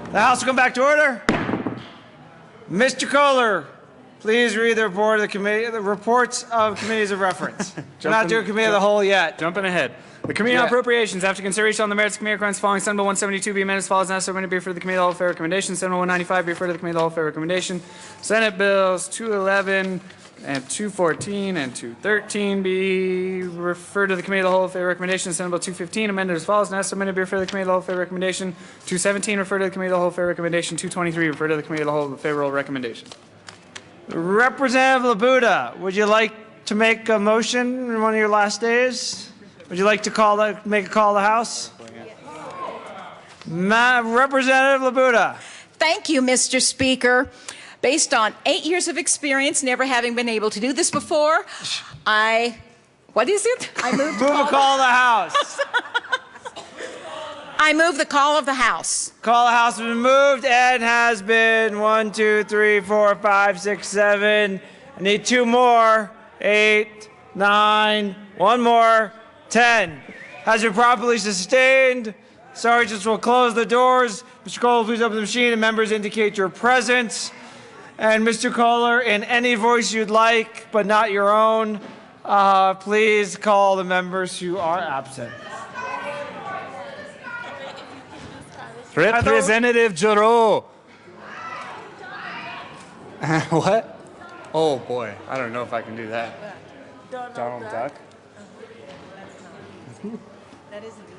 The House will come back to order. Mr. Kohler, please read the report of the committee, the reports of committees of reference. We're not doing committee of the whole yet. Jumping ahead. The Committee on Appropriations, after consideration on the merits of committee requirements following Senate Bill 172, be amended as follows. Now, submitted be referred to the Committee of the Whole Fair Recommendation. Senate Bill 195 be referred to the Committee of the Whole Fair Recommendation. Senate Bills 211 and 214 and 213 be referred to the Committee of the Whole Fair Recommendation. Senate Bill 215 amended as follows. Now, submitted be referred to the Committee of the Whole Fair Recommendation. 217 referred to the Committee of the Whole Fair Recommendation. 223 referred to the Committee of the Whole Favorable Recommendation. Representative Labuda, would you like to make a motion in one of your last days? Would you like to make a call to the House? Representative Labuda. Thank you, Mr. Speaker. Based on 8 years of experience, never having been able to do this before, what is it? I move a call to the House. I move the call of the House. Call of the House has been moved and has been 1, 2, 3, 4, 5, 6, 7. I need 2 more. 8, 9, 1 more. 10. Has been properly sustained. Sergeants will close the doors. Mr. Kohler, please open the machine and members indicate your presence. And Mr. Kohler, in any voice you'd like, but not your own, please call the members who are absent. Representative Giroux. What? Oh boy, I don't know if I can do that. Donald Duck. That isn't easy.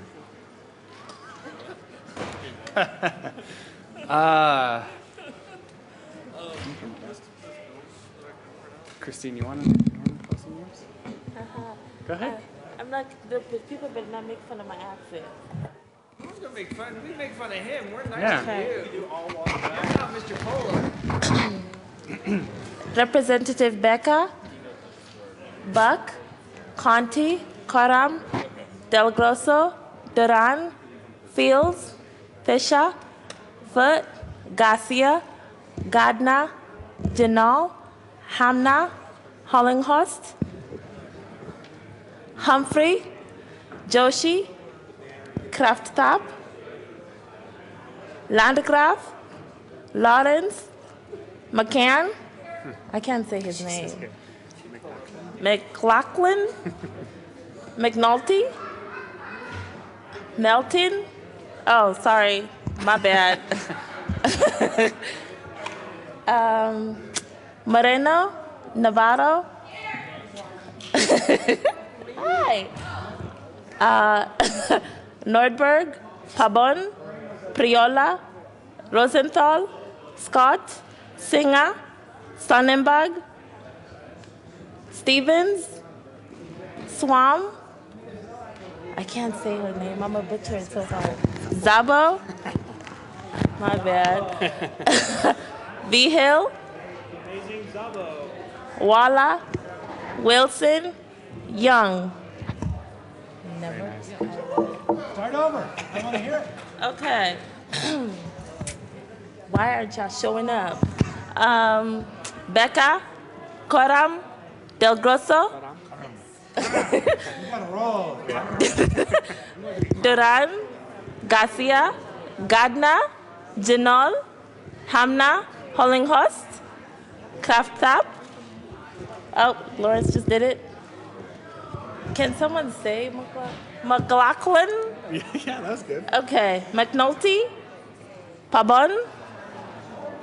Christine, you want to post some yours? Go ahead. I'm not. The people better not make fun of my accent. Who's gonna make fun? We make fun of him. We're nice Yeah. to you. You all walk back. Not Mr. Kohler. Representative Becca, Buck, Conti, Karam, Del Grosso, Duran, Fields, Fisher, Foote, Garcia, Gardner, Janal, Hamna, Hollinghurst, Humphrey, Joshi, Krafttop, Landgraf, Lawrence, McCann, I can't say his name, McLaughlin, McNulty, Melton, oh, sorry, my bad. Moreno, Navarro, hi, Nordberg, Pabon, Priola, Rosenthal, Scott, Singer, Sonnenberg, Stevens, Swam, I can't say her name. I'm a butcher it so hard. Zabo? My bad. V Hill? Walla? Wilson? Young? Never. Start over. I want to hear it. Okay. Why aren't y'all showing up? Becca? Coram? Del Grosso? You got to roll. Duran? Garcia? Gardner? Janol? Hamna? Hollinghurst? Kraftab? Oh, Lawrence just did it. Can someone say McLaughlin? Yeah, that's good. Okay. McNulty? Pabon?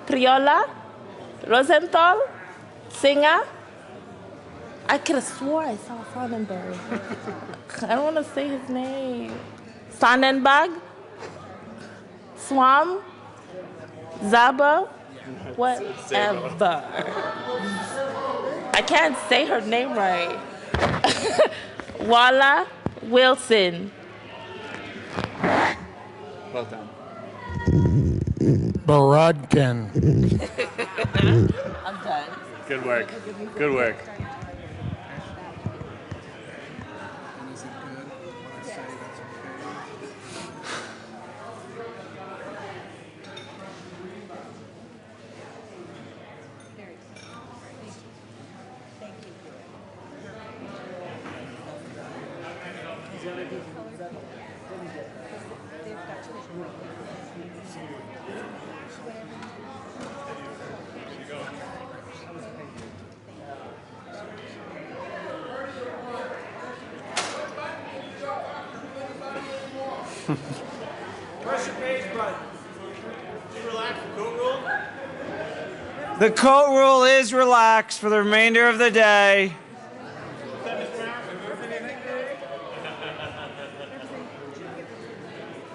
Priola? Rosenthal? Singer? I could have swore I saw Sonnenberg. I don't want to say his name. Sonnenberg? Swam? Zabo? Whatever. I can't say her name right. Walla Wilson. Well done. Borodkin. I'm done. Good work. Good work. Press your page button. The coat rule is relaxed for the remainder of the day.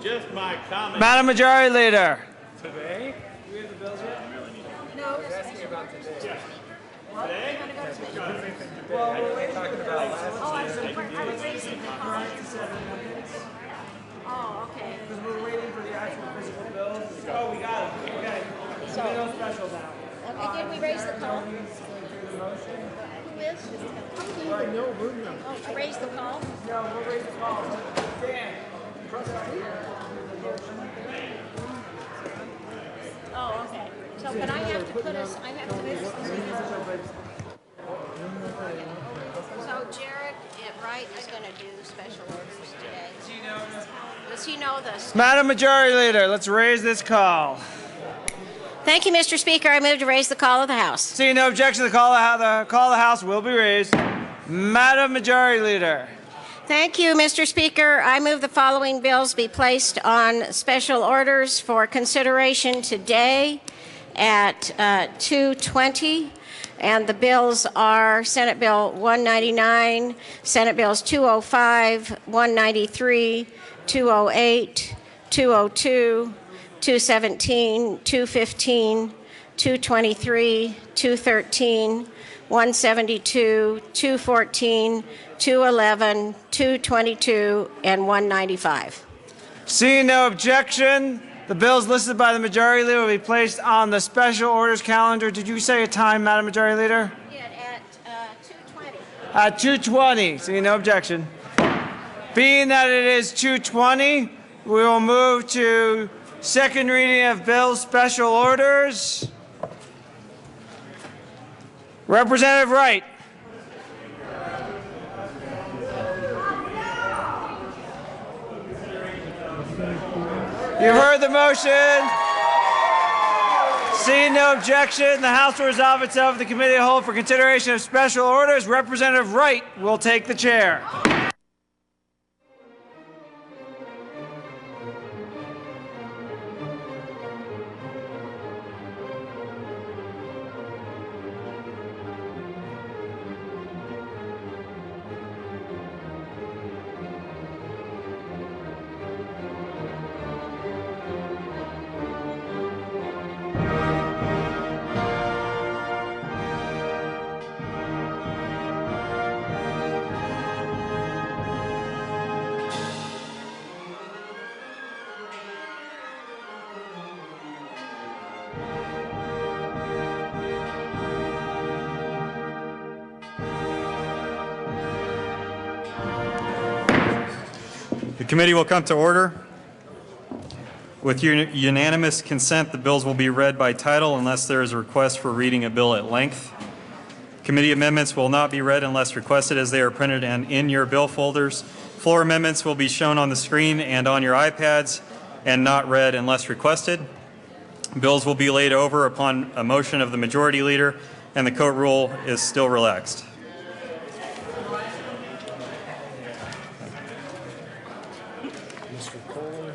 Just my comment. Madam Majority Leader. Today? Oh, okay. Because we're waiting for the actual physical bills. Oh, we got it. Okay. So no special now. Okay, did we raise the call? Who is? Oh, I raised the call? No, we'll raise the call. Dan. Oh, okay. So, but I have to put us, I have to move this. So Jarek, Wright is gonna do special orders today. Does he know this? Madam Majority Leader, let's raise this call. Thank you, Mr. Speaker. I move to raise the call of the House. Seeing no objection, the call of the House will be raised. Madam Majority Leader. Thank you, Mr. Speaker. I move the following bills be placed on special orders for consideration today at 2:20. And the bills are Senate Bill 199, Senate Bills 205, 193, 208, 202, 217, 215, 223, 213, 172, 214, 211, 222, and 195. Seeing no objection, the bills listed by the Majority Leader will be placed on the special orders calendar. Did you say a time, Madam Majority Leader? Yeah, at 2:20. At 2:20. Seeing no objection. Being that it is 2:20, we will move to second reading of bills, special orders. Representative Wright. You've heard the motion. Seeing no objection, the House will resolve itself in the committee of the whole for consideration of special orders. Representative Wright will take the chair. Committee will come to order. With unanimous consent, the bills will be read by title unless there is a request for reading a bill at length. Committee amendments will not be read unless requested, as they are printed and in your bill folders. Floor amendments will be shown on the screen and on your iPads and not read unless requested. Bills will be laid over upon a motion of the majority leader, and the court rule is still relaxed. Mr. Kohler.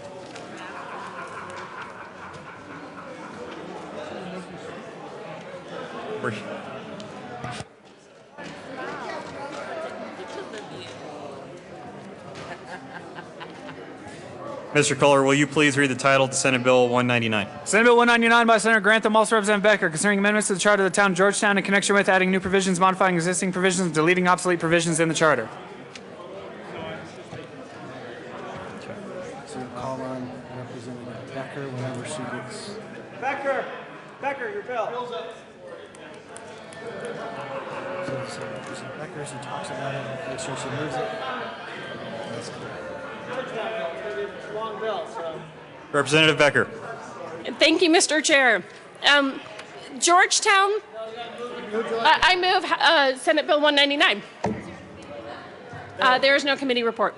Mr. Kohler, will you please read the title to Senate Bill 199? Senate Bill 199 by Senator Grantham, also Representative Becker, concerning amendments to the charter of the town of Georgetown in connection with adding new provisions, modifying existing provisions, deleting obsolete provisions in the charter. So call on Representative Becker whenever she gets. Becker, your bill. So Representative Becker, she talks about it, make sure she moves it. That's correct. Long bill, so. Representative Becker. Thank you, Mr. Chair. Georgetown, I move Senate Bill 199. There is no committee report.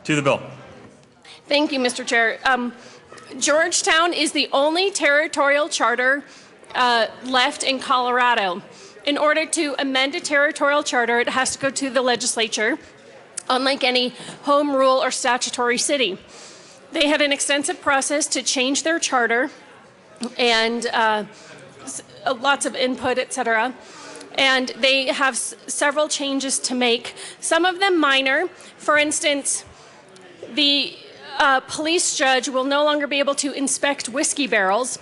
To the bill. Thank you, Mr. Chair. Georgetown is the only territorial charter left in Colorado. In order to amend a territorial charter, it has to go to the legislature, unlike any home rule or statutory city. They had an extensive process to change their charter and lots of input, etc. And they have several changes to make, some of them minor. For instance, the police judge will no longer be able to inspect whiskey barrels,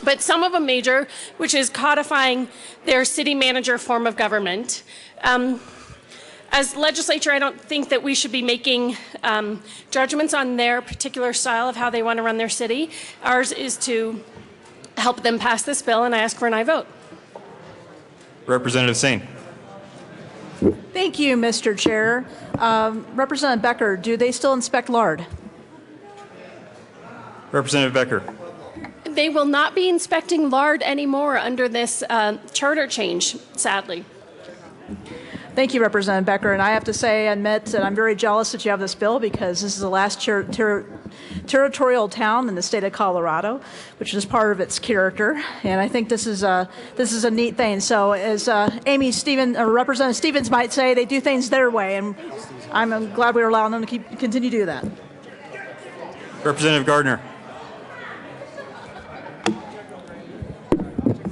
but some of them major, which is codifying their city manager form of government. As legislature, I don't think that we should be making judgments on their particular style of how they want to run their city. Ours is to help them pass this bill, and I ask for an aye vote. Representative Sane. Thank you, Mr. Chair. Representative Becker, do they still inspect lard? Representative Becker. They will not be inspecting lard anymore under this charter change, sadly. Thank you, Representative Becker. And I have to say, admit that I'm very jealous that you have this bill, because this is the last territorial town in the state of Colorado, which is part of its character. And I think this is a neat thing. So as Representative Stevens might say, they do things their way. And I'm glad we were allowing them to continue to do that. Representative Gardner.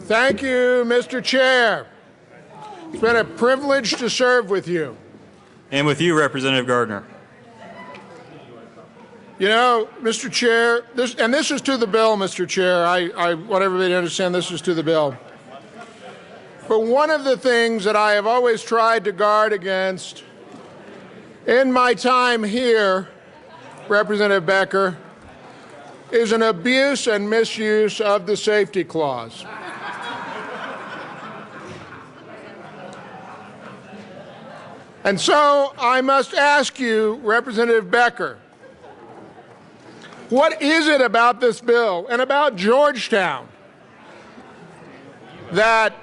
Thank you, Mr. Chair. It's been a privilege to serve with you. And with you, Representative Gardner. You know, Mr. Chair, this is to the bill, Mr. Chair. I want everybody to understand this is to the bill. But one of the things that I have always tried to guard against in my time here, Representative Becker, is an abuse and misuse of the safety clause. And so I must ask you, Representative Becker, what is it about this bill and about Georgetown that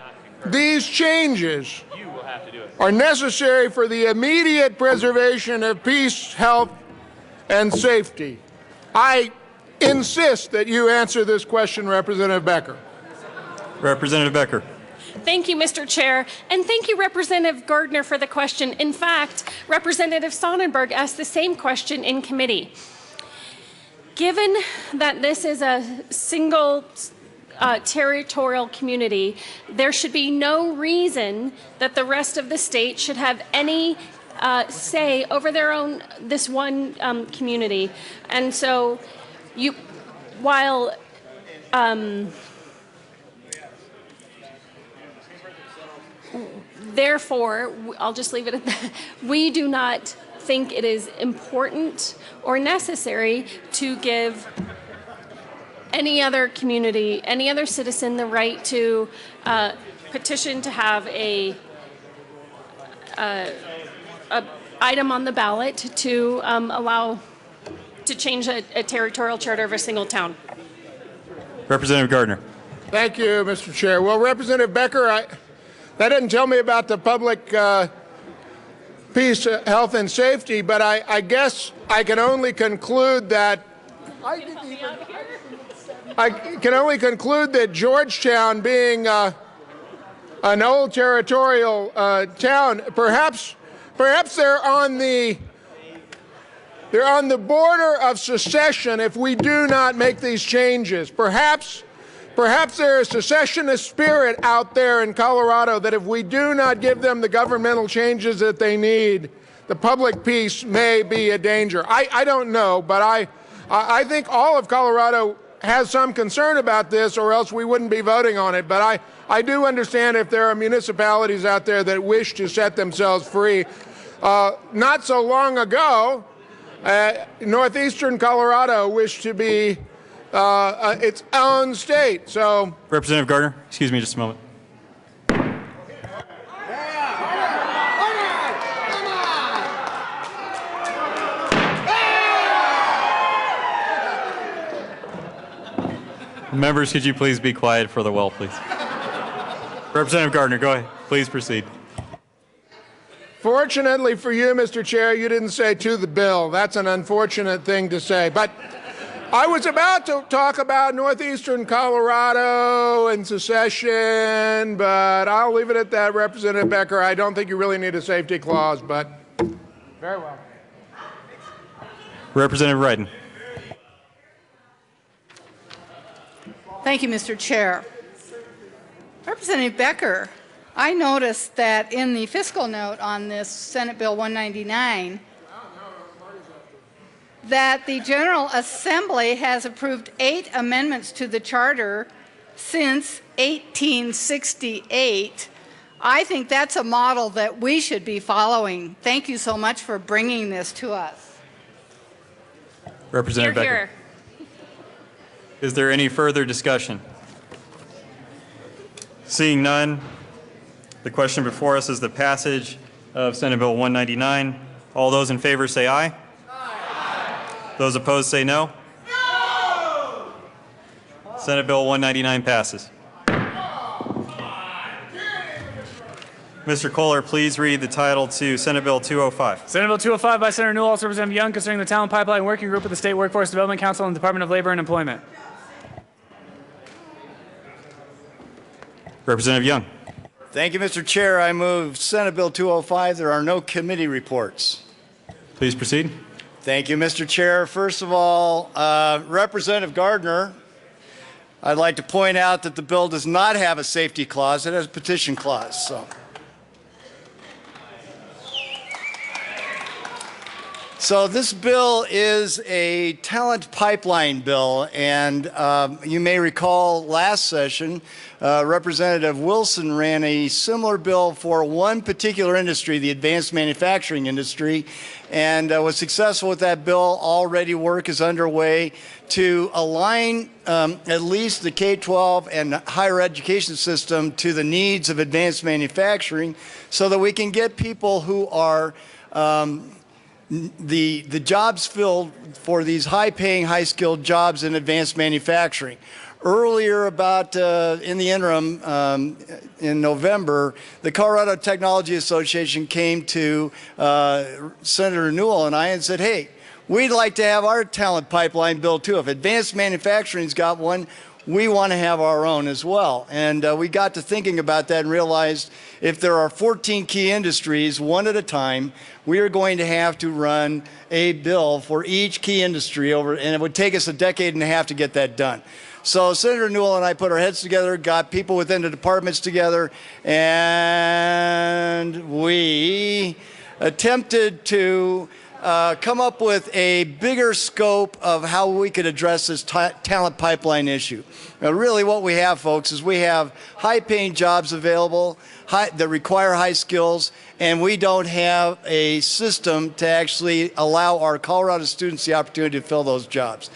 these changes are necessary for the immediate preservation of peace, health, and safety? I insist that you answer this question, Representative Becker. Representative Becker. Thank you, Mr. Chair, and thank you, Representative Gardner, for the question. In fact, Representative Sonnenberg asked the same question in committee. Given that this is a single territorial community, there should be no reason that the rest of the state should have any say over this one community. And so, while therefore, I'll just leave it at that. We do not think it is important or necessary to give any other community, any other citizen, the right to item on the ballot to allow to change a territorial charter of a single town. Representative Gardner. Thank you, Mr. Chair. Well, Representative Becker, that didn't tell me about the public peace, health, and safety, but I guess I can only conclude that Georgetown, being an old territorial town, perhaps they're on the border of secession if we do not make these changes. Perhaps there is secessionist spirit out there in Colorado that if we do not give them the governmental changes that they need, the public peace may be a danger. I don't know, but I think all of Colorado has some concern about this, or else we wouldn't be voting on it. But I do understand if there are municipalities out there that wish to set themselves free. Not so long ago, northeastern Colorado wished to be its own state. So, Representative Gardner, excuse me just a moment. Members, could you please be quiet for the well, please? Representative Gardner, go ahead. Please proceed. Fortunately for you, Mr. Chair, you didn't say to the bill. That's an unfortunate thing to say. But I was about to talk about northeastern Colorado and secession, but I'll leave it at that, Representative Becker. I don't think you really need a safety clause, but very well. Representative Wrighton. Thank you, Mr. Chair. Representative Becker, I noticed that in the fiscal note on this Senate Bill 199, that the General Assembly has approved 8 amendments to the Charter since 1868. I think that's a model that we should be following. Thank you so much for bringing this to us. Representative Becker. Here. Is there any further discussion? Seeing none, the question before us is the passage of Senate Bill 199. All those in favor say aye. Aye. Those opposed say no. No! Senate Bill 199 passes. Mr. Kohler, please read the title to Senate Bill 205. Senate Bill 205 by Senator Newell, Representative Young, concerning the Talent Pipeline Working Group of the State Workforce Development Council and the Department of Labor and Employment. Representative Young. Thank you, Mr. Chair. I move Senate Bill 205. There are no committee reports. Please proceed. Thank you, Mr. Chair. First of all, Representative Gardner, I'd like to point out that the bill does not have a safety clause. It has a petition clause. So this bill is a talent pipeline bill, and you may recall last session, Representative Wilson ran a similar bill for one particular industry, the advanced manufacturing industry, and was successful with that bill. Already work is underway to align at least the K-12 and higher education system to the needs of advanced manufacturing so that we can get people who are the jobs filled for these high-paying, high-skilled jobs in advanced manufacturing. Earlier about in the interim, in November, the Colorado Technology Association came to Senator Newell and I and said, hey, we'd like to have our talent pipeline bill too. If advanced manufacturing's got one, we want to have our own as well. And we got to thinking about that and realized if there are 14 key industries, one at a time, we are going to have to run a bill for each key industry and it would take us a decade and a half to get that done. So Senator Newell and I put our heads together, got people within the departments together, and we attempted to come up with a bigger scope of how we could address this talent pipeline issue. Now, really what we have, folks, is we have high-paying jobs available that require high skills, and we don't have a system to actually allow our Colorado students the opportunity to fill those jobs.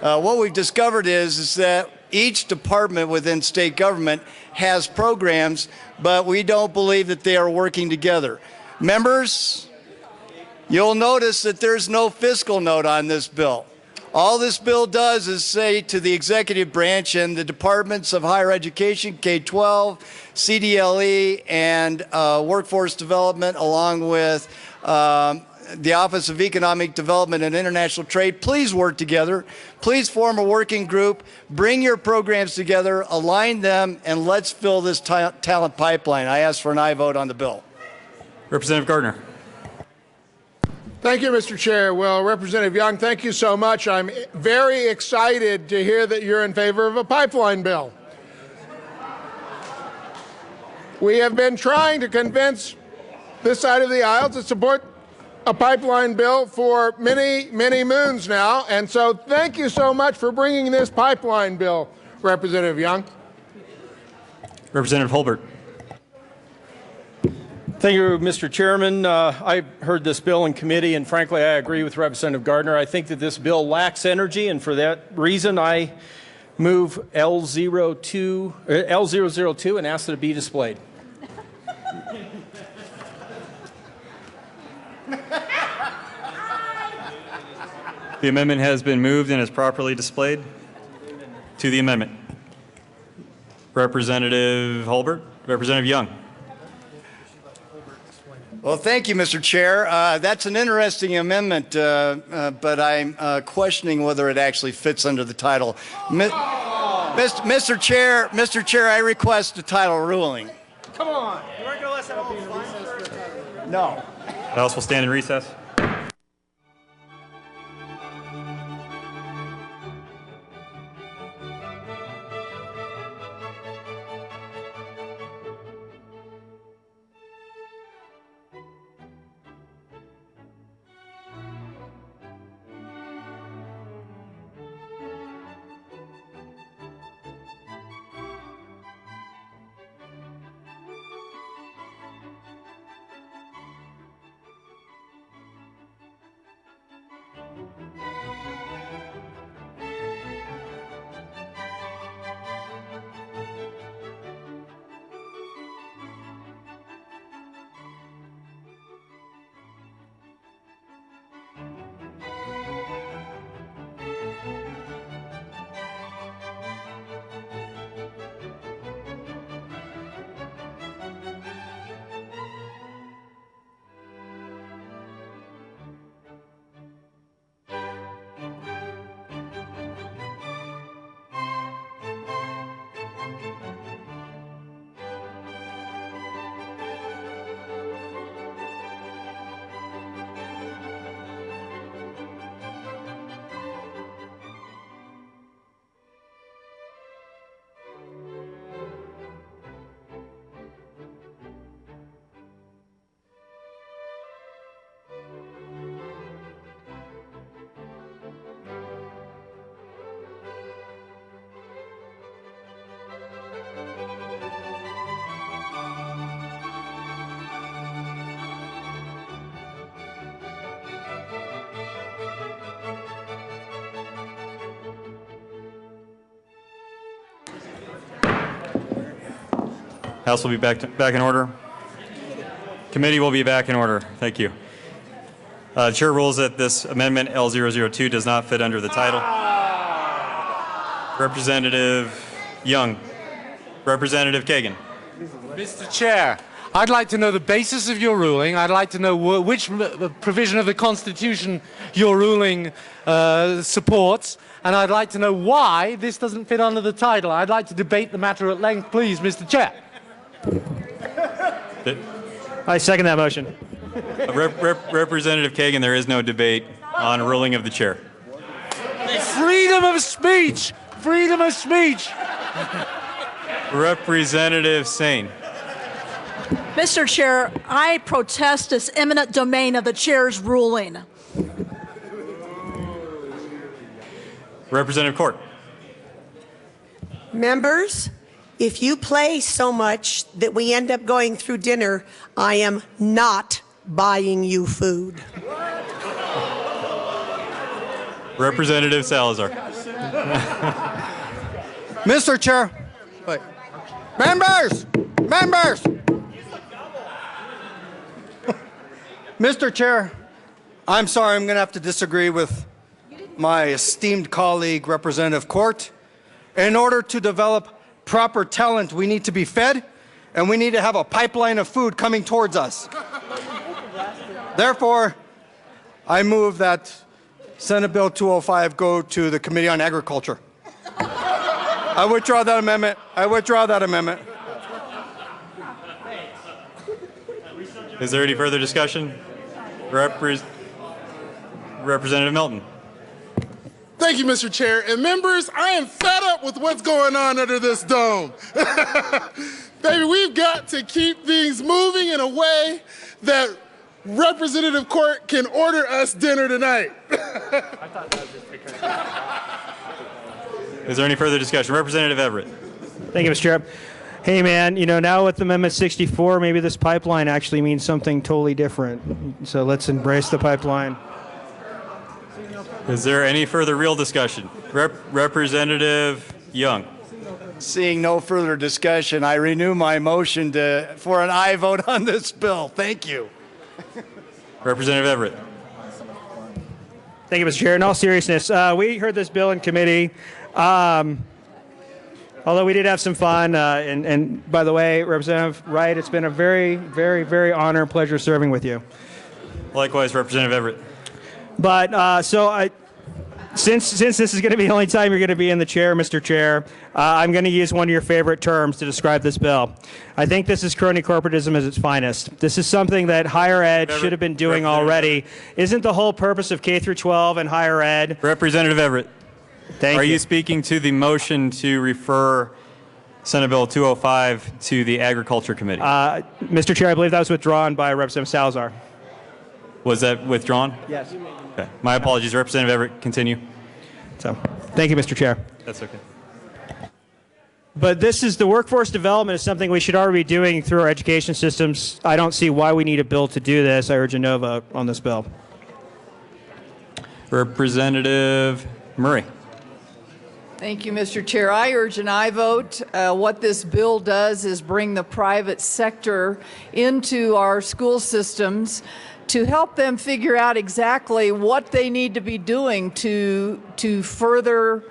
What we've discovered is that each department within state government has programs, but we don't believe that they are working together. Members, You'll notice that there's no fiscal note on this bill. All this bill does is say to the executive branch and the departments of higher education, K-12, CDLE, and workforce development, along with the Office of Economic Development and International Trade, please work together. Please form a working group. Bring your programs together, align them, and let's fill this talent pipeline. I ask for an aye vote on the bill. Representative Gardner. Thank you, Mr. Chair. Well, Representative Young, thank you so much. I'm very excited to hear that you're in favor of a pipeline bill. We have been trying to convince this side of the aisle to support a pipeline bill for many, many moons now, and so thank you so much for bringing this pipeline bill, Representative Young. Representative Holbert. Thank you, Mr. Chairman. I heard this bill in committee, and frankly, I agree with Representative Gardner. I think that this bill lacks energy, and for that reason, I move L002 and ask that it be displayed. The amendment has been moved and is properly displayed. To the amendment. Representative Holbert. Representative Young. Well, thank you, Mr. Chair. That's an interesting amendment, but I'm questioning whether it actually fits under the title. Mr. Chair, I request a title ruling. Come on. You weren't going to let that all fly? No. The House will stand in recess. House will be back in order. Committee will be back in order. Thank you. Chair rules that this amendment L002 does not fit under the title. Representative Young. Representative Kagan. Mr. Chair, I'd like to know the basis of your ruling. I'd like to know which provision of the Constitution your ruling supports. And I'd like to know why this doesn't fit under the title. I'd like to debate the matter at length, please, Mr. Chair. I second that motion. Representative Kagan, there is no debate on ruling of the chair. Freedom of speech! Freedom of speech! Representative Sane. Mr. Chair, I protest this eminent domain of the chair's ruling. Representative Court. Members, if you play so much that we end up going through dinner, I am not buying you food. Representative Salazar. Mr. Chair. Wait. Members! Members! Mr. Chair, I'm sorry, I'm going to have to disagree with my esteemed colleague, Representative Court. In order to develop proper talent, we need to be fed, and we need to have a pipeline of food coming towards us. Therefore, I move that Senate Bill 205 go to the Committee on Agriculture. I withdraw that amendment. I withdraw that amendment. Is there any further discussion? Representative Milton. Thank you, Mr. Chair. And members, I am fed up with what's going on under this dome. Baby, we've got to keep things moving in a way that Representative Court can order us dinner tonight. Is there any further discussion? Representative Everett. Thank you, Mr. Chair. Hey, man, now with Amendment 64, maybe this pipeline actually means something totally different. So let's embrace the pipeline. Is there any further real discussion? Representative Young. Seeing no further discussion, I renew my motion for an aye vote on this bill. Thank you. Representative Everett. Thank you, Mr. Chair. In all seriousness, we heard this bill in committee. Although we did have some fun, and by the way, Representative Wright, it's been a very, very, very honor and pleasure serving with you. Likewise, Representative Everett. But since this is going to be the only time you're going to be in the chair, Mr. Chair, I'm going to use one of your favorite terms to describe this bill. I think this is crony corporatism at its finest. This is something that higher ed should have been doing already. Isn't the whole purpose of K through 12 and higher ed? Representative Everett. Thank you. Are you speaking to the motion to refer Senate Bill 205 to the Agriculture Committee? Mr. Chair, I believe that was withdrawn by Representative Salazar. Was that withdrawn? Yes. Okay. My apologies. Representative Everett, continue. So, thank you, Mr. Chair. That's okay. But the workforce development is something we should already be doing through our education systems. I don't see why we need a bill to do this. I urge a no vote on this bill. Representative Murray. Thank you, Mr. Chair. I urge an aye vote. What this bill does is bring the private sector into our school systems to help them figure out exactly what they need to be doing to further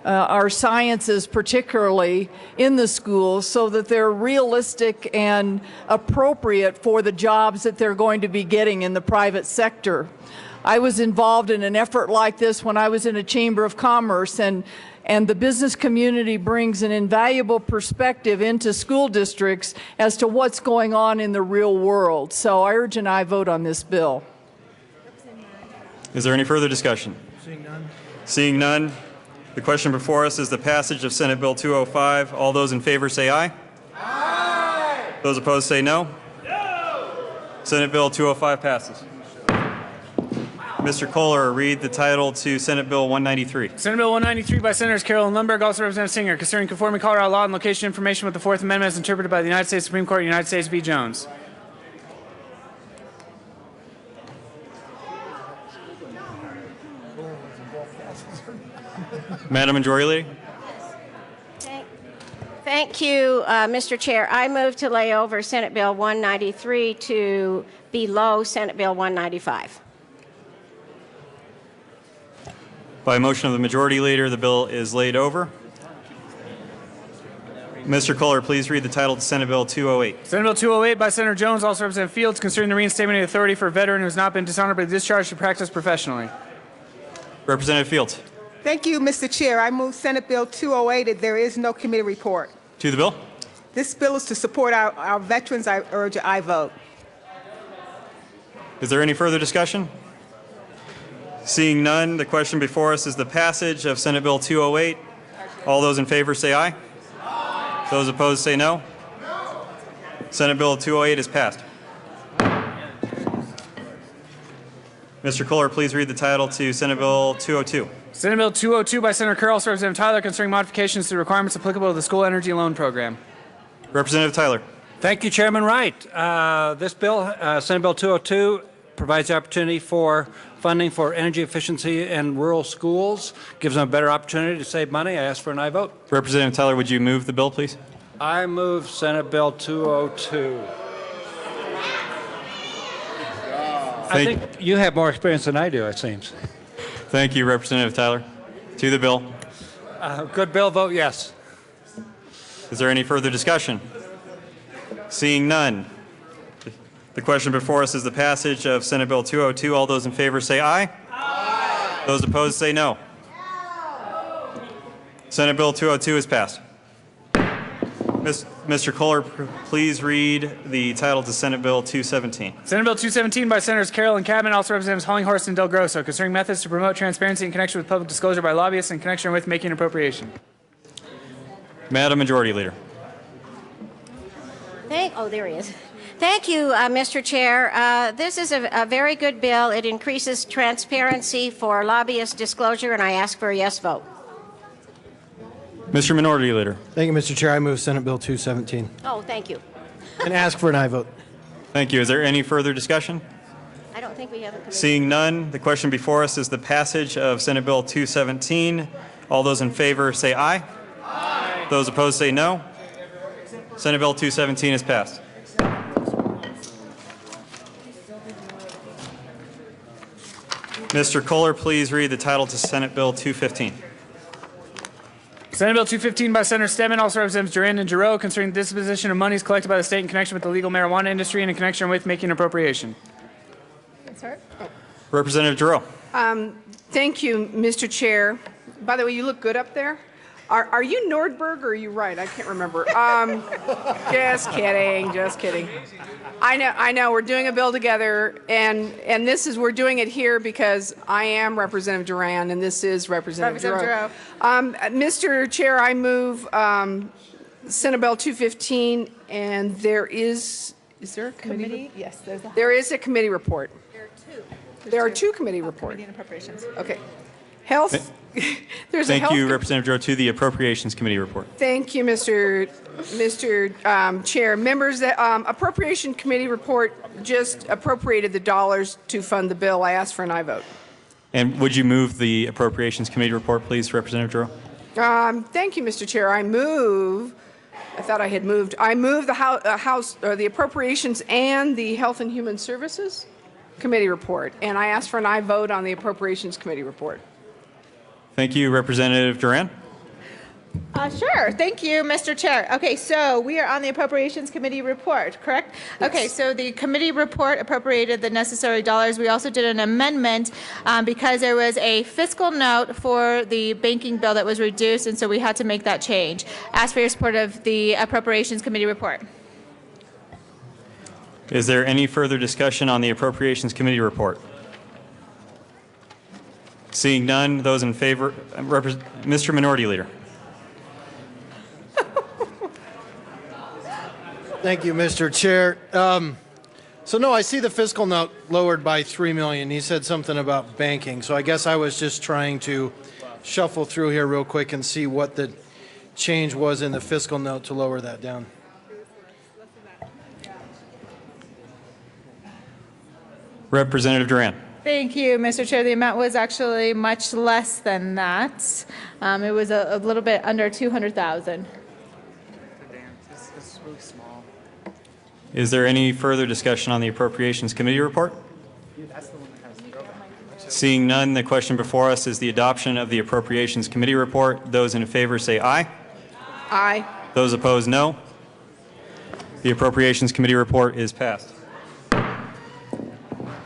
our sciences, particularly in the schools, so that they're realistic and appropriate for the jobs that they're going to be getting in the private sector. I was involved in an effort like this when I was in a Chamber of Commerce, and the business community brings an invaluable perspective into school districts as to what's going on in the real world. So I urge an aye vote on this bill. Is there any further discussion? Seeing none. Seeing none. The question before us is the passage of Senate Bill 205. All those in favor say aye. Aye. Those opposed say no. No. Senate Bill 205 passes. Mr. Kohler, read the title to Senate Bill 193. Senate Bill 193 by Senators Carroll and Lundberg, also Representative Singer, concerning conforming Colorado law and location information with the Fourth Amendment as interpreted by the United States Supreme Court, United States v. Jones. Madam Majority Leader. Thank you, Mr. Chair. I move to lay over Senate Bill 193 to below Senate Bill 195. By motion of the Majority Leader, the bill is laid over. Mr. Kohler, please read the title to Senate Bill 208. Senate Bill 208 by Senator Jones, also Representative Fields, concerning the reinstatement of authority for a veteran who has not been dishonorably discharged to practice professionally. Representative Fields. Thank you, Mr. Chair. I move Senate Bill 208 that there is no committee report. To the bill. This bill is to support our veterans. I urge an aye vote. Is there any further discussion? Seeing none, the question before us is the passage of Senate Bill 208. All those in favor say aye. Aye. Those opposed say no. No. Senate Bill 208 is passed. Mr. Kohler, please read the title to Senate Bill 202. Senate Bill 202 by Senator Carroll, Representative Tyler, concerning modifications to the requirements applicable to the School Energy Loan Program. Representative Tyler. Thank you, Chairman Wright. This bill, Senate Bill 202, provides the opportunity for funding for energy efficiency in rural schools, gives them a better opportunity to save money. I ask for an aye vote. Representative Tyler, would you move the bill, please? I move Senate Bill 202. I think you have more experience than I do, it seems. Thank you, Representative Tyler. To the bill. Good bill, vote yes. Is there any further discussion? Seeing none. The question before us is the passage of Senate Bill 202. All those in favor say aye. Aye. Those opposed say no. Senate Bill 202 is passed. Mr. Kohler, please read the title to Senate Bill 217. Senate Bill 217 by Senators Carroll and Cabot, also Representatives Hollinghurst and Del Grosso, concerning methods to promote transparency in connection with public disclosure by lobbyists in connection with making appropriation. Madam Majority Leader. Oh, there he is. Thank you, Mr. Chair. This is a very good bill. It increases transparency for lobbyist disclosure, and I ask for a yes vote. Mr. Minority Leader. Thank you, Mr. Chair. I move Senate Bill 217. Oh, thank you. And ask for an aye vote. Thank you. Is there any further discussion? I don't think we have a committee. Seeing none, the question before us is the passage of Senate Bill 217. All those in favor say aye. Aye. Those opposed say no. Senate Bill 217 is passed. Mr. Kohler, please read the title to Senate Bill 215. Senate Bill 215 by Senator Stedman, also Representatives Durand and Giroux, concerning the disposition of monies collected by the state in connection with the legal marijuana industry and in connection with making appropriation. Sorry? Oh. Representative Giroux. Thank you, Mr. Chair. By the way, you look good up there. Are you Nordberg or are you Wright? I can't remember. Just kidding, just kidding. I know. We're doing a bill together, and we're doing it here because I am Representative Durand, and this is Representative Giroux. Mr. Chair, I move Senate Bill 215, and is there a committee? Yes, There is a committee report. There are two committee reports. Committee on Appropriations. Okay. Health. Thank you, Representative Giroux. To the Appropriations Committee report. Thank you, Mr. Chair. Members, the Appropriation Committee report just appropriated the dollars to fund the bill. I ask for an aye vote. And would you move the Appropriations Committee report, please, Representative Giroux? Thank you, Mr. Chair. I move the Appropriations and the Health and Human Services Committee report, and I ask for an aye vote on the Appropriations Committee report. Thank you, Representative Durand. Sure. Thank you, Mr. Chair. Okay, so we are on the Appropriations Committee report, correct? Yes. Okay, so the committee report appropriated the necessary dollars. We also did an amendment because there was a fiscal note for the banking bill that was reduced, and so we had to make that change. Ask for your support of the Appropriations Committee report. Is there any further discussion on the Appropriations Committee report? Seeing none, those in favor, Mr. Minority Leader. Thank you, Mr. Chair. So no, I see the fiscal note lowered by $3 million. He said something about banking, so I guess I was just trying to shuffle through here real quick and see what the change was in the fiscal note to lower that down. Representative Durand. Thank you, Mr. Chair. The amount was actually much less than that. It was a little bit under $200,000. It's really small. Is there any further discussion on the Appropriations Committee report? Seeing none, the question before us is the adoption of the Appropriations Committee report. Those in favor say aye. Aye. Those opposed, no. The Appropriations Committee report is passed.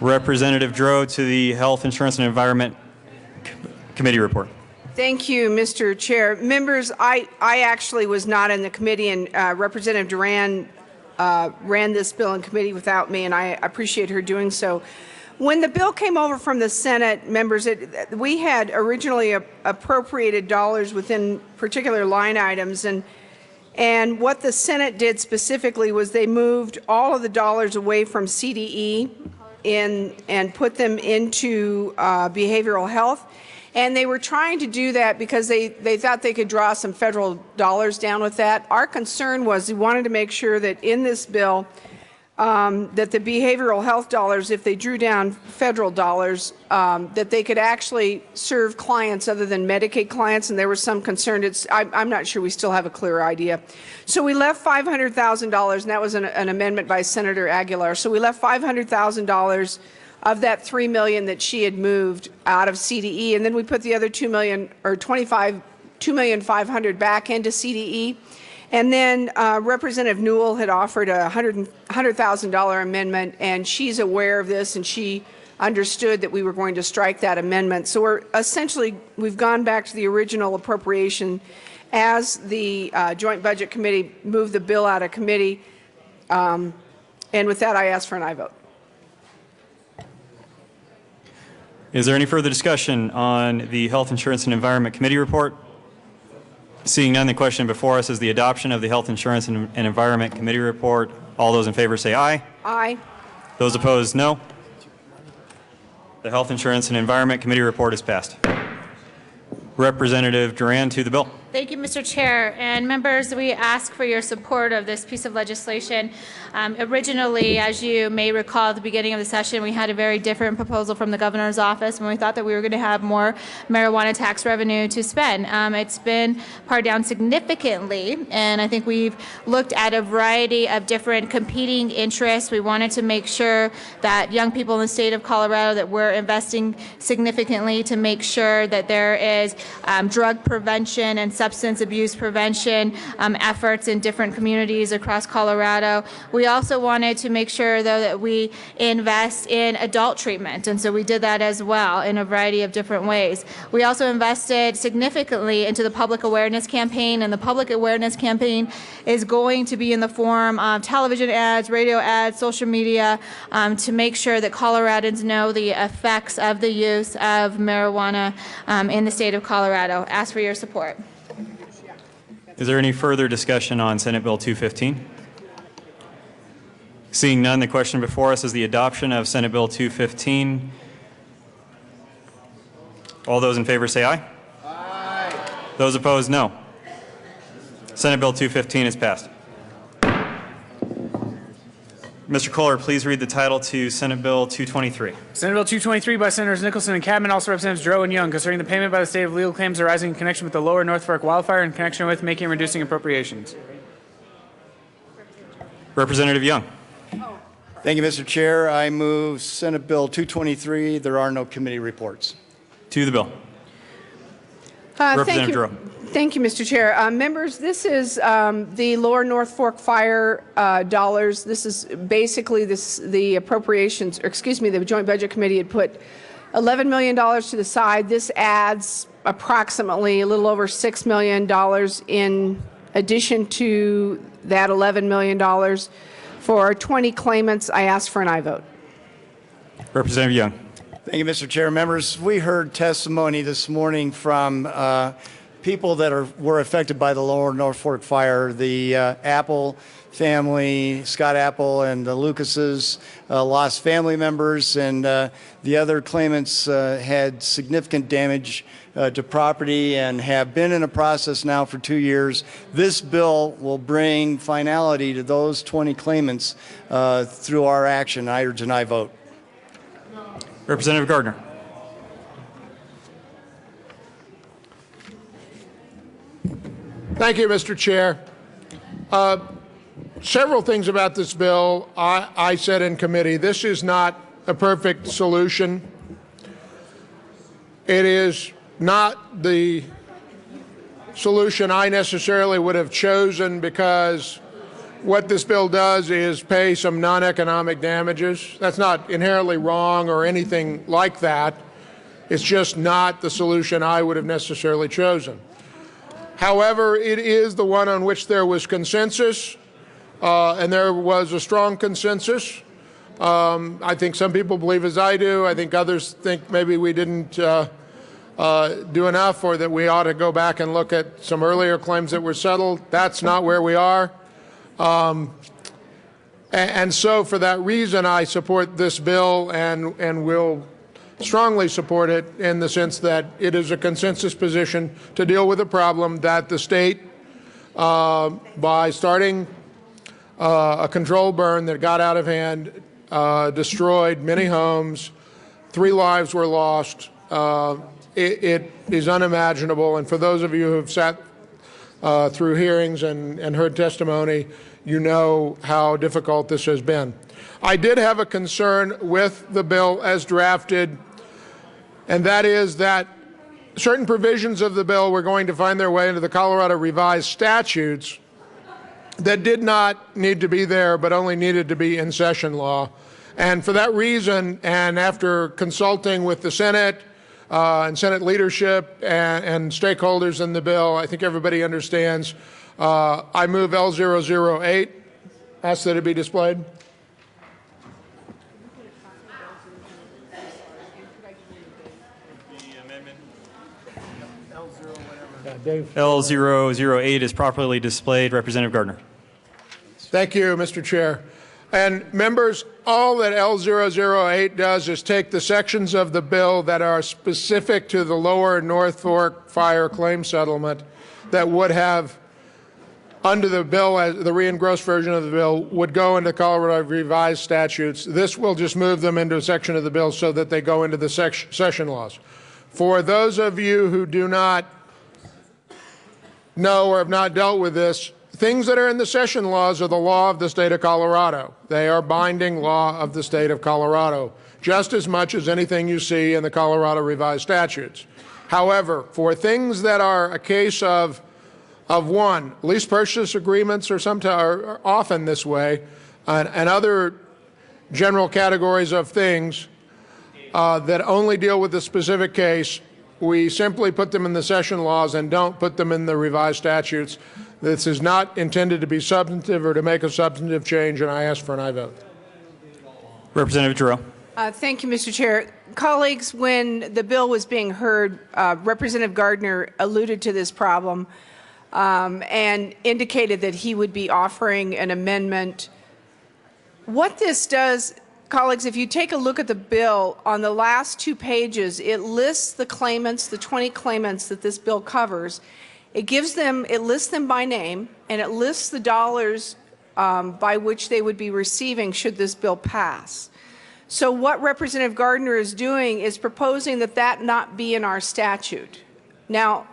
Representative Giroux to the Health Insurance and Environment Committee report. Thank you, Mr. Chair. Members, I actually was not in the committee, and Representative Durand ran this bill in committee without me, and I appreciate her doing so. When the bill came over from the Senate, members, we had originally appropriated dollars within particular line items, and what the Senate did specifically was they moved all of the dollars away from CDE and put them into behavioral health. And they were trying to do that because they thought they could draw some federal dollars down with that. Our concern was we wanted to make sure that in this bill that the behavioral health dollars, if they drew down federal dollars, that they could actually serve clients other than Medicaid clients, and there was some concern. I'm not sure we still have a clear idea. So we left $500,000, and that was an amendment by Senator Aguilar. So we left $500,000 of that $3 million that she had moved out of CDE, and then we put the other $2 million or $2,500,000 back into CDE. And then Representative Newell had offered a $100,000 amendment, and she's aware of this, and she understood that we were going to strike that amendment. So we've gone back to the original appropriation as the Joint Budget Committee moved the bill out of committee. And with that, I ask for an aye vote. Is there any further discussion on the Health Insurance and Environment Committee report? Seeing none, the question before us is the adoption of the Health Insurance and Environment Committee report. All those in favor say aye. Aye. Those opposed, no. The Health Insurance and Environment Committee report is passed. Representative Duran to the bill. Thank you, Mr. Chair. And members, we ask for your support of this piece of legislation. Originally, as you may recall, at the beginning of the session, we had a very different proposal from the governor's office when we thought that we were going to have more marijuana tax revenue to spend. It's been pared down significantly, and I think we've looked at a variety of different competing interests. We wanted to make sure that young people in the state of Colorado, that we're investing significantly to make sure that there is drug prevention and substance abuse prevention efforts in different communities across Colorado. We also wanted to make sure, though, that we invest in adult treatment, and so we did that as well in a variety of different ways. We also invested significantly into the public awareness campaign, and the public awareness campaign is going to be in the form of television ads, radio ads, social media, to make sure that Coloradans know the effects of the use of marijuana in the state of Colorado. Ask for your support. Is there any further discussion on Senate Bill 215? Seeing none, the question before us is the adoption of Senate Bill 215. All those in favor say aye. Aye. Those opposed, no. Senate Bill 215 is passed. Mr. Kohler, please read the title to Senate Bill 223. Senate Bill 223 by Senators Nicholson and Cadman, also Representatives Dro and Young, concerning the payment by the state of legal claims arising in connection with the Lower North Fork wildfire in connection with making and reducing appropriations. Representative Young. Thank you, Mr. Chair. I move Senate Bill 223. There are no committee reports. To the bill. Representative Dro. Thank you, Mr. Chair. Members, this is the Lower North Fork fire dollars. This is basically the appropriations, or excuse me, the Joint Budget Committee had put $11 million to the side. This adds approximately a little over $6 million in addition to that $11 million. For 20 claimants, I ask for an aye vote. Representative Young. Thank you, Mr. Chair. Members, we heard testimony this morning from people that were affected by the Lower North Fork fire. The Apple family, Scott Apple, and the Lucases lost family members, and the other claimants had significant damage to property and have been in a process now for 2 years. This bill will bring finality to those 20 claimants through our action. I urge an aye vote. Representative Gardner. Thank you, Mr. Chair. Several things about this bill. I said in committee, this is not a perfect solution. It is not the solution I necessarily would have chosen, because what this bill does is pay some non-economic damages. That's not inherently wrong or anything like that. It's just not the solution I would have necessarily chosen. However, it is the one on which there was consensus, and there was a strong consensus. I think some people believe as I do. I think others think maybe we didn't do enough, or that we ought to go back and look at some earlier claims that were settled. That's not where we are. And so for that reason, I support this bill and will strongly support it, in the sense that it is a consensus position to deal with a problem that the state, by starting a controlled burn that got out of hand, destroyed many homes, 3 lives were lost. It is unimaginable, and for those of you who have sat through hearings and heard testimony, you know how difficult this has been. I did have a concern with the bill as drafted, and that is that certain provisions of the bill were going to find their way into the Colorado Revised Statutes that did not need to be there but only needed to be in session law. And for that reason, and after consulting with the Senate and Senate leadership and stakeholders in the bill, I think everybody understands. I move L008. Ask that it be displayed. L008 is properly displayed. Representative Gardner. Thank you, Mr. Chair. And members, all that L008 does is take the sections of the bill that are specific to the lower North Fork fire claim settlement that would have, under the bill, as the re-engrossed version of the bill, would go into Colorado Revised Statutes. This will just move them into a section of the bill so that they go into the session laws. For those of you who do not know or have not dealt with this, things that are in the session laws are the law of the state of Colorado. They are binding law of the state of Colorado, just as much as anything you see in the Colorado Revised Statutes. However, for things that are a case of one, lease purchase agreements are often this way, and other general categories of things that only deal with the specific case, we simply put them in the session laws and don't put them in the revised statutes. This is not intended to be substantive or to make a substantive change, and I ask for an aye vote. Representative Giroux. Thank you, Mr. Chair. Colleagues, when the bill was being heard, Representative Gardner alluded to this problem and indicated that he would be offering an amendment. What this does, colleagues, if you take a look at the bill, on the last 2 pages, it lists the claimants, the 20 claimants that this bill covers. It lists them by name, and it lists the dollars by which they would be receiving should this bill pass. So what Representative Gardner is doing is proposing that that not be in our statute. Now,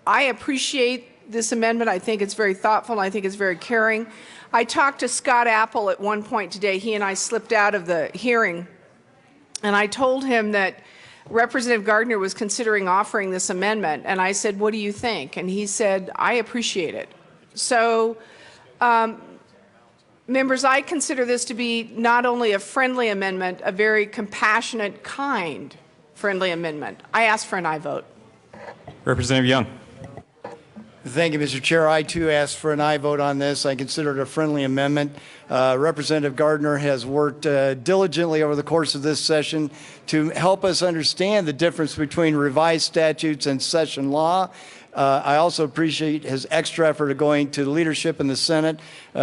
I appreciate this amendment. I think it's very thoughtful, and I think it's very caring. I talked to Scott Apple at one point today. He and I slipped out of the hearing, and I told him that Representative Gardner was considering offering this amendment, and I said, what do you think? And he said, I appreciate it. So, members, I consider this to be not only a friendly amendment, a very compassionate, kind, friendly amendment. I ask for an aye vote. Representative Young. Thank you, Mr. Chair. I, too, ask for an aye vote on this. I consider it a friendly amendment. Representative Gardner has worked diligently over the course of this session to help us understand the difference between revised statutes and session law. I also appreciate his extra effort of going to the leadership in the Senate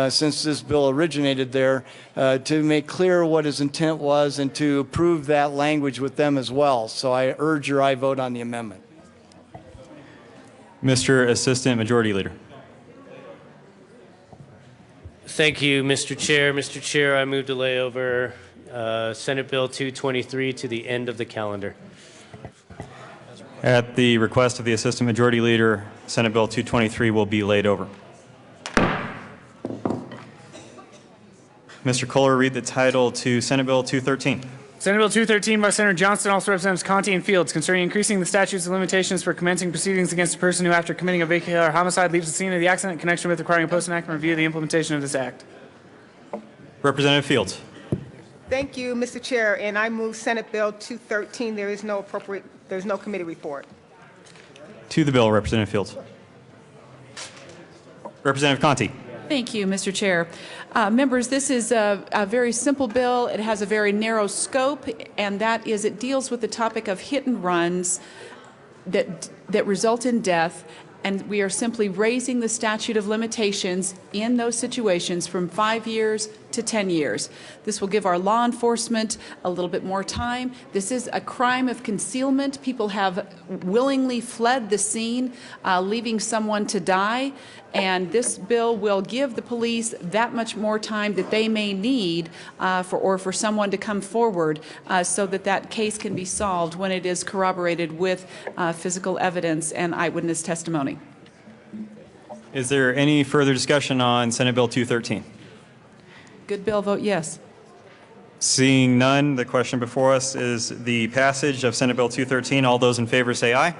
since this bill originated there to make clear what his intent was and to approve that language with them as well. So I urge your aye vote on the amendment. Mr. Assistant Majority Leader. Thank you, Mr. Chair. Mr. Chair, I move to lay over Senate Bill 223 to the end of the calendar. At the request of the Assistant Majority Leader, Senate Bill 223 will be laid over. Mr. Kohler, read the title to Senate Bill 213. Senate Bill 213 by Senator Johnston, also Representatives Conte and Fields, concerning increasing the statutes and limitations for commencing proceedings against a person who, after committing a vehicular homicide, leaves the scene of the accident in connection with requiring a post-enactment review of the implementation of this act. Representative Fields. Thank you, Mr. Chair, and I move Senate Bill 213. There's no committee report. To the bill, Representative Fields. Representative Conte. Thank you, Mr. Chair. Members, this is a very simple bill. It has a very narrow scope, and that is it deals with the topic of hit and runs that result in death, and we are simply raising the statute of limitations in those situations from 5 years to 10 years. This will give our law enforcement a little bit more time. This is a crime of concealment. People have willingly fled the scene, leaving someone to die, and this bill will give the police that much more time that they may need for someone to come forward so that that case can be solved when it is corroborated with physical evidence and eyewitness testimony. Is there any further discussion on Senate Bill 213? Good bill, vote yes. Seeing none, the question before us is the passage of Senate Bill 213. All those in favor say aye.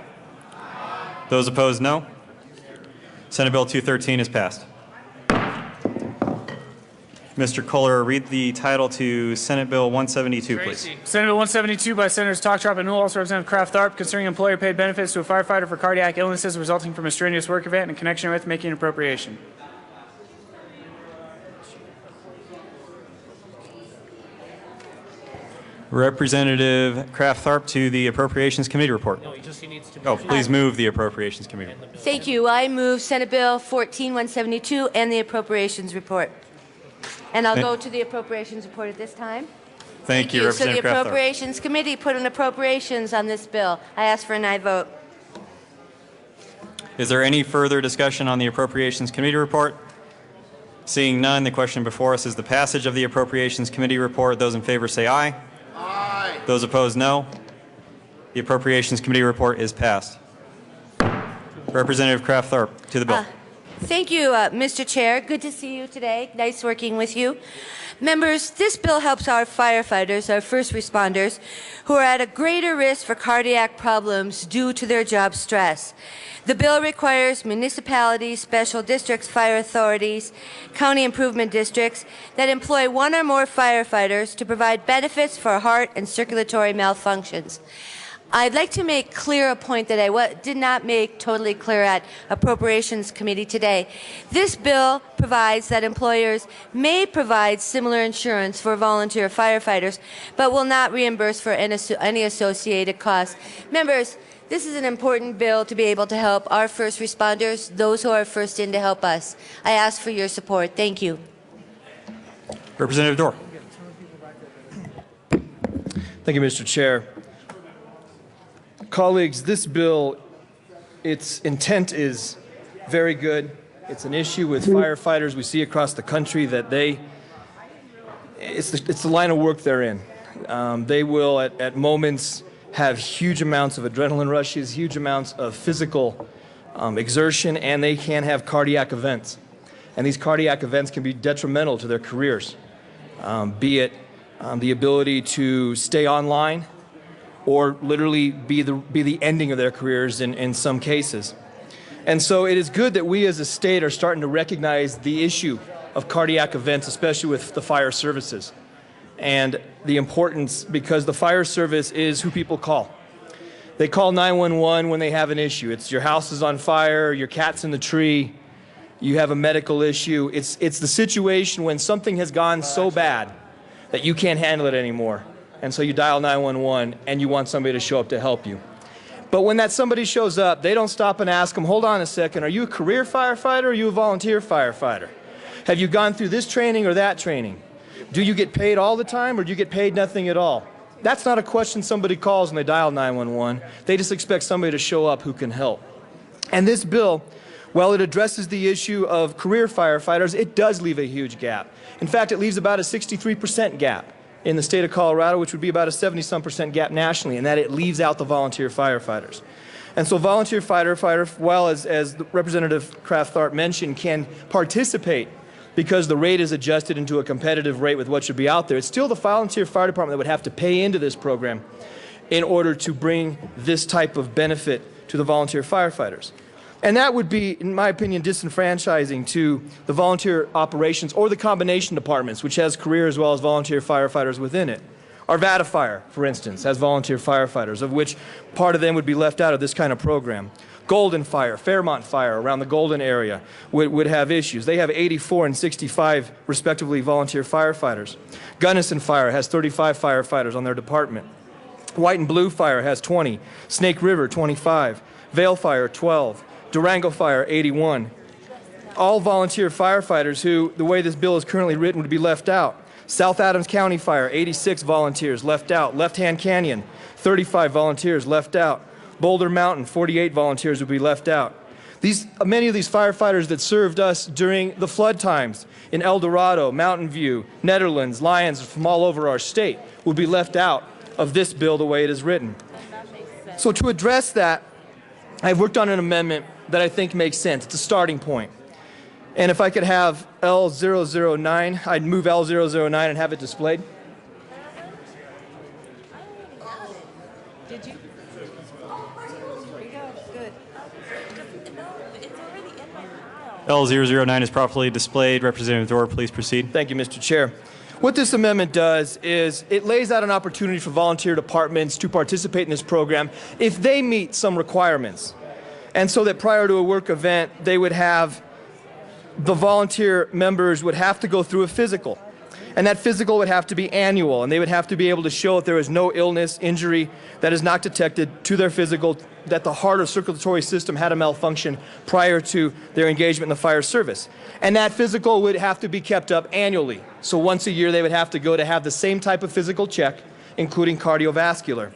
Those opposed, no. Senate Bill 213 is passed. Mr. Kohler, read the title to Senate Bill 172, please. Senate Bill 172 by Senators Talktrop and Newell, also Representative Kraft Tharp, concerning employer-paid benefits to a firefighter for cardiac illnesses resulting from a strenuous work event in connection with making an appropriation. Representative Kraft Tharp to the Appropriations Committee report. No, he needs to Oh, please move the Appropriations Committee report. Thank you. I move Senate Bill 14172 and the Appropriations Report. And I'll go to the Appropriations Report at this time. Thank you, So the Representative Kraft Tharp. Appropriations Committee put an appropriations on this bill. I ask for an aye vote. Is there any further discussion on the Appropriations Committee report? Seeing none, the question before us is the passage of the Appropriations Committee report. Those in favor say aye. Aye. Those opposed, no. The Appropriations Committee report is passed. Representative Kraft Tharp to the bill. Thank you, Mr. Chair. Good to see you today. Nice working with you. Members, this bill helps our firefighters, our first responders, who are at a greater risk for cardiac problems due to their job stress. The bill requires municipalities, special districts, fire authorities, county improvement districts that employ one or more firefighters to provide benefits for heart and circulatory malfunctions. I'd like to make clear a point that I did not make totally clear at Appropriations Committee today. This bill provides that employers may provide similar insurance for volunteer firefighters, but will not reimburse for any associated costs. Members, this is an important bill to be able to help our first responders, those who are first in to help us. I ask for your support. Thank you. Representative Dorr. Thank you, Mr. Chair. Colleagues, this bill, its intent is very good. It's an issue with firefighters we see across the country that it's the line of work they're in. They will, at moments, have huge amounts of adrenaline rushes, huge amounts of physical exertion, and they can have cardiac events. And these cardiac events can be detrimental to their careers, be it the ability to stay online, or literally be the ending of their careers in some cases. And so it is good that we as a state are starting to recognize the issue of cardiac events, especially with the fire services, and the importance, because the fire service is who people call. They call 911 when they have an issue. It's your house is on fire, your cat's in the tree, you have a medical issue. It's the situation when something has gone so bad that you can't handle it anymore. And so you dial 911 and you want somebody to show up to help you. But when that somebody shows up, they don't stop and ask them, hold on a second, are you a career firefighter or are you a volunteer firefighter? Have you gone through this training or that training? Do you get paid all the time or do you get paid nothing at all? That's not a question somebody calls when they dial 911. They just expect somebody to show up who can help. And this bill, while it addresses the issue of career firefighters, it does leave a huge gap. In fact, it leaves about a 63% gap in the state of Colorado, which would be about a 70-some% gap nationally, and that it leaves out the volunteer firefighters. And so volunteer firefighter, well, as Representative Kraft Tharp mentioned, can participate because the rate is adjusted into a competitive rate with what should be out there. It's still the volunteer fire department that would have to pay into this program in order to bring this type of benefit to the volunteer firefighters. And that would be, in my opinion, disenfranchising to the volunteer operations or the combination departments, which has career as well as volunteer firefighters within it. Arvada Fire, for instance, has volunteer firefighters, of which part of them would be left out of this kind of program. Golden Fire, Fairmont Fire, around the Golden area, would have issues. They have 84 and 65, respectively, volunteer firefighters. Gunnison Fire has 35 firefighters on their department. White and Blue Fire has 20. Snake River, 25. Vale Fire, 12. Durango Fire, 81. All volunteer firefighters who, the way this bill is currently written, would be left out. South Adams County Fire, 86 volunteers left out. Left Hand Canyon, 35 volunteers left out. Boulder Mountain, 48 volunteers would be left out. Many of these firefighters that served us during the flood times in El Dorado, Mountain View, Netherlands, Lyons, from all over our state would be left out of this bill the way it is written. So to address that, I've worked on an amendment that I think makes sense. It's a starting point. And if I could have L009, I'd move L009 and have it displayed. L009 is properly displayed. Representative Dorr, please proceed. Thank you, Mr. Chair. What this amendment does is it lays out an opportunity for volunteer departments to participate in this program if they meet some requirements. And so that prior to a work event, they would have, the volunteer members would have to go through a physical. And that physical would have to be annual, and they would have to be able to show that there is no illness, injury that is not detected to their physical, that the heart or circulatory system had a malfunction prior to their engagement in the fire service. And that physical would have to be kept up annually. So once a year they would have to go to have the same type of physical check, including cardiovascular.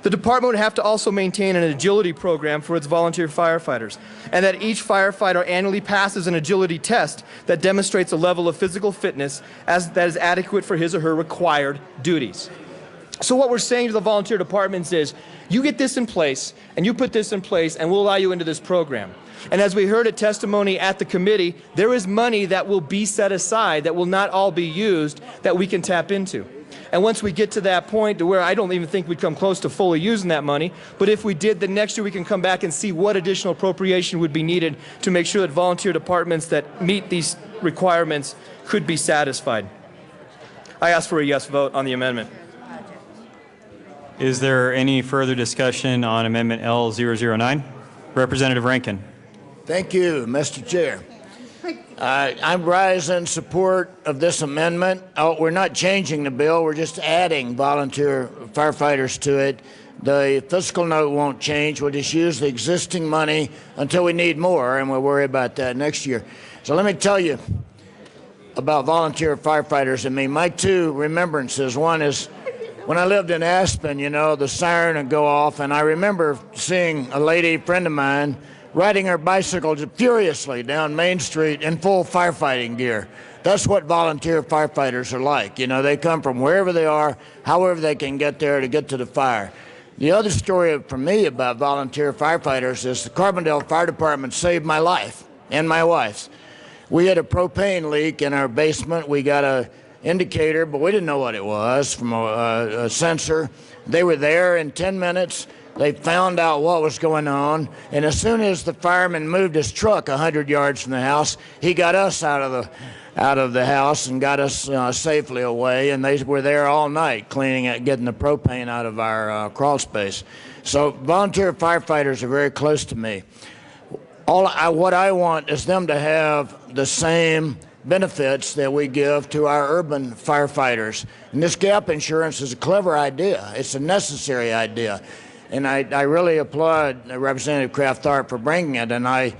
The department would have to also maintain an agility program for its volunteer firefighters, and that each firefighter annually passes an agility test that demonstrates a level of physical fitness that is adequate for his or her required duties. So what we're saying to the volunteer departments is, you get this in place, and you put this in place, and we'll allow you into this program. And as we heard a testimony at the committee, there is money that will be set aside that will not all be used that we can tap into. And once we get to that point to where I don't even think we'd come close to fully using that money, but if we did, then next year we can come back and see what additional appropriation would be needed to make sure that volunteer departments that meet these requirements could be satisfied. I ask for a yes vote on the amendment. Is there any further discussion on Amendment L009? Representative Rankin. Thank you, Mr. Chair. I rise in support of this amendment. We're not changing the bill. We're just adding volunteer firefighters to it. The fiscal note won't change. We'll just use the existing money until we need more, and we'll worry about that next year. So let me tell you about volunteer firefighters and me. My two remembrances. One is when I lived in Aspen, you know, the siren would go off, and I remember seeing a lady friend of mine riding her bicycle furiously down Main Street in full firefighting gear. That's what volunteer firefighters are like. You know, they come from wherever they are, however they can get there to get to the fire. The other story for me about volunteer firefighters is the Carbondale Fire Department saved my life and my wife's. We had a propane leak in our basement. We got an indicator, but we didn't know what it was from a sensor. They were there in 10 minutes. They found out what was going on, and as soon as the fireman moved his truck 100 yards from the house, he got us out of the house and got us safely away, and they were there all night cleaning it, getting the propane out of our crawl space. So volunteer firefighters are very close to me. What I want is them to have the same benefits that we give to our urban firefighters. And this gap insurance is a clever idea. It's a necessary idea. And I really applaud Representative Kraft-Tharp for bringing it. And I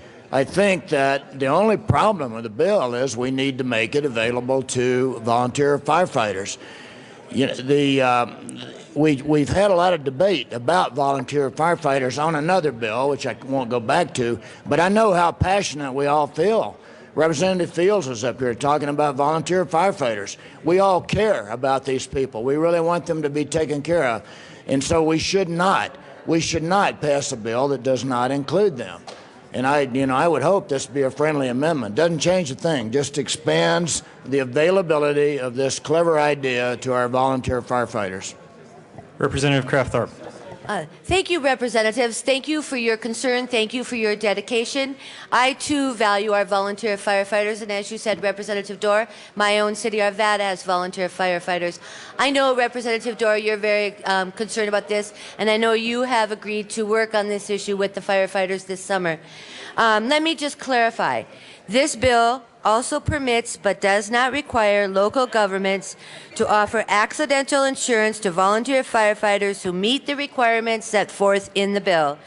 think that the only problem with the bill is we need to make it available to volunteer firefighters. You know, we've had a lot of debate about volunteer firefighters on another bill, which I won't go back to, but I know how passionate we all feel. Representative Fields was up here talking about volunteer firefighters. We all care about these people. We really want them to be taken care of. And so we should not pass a bill that does not include them. And I would hope this would be a friendly amendment. Doesn't change a thing, just expands the availability of this clever idea to our volunteer firefighters. Representative Kraft-Tharp. Thank you, representatives. Thank you for your concern. Thank you for your dedication. I, too, value our volunteer firefighters. And as you said, Representative Dorr, my own city, Arvada, has volunteer firefighters. I know, Representative Dorr, you're very concerned about this, and I know you have agreed to work on this issue with the firefighters this summer. Let me just clarify. This bill also permits but does not require local governments to offer accidental insurance to volunteer firefighters who meet the requirements set forth in the bill.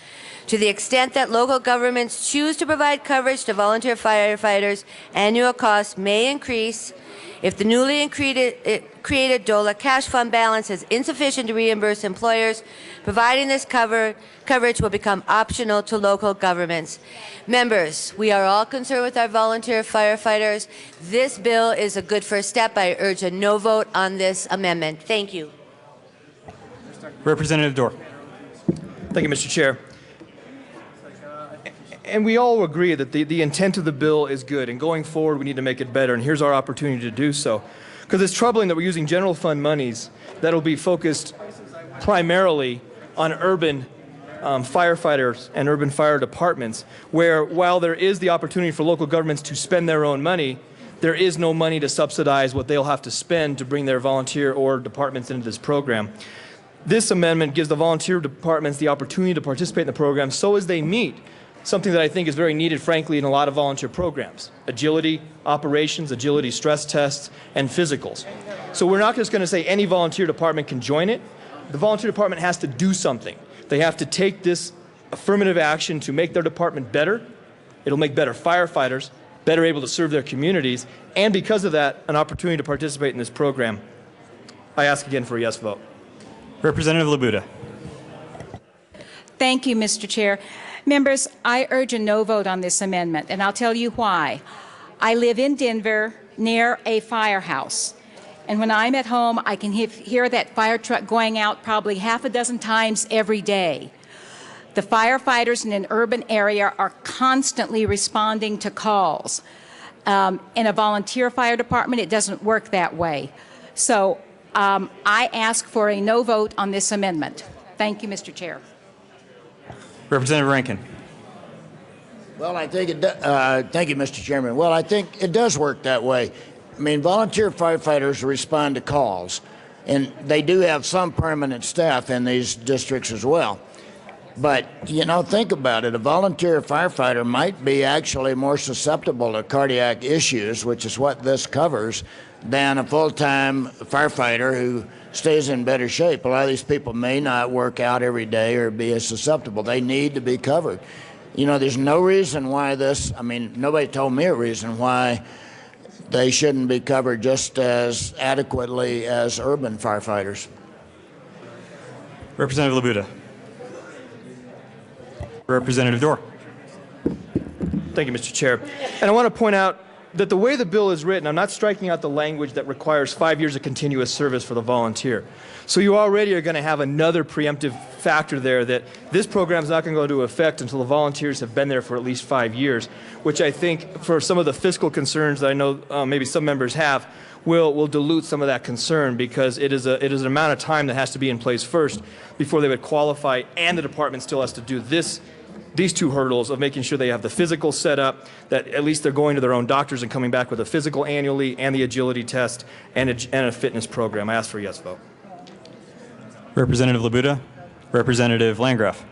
To the extent that local governments choose to provide coverage to volunteer firefighters, annual costs may increase. If the newly created DOLA cash fund balance is insufficient to reimburse employers, providing this coverage will become optional to local governments. Members, we are all concerned with our volunteer firefighters. This bill is a good first step. I urge a no vote on this amendment. Thank you. Representative Dorr. Thank you, Mr. Chair. And we all agree that the intent of the bill is good, and going forward we need to make it better, and here's our opportunity to do so. Because it's troubling that we're using general fund monies that will be focused primarily on urban firefighters and urban fire departments, where while there is the opportunity for local governments to spend their own money, there is no money to subsidize what they'll have to spend to bring their volunteer or departments into this program. This amendment gives the volunteer departments the opportunity to participate in the program so as they meet something that I think is very needed, frankly, in a lot of volunteer programs: agility operations, agility stress tests, and physicals. So we're not just going to say any volunteer department can join it. The volunteer department has to do something. They have to take this affirmative action to make their department better. It'll make better firefighters, better able to serve their communities, and because of that, an opportunity to participate in this program. I ask again for a yes vote. Representative Labuda. Thank you, Mr. Chair. Members, I urge a no vote on this amendment, and I'll tell you why. I live in Denver near a firehouse, and when I'm at home, I can hear that fire truck going out probably half a dozen times every day. The firefighters in an urban area are constantly responding to calls. In a volunteer fire department, it doesn't work that way. So I ask for a no vote on this amendment. Thank you, Mr. Chair. Representative Rankin. Well, I think thank you, Mr. Chairman. Well, I think it does work that way. I mean, volunteer firefighters respond to calls, and they do have some permanent staff in these districts as well. But, you know, think about it. A volunteer firefighter might be actually more susceptible to cardiac issues, which is what this covers, than a full-time firefighter who stays in better shape. A lot of these people may not work out every day or be as susceptible. They need to be covered. You know, there's no reason why nobody told me a reason why they shouldn't be covered just as adequately as urban firefighters. Representative Labuda. Representative Dorr. Thank you, Mr. Chair. And I want to point out that the way the bill is written, I'm not striking out the language that requires 5 years of continuous service for the volunteer. So you already are going to have another preemptive factor there that this program is not going to go into effect until the volunteers have been there for at least 5 years, which I think for some of the fiscal concerns that I know maybe some members have will dilute some of that concern, because it is an amount of time that has to be in place first before they would qualify, and the department still has to do these two hurdles of making sure they have the physical set up, that at least they're going to their own doctors and coming back with a physical annually, and the agility test, and a fitness program. I ask for a yes vote. Representative Labuda. Representative Landgraf.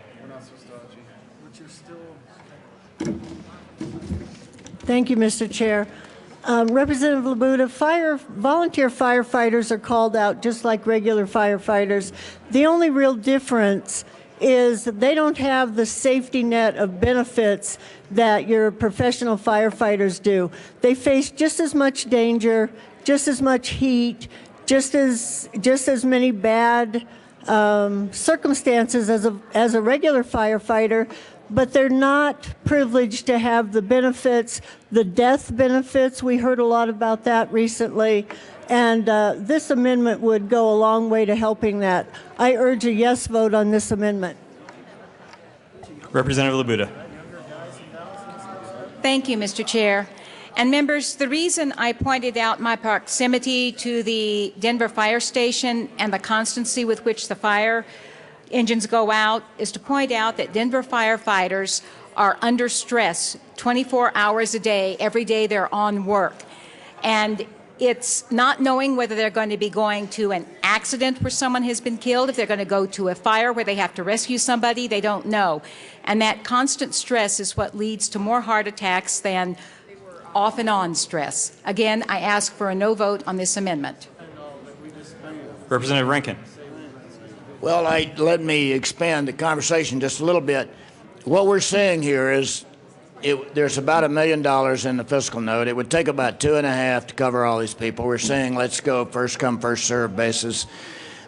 Thank you, Mr. Chair. Representative Labuda, volunteer firefighters are called out just like regular firefighters. The only real difference is that they don't have the safety net of benefits that your professional firefighters do. They face just as much danger, just as much heat, just as many bad circumstances as a regular firefighter, but they're not privileged to have the benefits, the death benefits. We heard a lot about that recently. And this amendment would go a long way to helping that. I urge a yes vote on this amendment. Representative Labuda. Thank you, Mr. Chair. And members, the reason I pointed out my proximity to the Denver Fire Station and the constancy with which the fire engines go out is to point out that Denver firefighters are under stress 24 hours a day, every day they're on work. And it's not knowing whether they're going to be going to an accident where someone has been killed, if they're going to go to a fire where they have to rescue somebody, they don't know. And that constant stress is what leads to more heart attacks than off and on stress. Again, I ask for a no vote on this amendment. Representative Rankin. Well, let me expand the conversation just a little bit. What we're saying here is there's about $1 million in the fiscal note. It would take about 2.5 to cover all these people. We're saying let's go first come, first served basis.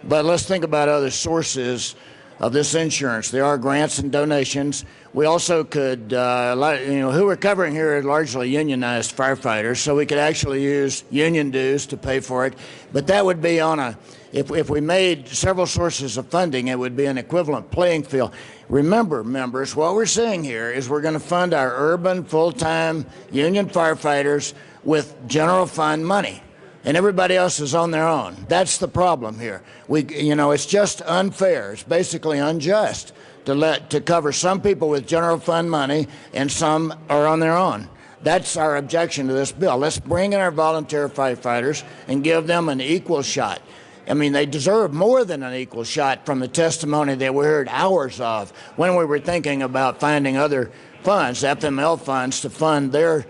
But let's think about other sources of this insurance. There are grants and donations. We also could, who we're covering here are largely unionized firefighters, so we could actually use union dues to pay for it. But that would be on if we made several sources of funding, it would be an equivalent playing field. Remember, members, what we're saying here is we're going to fund our urban full-time union firefighters with general fund money, and everybody else is on their own. That's the problem here. It's just unfair. It's basically unjust to cover some people with general fund money and some are on their own. That's our objection to this bill. Let's bring in our volunteer firefighters and give them an equal shot. I mean, they deserve more than an equal shot from the testimony that we heard hours of when we were thinking about finding other funds, FML funds, to fund their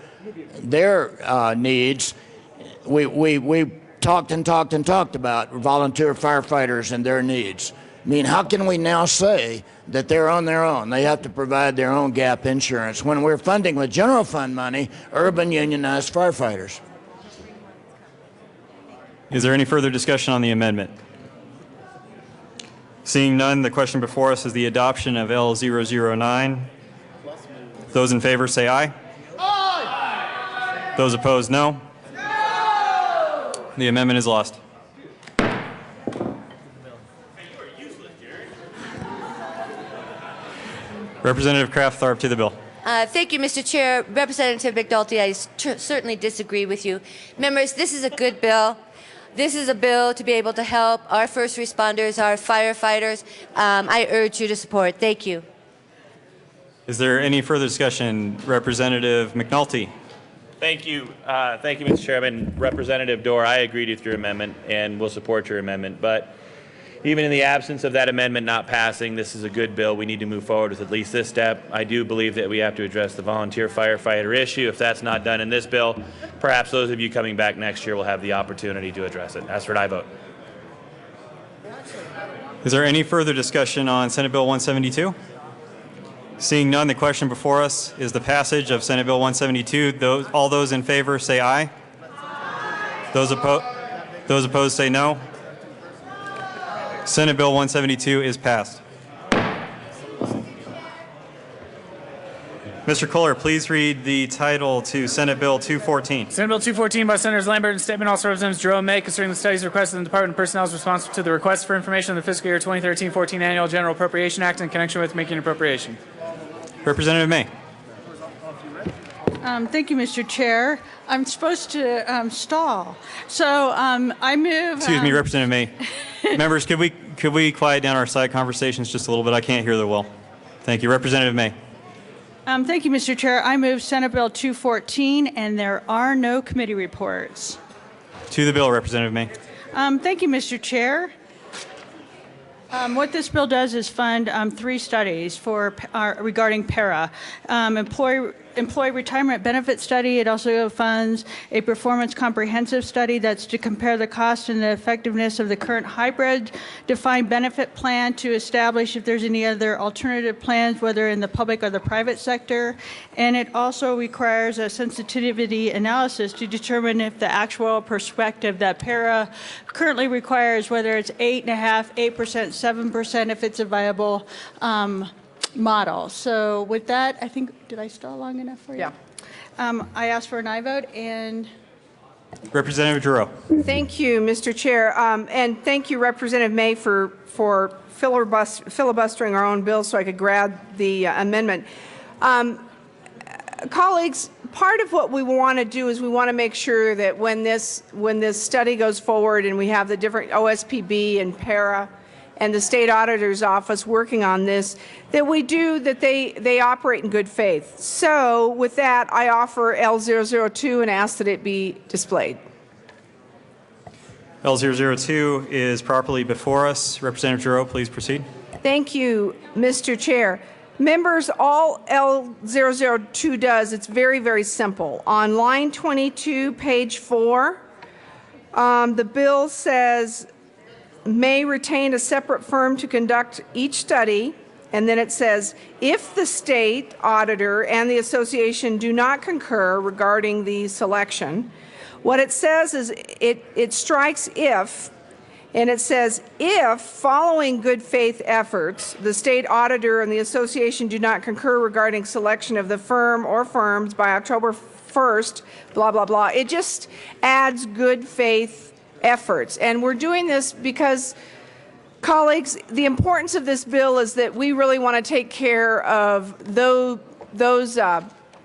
needs. We talked about volunteer firefighters and their needs. I mean, how can we now say that they're on their own? They have to provide their own gap insurance when we're funding with general fund money urban unionized firefighters. Is there any further discussion on the amendment? Seeing none, the question before us is the adoption of L009. Those in favor say aye. Aye. Those opposed, no. No. The amendment is lost. Representative Kraft-Tharp to the bill. Thank you, Mr. Chair. Representative McNulty, I certainly disagree with you. Members, this is a good bill. This is a bill to be able to help our first responders, our firefighters. I urge you to support. Thank you. Is there any further discussion? Representative McNulty. Thank you. Thank you, Mr. Chairman. Representative Dorr, I agreed with your amendment and will support your amendment. But even in the absence of that amendment not passing, this is a good bill. We need to move forward with at least this step. I do believe that we have to address the volunteer firefighter issue. If that's not done in this bill, perhaps those of you coming back next year will have the opportunity to address it. As for it, I vote. Is there any further discussion on Senate Bill 172? Seeing none, the question before us is the passage of Senate Bill 172. All those in favor say aye. Those opposed say no. Senate Bill 172 is passed. Mr. Kohler, please read the title to Senate Bill 214. Senate Bill 214 by Senators Lambert and Statement, also Representatives Jerome May, concerning the studies requested in the Department of Personnel is responsive to the request for information on the fiscal year 2013-14 Annual General Appropriation Act in connection with making an appropriation. Representative May. Thank you, Mr. Chair. I'm supposed to stall. So I move... Excuse me, Representative May. Members, could we quiet down our side conversations just a little bit? I can't hear the well. Thank you. Representative May. Thank you, Mr. Chair. I move Senate Bill 214, and there are no committee reports. To the bill, Representative May. Thank you, Mr. Chair. What this bill does is fund 3 studies regarding para. Employee retirement benefit study. It also funds a performance comprehensive study that's to compare the cost and the effectiveness of the current hybrid defined benefit plan to establish if there's any other alternative plans, whether in the public or the private sector. And it also requires a sensitivity analysis to determine if the actual perspective that para currently requires, whether it's 8.5%, 8%, 7%, if it's a viable model. So with that, I think, did I stall long enough for you? Yeah. I ask for an aye vote, and... Representative Giroux. Thank you, Mr. Chair. And thank you, Representative May, for filibustering our own bill so I could grab the amendment. Colleagues, part of what we want to do is we want to make sure that when this study goes forward and we have the different OSPB and para and the state auditor's office working on this, that they operate in good faith. So with that, I offer L002 and ask that it be displayed. L002 is properly before us. Representative Giroux, please proceed. Thank you, Mr. Chair. Members, all L002 does, it's very, very simple. On line 22, page 4, the bill says, may retain a separate firm to conduct each study, and then it says, if the state auditor and the association do not concur regarding the selection, what it says is it strikes if, and it says, if following good faith efforts, the state auditor and the association do not concur regarding selection of the firm or firms by October 1st, blah, blah, blah. It just adds good faith efforts. And we're doing this because, colleagues, the importance of this bill is that we really want to take care of those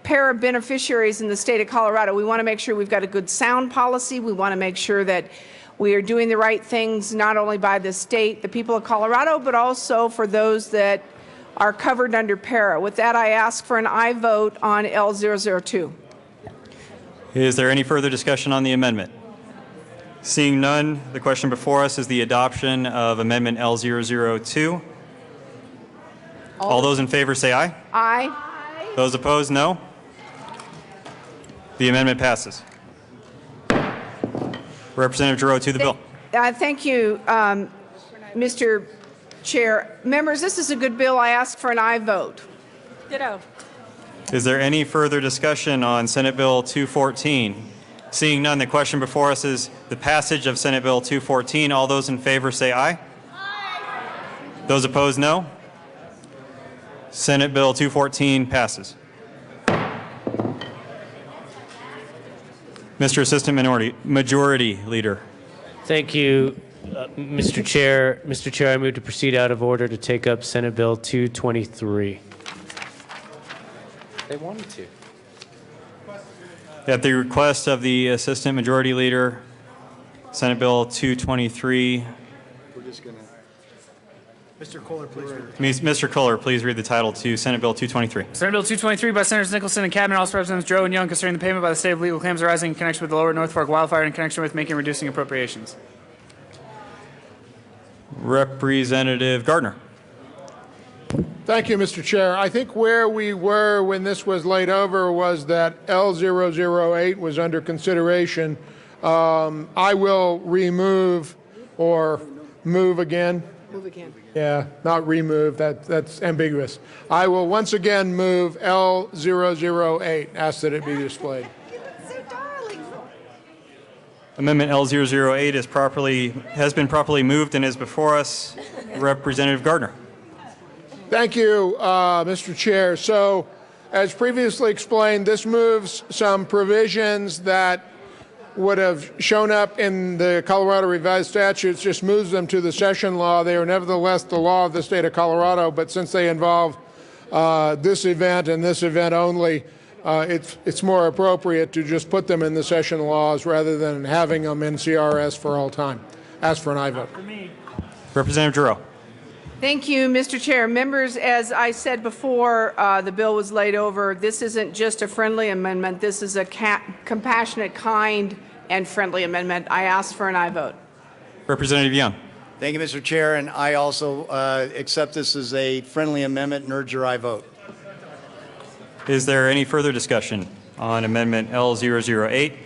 para beneficiaries in the state of Colorado. We want to make sure we've got a good sound policy. We want to make sure that we are doing the right things not only by the state, the people of Colorado, but also for those that are covered under para. With that, I ask for an aye vote on L002. Is there any further discussion on the amendment? Seeing none, the question before us is the adoption of Amendment L002. All those in favor say aye. Aye. Those opposed, no. The amendment passes. Representative Giroux to the bill. Thank you, Mr. Chair. Members, this is a good bill. I ask for an aye vote. Ditto. Is there any further discussion on Senate Bill 214? Seeing none, the question before us is the passage of Senate Bill 214. All those in favor say aye. Aye. Those opposed, no. Senate Bill 214 passes. Mr. Assistant Majority Leader. Thank you, Mr. Chair. Mr. Chair, I move to proceed out of order to take up Senate Bill 223. They wanted to. At the request of the Assistant Majority Leader, Senate Bill 223. We're just going to. Mr. Kohler, please read. Mr. Kohler, please read the title to Senate Bill 223. Senate Bill 223 by Senators Nicholson and Cabinet, also Representatives Joe and Young, concerning the payment by the state of legal claims arising in connection with the Lower North Fork wildfire and in connection with making and reducing appropriations. Representative Gardner. Thank you, Mr. Chair. I think where we were when this was laid over was that L008 was under consideration. I will remove or move again. Move again. Yeah, not remove. That's ambiguous. I will once again move L008. Ask that it be displayed. Amendment L008 has been properly moved and is before us. Representative Gardner. Thank you, Mr. Chair. So, as previously explained, this moves some provisions that would have shown up in the Colorado Revised Statutes, just moves them to the session law. They are nevertheless the law of the state of Colorado, but since they involve this event and this event only, it's more appropriate to just put them in the session laws rather than having them in CRS for all time. Ask for an aye vote. Representative Giroux. Thank you, Mr. Chair. Members, as I said before the bill was laid over, this isn't just a friendly amendment. This is a compassionate, kind, and friendly amendment. I ask for an aye vote. Representative Young. Thank you, Mr. Chair, and I also accept this as a friendly amendment and urge your aye vote. Is there any further discussion on Amendment L008?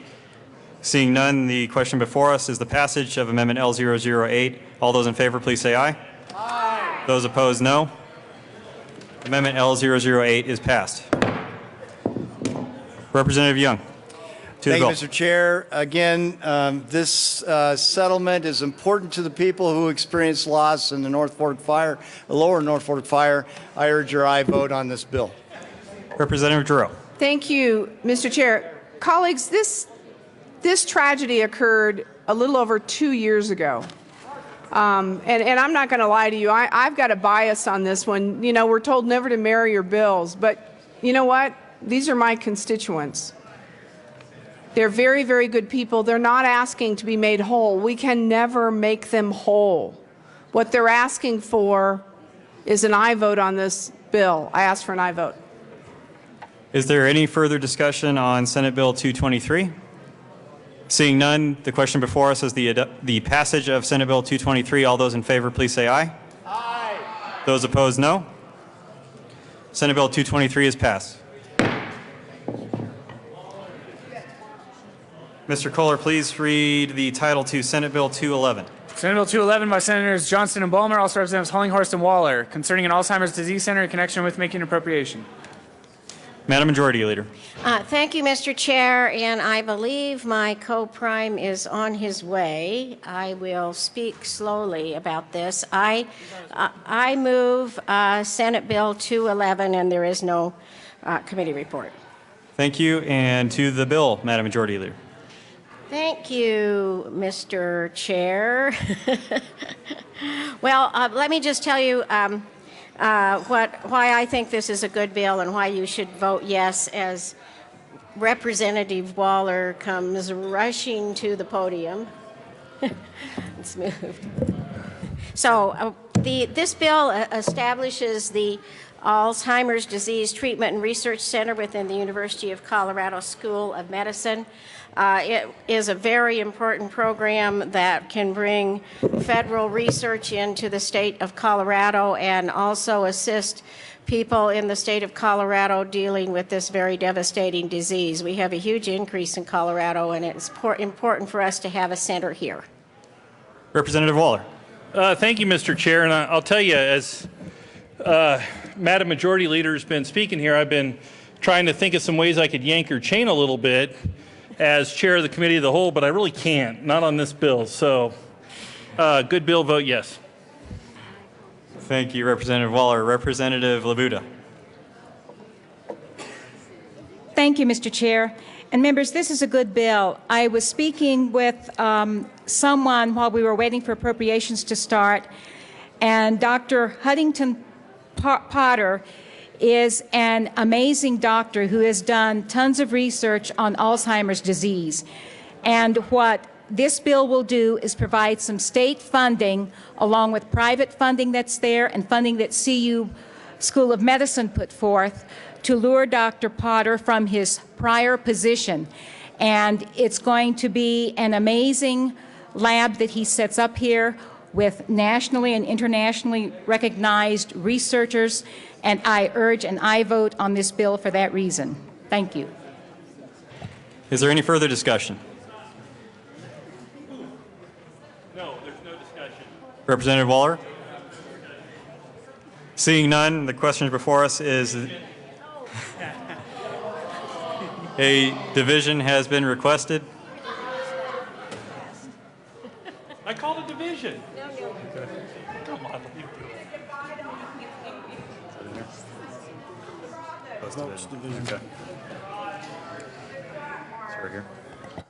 Seeing none, the question before us is the passage of Amendment L008. All those in favor, please say aye. Aye. Those opposed, no. Amendment L008 is passed. Representative Young. Thank you, Mr. Chair. Again, this settlement is important to the people who experienced loss in the North Fork fire, the Lower North Fork fire. I urge your aye vote on this bill. Representative Giroux. Thank you, Mr. Chair. Colleagues, this tragedy occurred a little over 2 years ago. And I'm not going to lie to you. I've got a bias on this one. You know, we're told never to marry your bills. But you know what? These are my constituents. They're very, very good people. They're not asking to be made whole. We can never make them whole. What they're asking for is an aye vote on this bill. I ask for an aye vote. Is there any further discussion on Senate Bill 223? Seeing none, the question before us is the passage of Senate Bill 223. All those in favor, please say aye. Aye. Those opposed, no. Senate Bill 223 is passed. Mr. Kohler, please read the title to Senate Bill 211. Senate Bill 211 by Senators Johnston and Balmer, also Representatives Hollinghorst and Waller, concerning an Alzheimer's disease center in connection with making appropriation. Madam Majority Leader. Thank you, Mr. Chair, and I believe my co-prime is on his way. I will speak slowly about this. I move Senate Bill 211, and there is no committee report. Thank you. And to the bill, Madam Majority Leader. Thank you, Mr. Chair. Well, let me just tell you why I think this is a good bill and why you should vote yes as Representative Waller comes rushing to the podium. It's moved. So This bill establishes the Alzheimer's Disease Treatment and Research Center within the University of Colorado School of Medicine. It is a very important program that can bring federal research into the state of Colorado and also assist people in the state of Colorado dealing with this very devastating disease. We have a huge increase in Colorado, and it's important for us to have a center here. Representative Waller. Thank you, Mr. Chair. And I'll tell you, as Madam Majority Leader has been speaking here, I've been trying to think of some ways I could yank her chain a little bit as chair of the committee of the whole, but I really can't, not on this bill. So, good bill, vote yes. Thank you, Representative Waller. Representative Labuda. Thank you, Mr. Chair. And members, this is a good bill. I was speaking with someone while we were waiting for appropriations to start, and Dr. Huntington Potter is an amazing doctor who has done tons of research on Alzheimer's disease. And what this bill will do is provide some state funding along with private funding that's there and funding that CU School of Medicine put forth to lure Dr. Potter from his prior position. And it's going to be an amazing lab that he sets up here with nationally and internationally recognized researchers, and I urge and I vote on this bill for that reason. Thank you. Is there any further discussion? No, there's no discussion. Representative Waller? Seeing none, the question before us is a division has been requested. I called a division. Come on, let me do it. Okay. So we're here. Would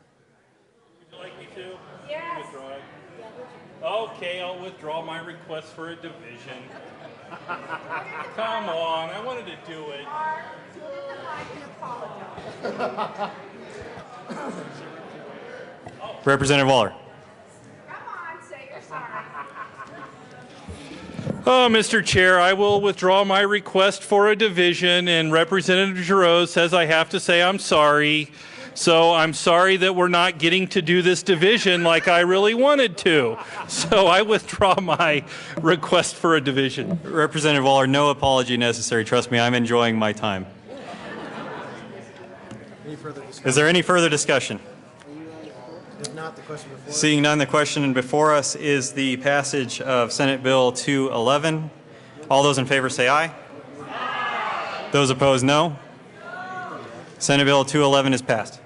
you like me to? Yes. Withdraw it? Okay, I'll withdraw my request for a division. Come on, I wanted to do it. Representative Waller. Oh, Mr. Chair, I will withdraw my request for a division, and Representative Giroux says I have to say I'm sorry. So I'm sorry that we're not getting to do this division like I really wanted to. So I withdraw my request for a division. Representative Waller, no apology necessary. Trust me, I'm enjoying my time. Is there any further discussion? If not, the question before us. Seeing none, the question before us is the passage of Senate Bill 211. All those in favor say aye. Aye. Those opposed, no. Senate Bill 211 is passed.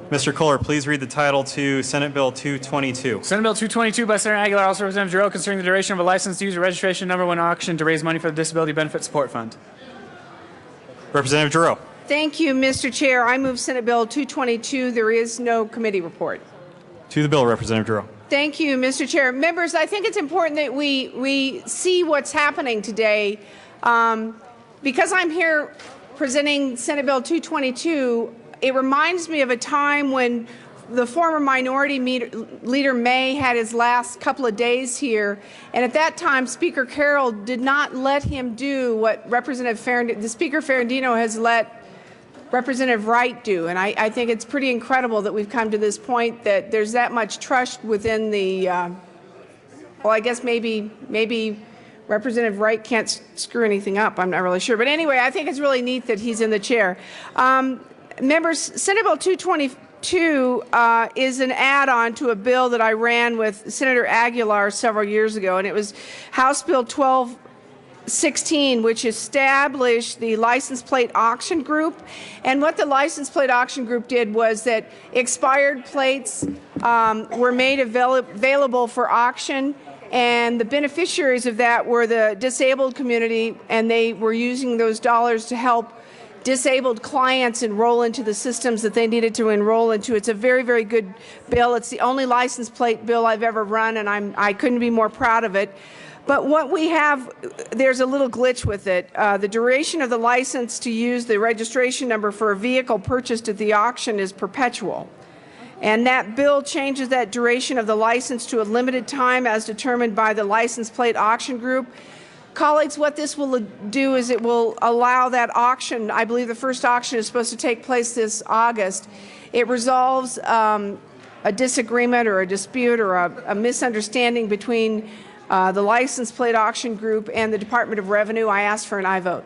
Mr. Kohler, please read the title to Senate Bill 222. Senate Bill 222 by Senator Aguilar, also Representative Giroux, concerning the duration of a license to use a registration number when auction to raise money for the Disability Benefit Support Fund. Representative Giroux. Thank you, Mr. Chair. I move Senate Bill 222. There is no committee report. To the bill, Representative Giroux. Thank you, Mr. Chair. Members, I think it's important that we see what's happening today. Because I'm here presenting Senate Bill 222, it reminds me of a time when the former Minority Leader May had his last couple of days here, and at that time Speaker Carroll did not let him do what the Speaker Ferrandino has let Representative Wright do. And I think it's pretty incredible that we've come to this point that there's that much trust within the, well, I guess maybe Representative Wright can't screw anything up. I'm not really sure. But anyway, I think it's really neat that he's in the chair. Members, Senate Bill 222 is an add-on to a bill that I ran with Senator Aguilar several years ago, and it was House Bill 1216, which established the license plate auction group. And what the license plate auction group did was that expired plates were made available for auction, and the beneficiaries of that were the disabled community, and they were using those dollars to help disabled clients enroll into the systems that they needed to enroll into. It's a very, very good bill. It's the only license plate bill I've ever run, and I couldn't be more proud of it. But what we have, there's a little glitch with it. The duration of the license to use the registration number for a vehicle purchased at the auction is perpetual. And that bill changes that duration of the license to a limited time as determined by the license plate auction group. Colleagues, what this will do is it will allow that auction. I believe the first auction is supposed to take place this August. It resolves a disagreement or a dispute or a misunderstanding between the license plate auction group and the Department of Revenue. I ask for an aye vote.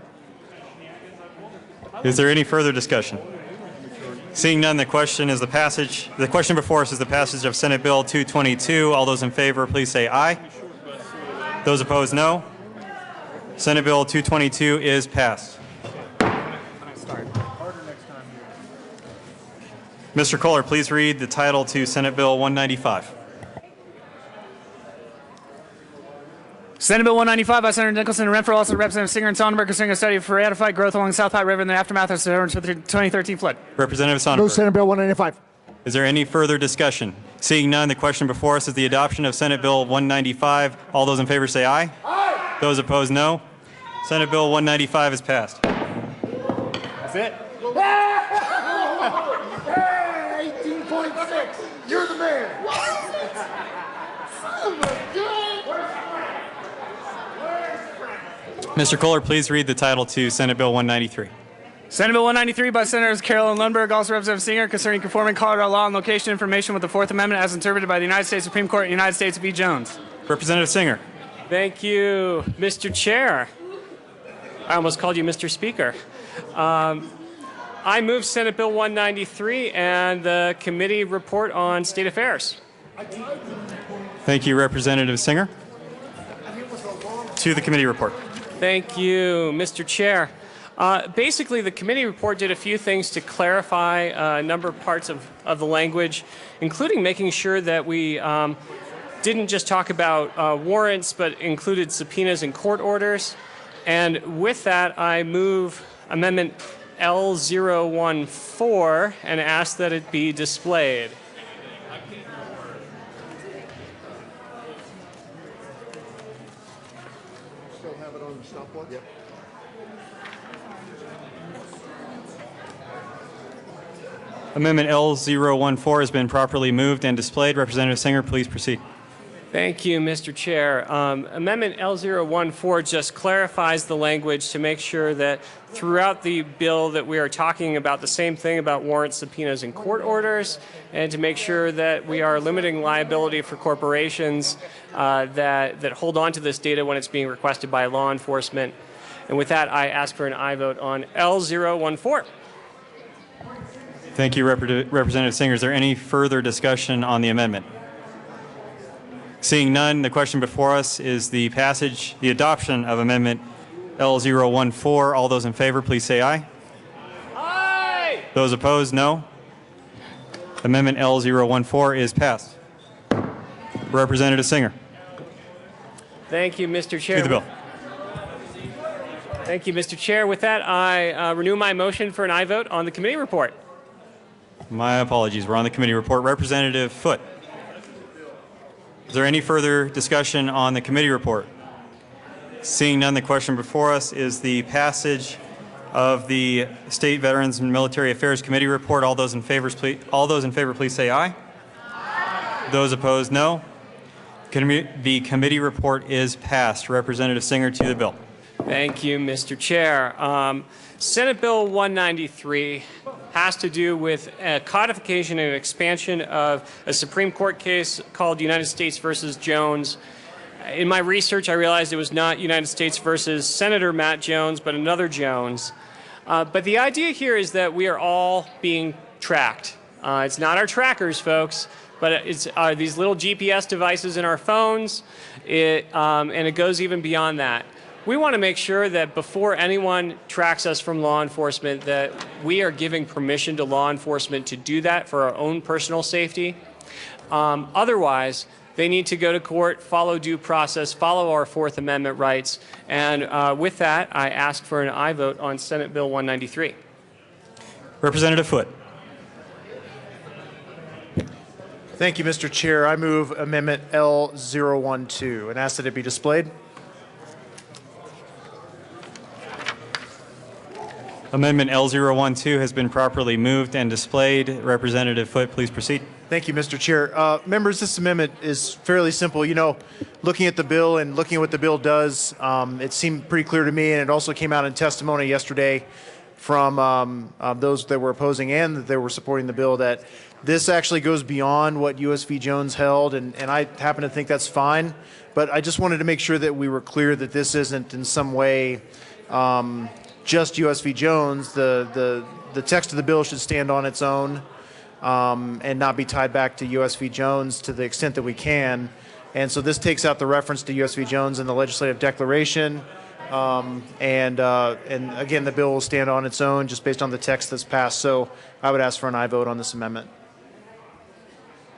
Is there any further discussion? Seeing none, the question before us is the passage of Senate Bill 222. All those in favor, please say aye. Those opposed, no. Senate Bill 222 is passed. Mr. Kohler, please read the title to Senate Bill 195. Senate Bill 195 by Senator Nicholson and Renfro, also Representative Singer and Sonnenberg, concerning a study for ratified growth along the South Platte River in the aftermath of the 2013 flood. Representative Sonnenberg. Move Senate Bill 195. Is there any further discussion? Seeing none, the question before us is the adoption of Senate Bill 195. All those in favor say aye. Aye. Those opposed, no. Senate Bill 195 is passed. That's it. Hey, 18.6. You're the man. Son of a gun. Mr. Kohler, please read the title to Senate Bill 193. Senate Bill 193 by Senators Carroll and Lundberg, also Representative Singer, concerning conforming Colorado law and location information with the Fourth Amendment as interpreted by the United States Supreme Court in United States v. Jones. Representative Singer. Thank you, Mr. Chair. I almost called you Mr. Speaker. I move Senate Bill 193 and the committee report on state affairs. Thank you, Representative Singer. To the committee report. Thank you, Mr. Chair. Basically, the committee report did a few things to clarify a number of parts of the language, including making sure that we didn't just talk about warrants, but included subpoenas and court orders. And with that, I move Amendment L014 and ask that it be displayed. Still have it on the stopwatch? Yep. Amendment L014 has been properly moved and displayed. Representative Singer, please proceed. Thank you, Mr. Chair. Amendment L014 just clarifies the language to make sure that throughout the bill that we are talking about the same thing about warrants, subpoenas, and court orders, and to make sure that we are limiting liability for corporations that hold on to this data when it's being requested by law enforcement. And with that, I ask for an aye vote on L014. Thank you, Representative Singer. Is there any further discussion on the amendment? Seeing none, the question before us is the adoption of Amendment L014. All those in favor, please say aye. Aye! Those opposed, no. Amendment L014 is passed. Representative Singer. Thank you, Mr. Chair. To the bill. Thank you, Mr. Chair. With that, I renew my motion for an aye vote on the committee report. My apologies. We're on the committee report. Representative Foote. Is there any further discussion on the committee report? Seeing none, the question before us is the passage of the State Veterans and Military Affairs Committee report. All those in favor, please say aye. Aye. Those opposed, no. The committee report is passed. Representative Singer, to the bill. Thank you, Mr. Chair. Senate Bill 193 has to do with a codification and expansion of a Supreme Court case called United States versus Jones. In my research, I realized it was not United States versus Senator Matt Jones, but another Jones. But the idea here is that we are all being tracked. It's not our trackers, folks, but it's these little GPS devices in our phones, and it goes even beyond that. We want to make sure that before anyone tracks us from law enforcement, that we are giving permission to law enforcement to do that for our own personal safety. Otherwise, they need to go to court, follow due process, follow our Fourth Amendment rights. And with that, I ask for an aye vote on Senate Bill 193. Representative Foote. Thank you, Mr. Chair. I move Amendment L012 and ask that it be displayed. Amendment L012 has been properly moved and displayed. Representative Foote, please proceed. Thank you, Mr. Chair. Members, this amendment is fairly simple. You know, looking at the bill and looking at what the bill does, it seemed pretty clear to me, and it also came out in testimony yesterday from those that were opposing and that they were supporting the bill, that this actually goes beyond what U.S. v. Jones held, and I happen to think that's fine. But I just wanted to make sure that we were clear that this isn't in some way just U.S. v. Jones. The text of the bill should stand on its own. And not be tied back to U.S. v. Jones to the extent that we can. And so this takes out the reference to U.S. v. Jones in the legislative declaration. And again, the bill will stand on its own just based on the text that's passed. So I would ask for an aye vote on this amendment.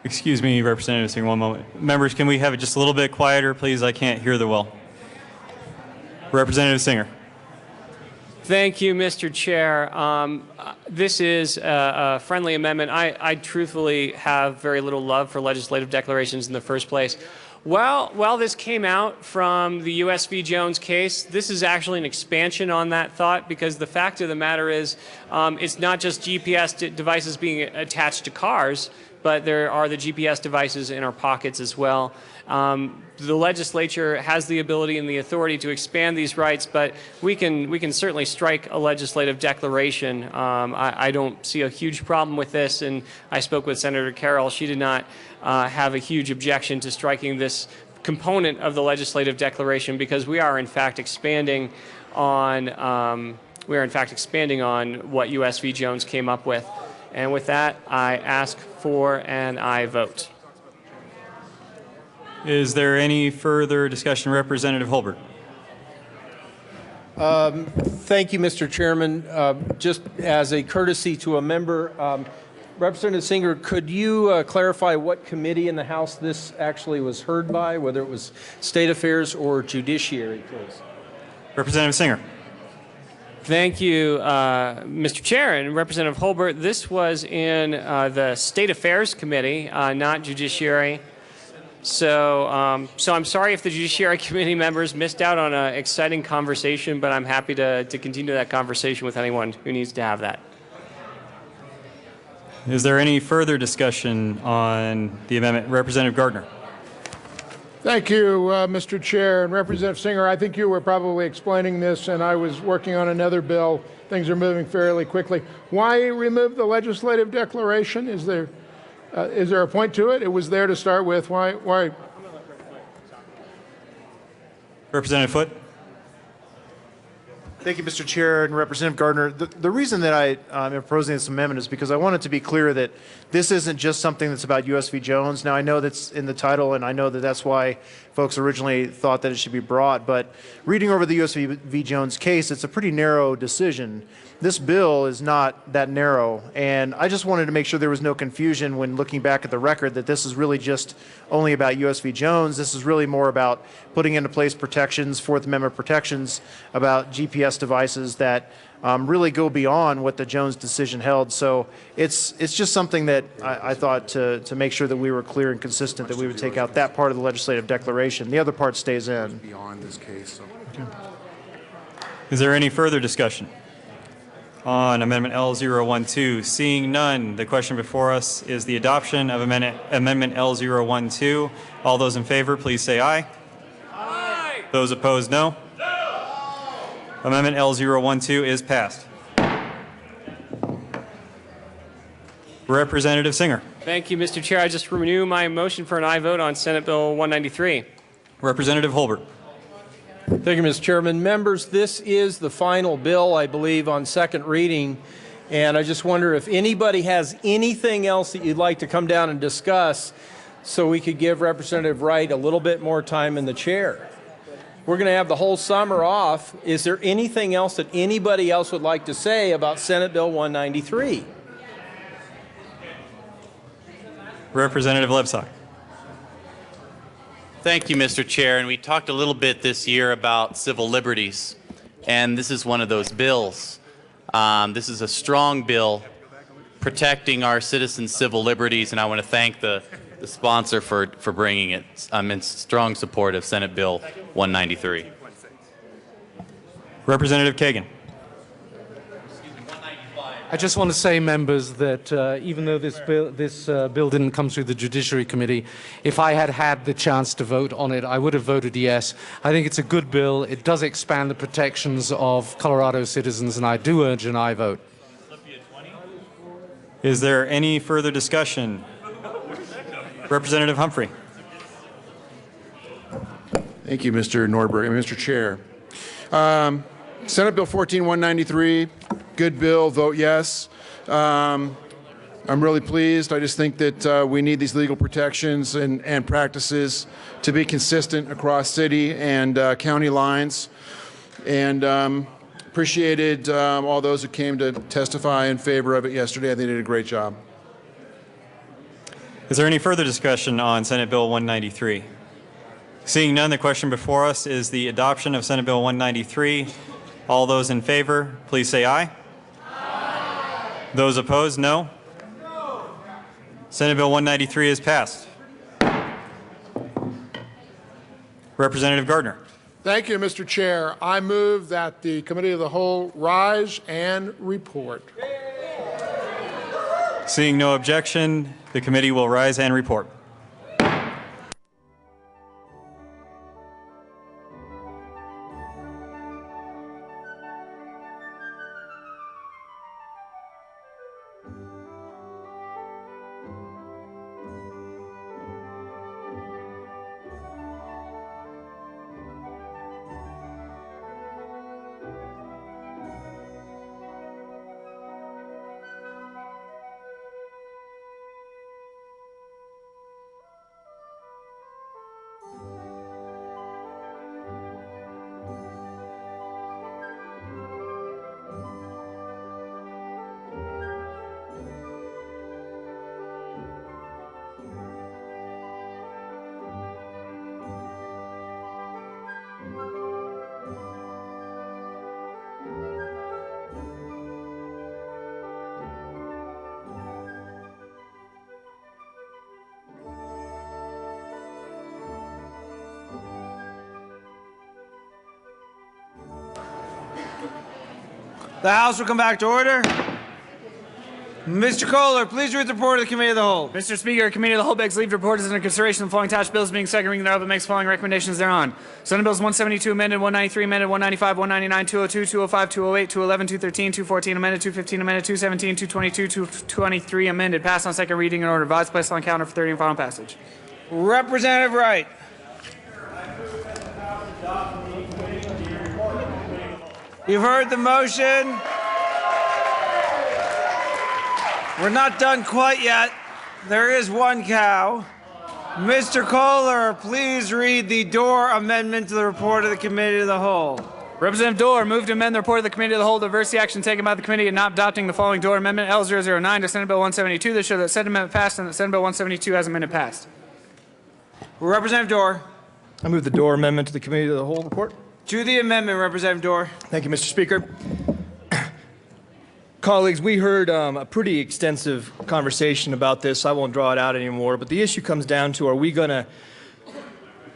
Excuse me, Representative Singer, one moment. Members, can we have it just a little bit quieter, please? I can't hear the well. Representative Singer. Thank you, Mr. Chair. This is a friendly amendment. I truthfully have very little love for legislative declarations in the first place. While this came out from the U.S. v. Jones case, this is actually an expansion on that thought, because the fact of the matter is it's not just GPS devices being attached to cars, but there are the GPS devices in our pockets as well. The legislature has the ability and the authority to expand these rights, but we can certainly strike a legislative declaration. I don't see a huge problem with this, and I spoke with Senator Carroll. She did not have a huge objection to striking this component of the legislative declaration, because we are in fact expanding on what U.S. v. Jones came up with. And with that, I ask for an aye vote. Is there any further discussion? Representative Holbert. Thank you, Mr. Chairman. Just as a courtesy to a member, Representative Singer, could you clarify what committee in the House this actually was heard by, whether it was State Affairs or Judiciary, please? Representative Singer. Thank you, Mr. Chair and Representative Holbert. This was in the State Affairs Committee, not Judiciary. So I'm sorry if the Judiciary Committee members missed out on an exciting conversation, but I'm happy to continue that conversation with anyone who needs to have that. Is there any further discussion on the amendment? Representative Gardner. Thank you, Mr. Chair. And Representative Singer, I think you were probably explaining this, and I was working on another bill. Things are moving fairly quickly. Why remove the legislative declaration? Is there a point to it? It was there to start with. Why? Representative Foote. Thank you, Mr. Chair and Representative Gardner. The reason that I am proposing this amendment is because I want it to be clear that this isn't just something that's about U.S. v. Jones. Now, I know that's in the title, and I know that that's why folks originally thought that it should be brought, but reading over the U.S. v. Jones case, it's a pretty narrow decision. This bill is not that narrow, and I just wanted to make sure there was no confusion when looking back at the record that this is really just only about U.S. v. Jones. This is really more about putting into place protections, Fourth Amendment protections, about GPS devices that really go beyond what the Jones decision held. So it's just something that I thought to make sure that we were clear and consistent that we would take out that part of the legislative declaration. The other part stays in. Beyond this case. So. Is there any further discussion on Amendment L012? Seeing none, the question before us is the adoption of Amendment L012. All those in favor, please say aye. Aye. Those opposed, no. Amendment L012 is passed. Representative Singer. Thank you, Mr. Chair. I just renew my motion for an aye vote on Senate Bill 193. Representative Holbert. Thank you, Mr. Chairman. Members, this is the final bill, I believe, on second reading. And I just wonder if anybody has anything else that you'd like to come down and discuss so we could give Representative Wright a little bit more time in the chair. We're going to have the whole summer off. Is there anything else that anybody else would like to say about Senate Bill 193? Representative Lebsack. Thank you, Mr. Chair. And we talked a little bit this year about civil liberties, and this is one of those bills. This is a strong bill protecting our citizens' civil liberties, and I want to thank the sponsor for bringing it. I'm in strong support of Senate Bill 193. Representative Kagan. I just want to say, members, that even though this bill didn't come through the Judiciary Committee, if I had had the chance to vote on it, I would have voted yes. I think it's a good bill. It does expand the protections of Colorado citizens, and I do urge an aye vote. Is there any further discussion? Representative Humphrey. Thank you, Mr. Norberg. Mr. Chair. Senate Bill 14193, good bill, vote yes. I'm really pleased. I just think that we need these legal protections and practices to be consistent across city and county lines. And appreciated all those who came to testify in favor of it yesterday. I think they did a great job. Is there any further discussion on Senate Bill 193? Seeing none, the question before us is the adoption of Senate Bill 193. All those in favor, please say aye. Aye. Those opposed, no. Senate Bill 193 is passed. Representative Gardner. Thank you, Mr. Chair. I move that the Committee of the Whole rise and report. Seeing no objection, the committee will rise and report. The House will come back to order. Mr. Kohler, please read the report of the Committee of the Whole. Mr. Speaker, Committee of the Whole begs leave to report is under consideration of the following attached bills being second reading thereof and makes the following recommendations thereon. Senate Bills 172 amended, 193 amended, 195, 199, 202, 205, 208, 211, 213, 214 amended, 215 amended, 217, 222, 223 amended. Passed on second reading in order. Vice placed on counter for third and final passage. Representative Wright. You've heard the motion. We're not done quite yet. There is one cow. Mr. Kohler, please read the Dorr amendment to the report of the Committee of the Whole. Representative Dorr, move to amend the report of the Committee of the Whole to reverse the action taken by the committee in not adopting the following Dorr Amendment L009 to Senate Bill 172. This shows that said amendment passed and that Senate Bill 172 has amendment passed. Representative Dorr. I move the Dorr Amendment to the Committee of the Whole report. To the amendment, Representative Dorr. Thank you, Mr. Speaker. Colleagues, we heard a pretty extensive conversation about this. I won't draw it out anymore, but the issue comes down to, are we going to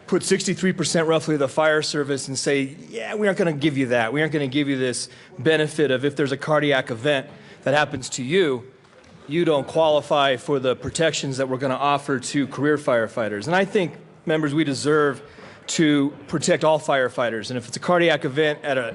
put 63% roughly of the fire service and say, yeah, we aren't going to give you that. We aren't going to give you this benefit of if there's a cardiac event that happens to you, you don't qualify for the protections that we're going to offer to career firefighters. And I think, members, we deserve to protect all firefighters. And if it's a cardiac event at a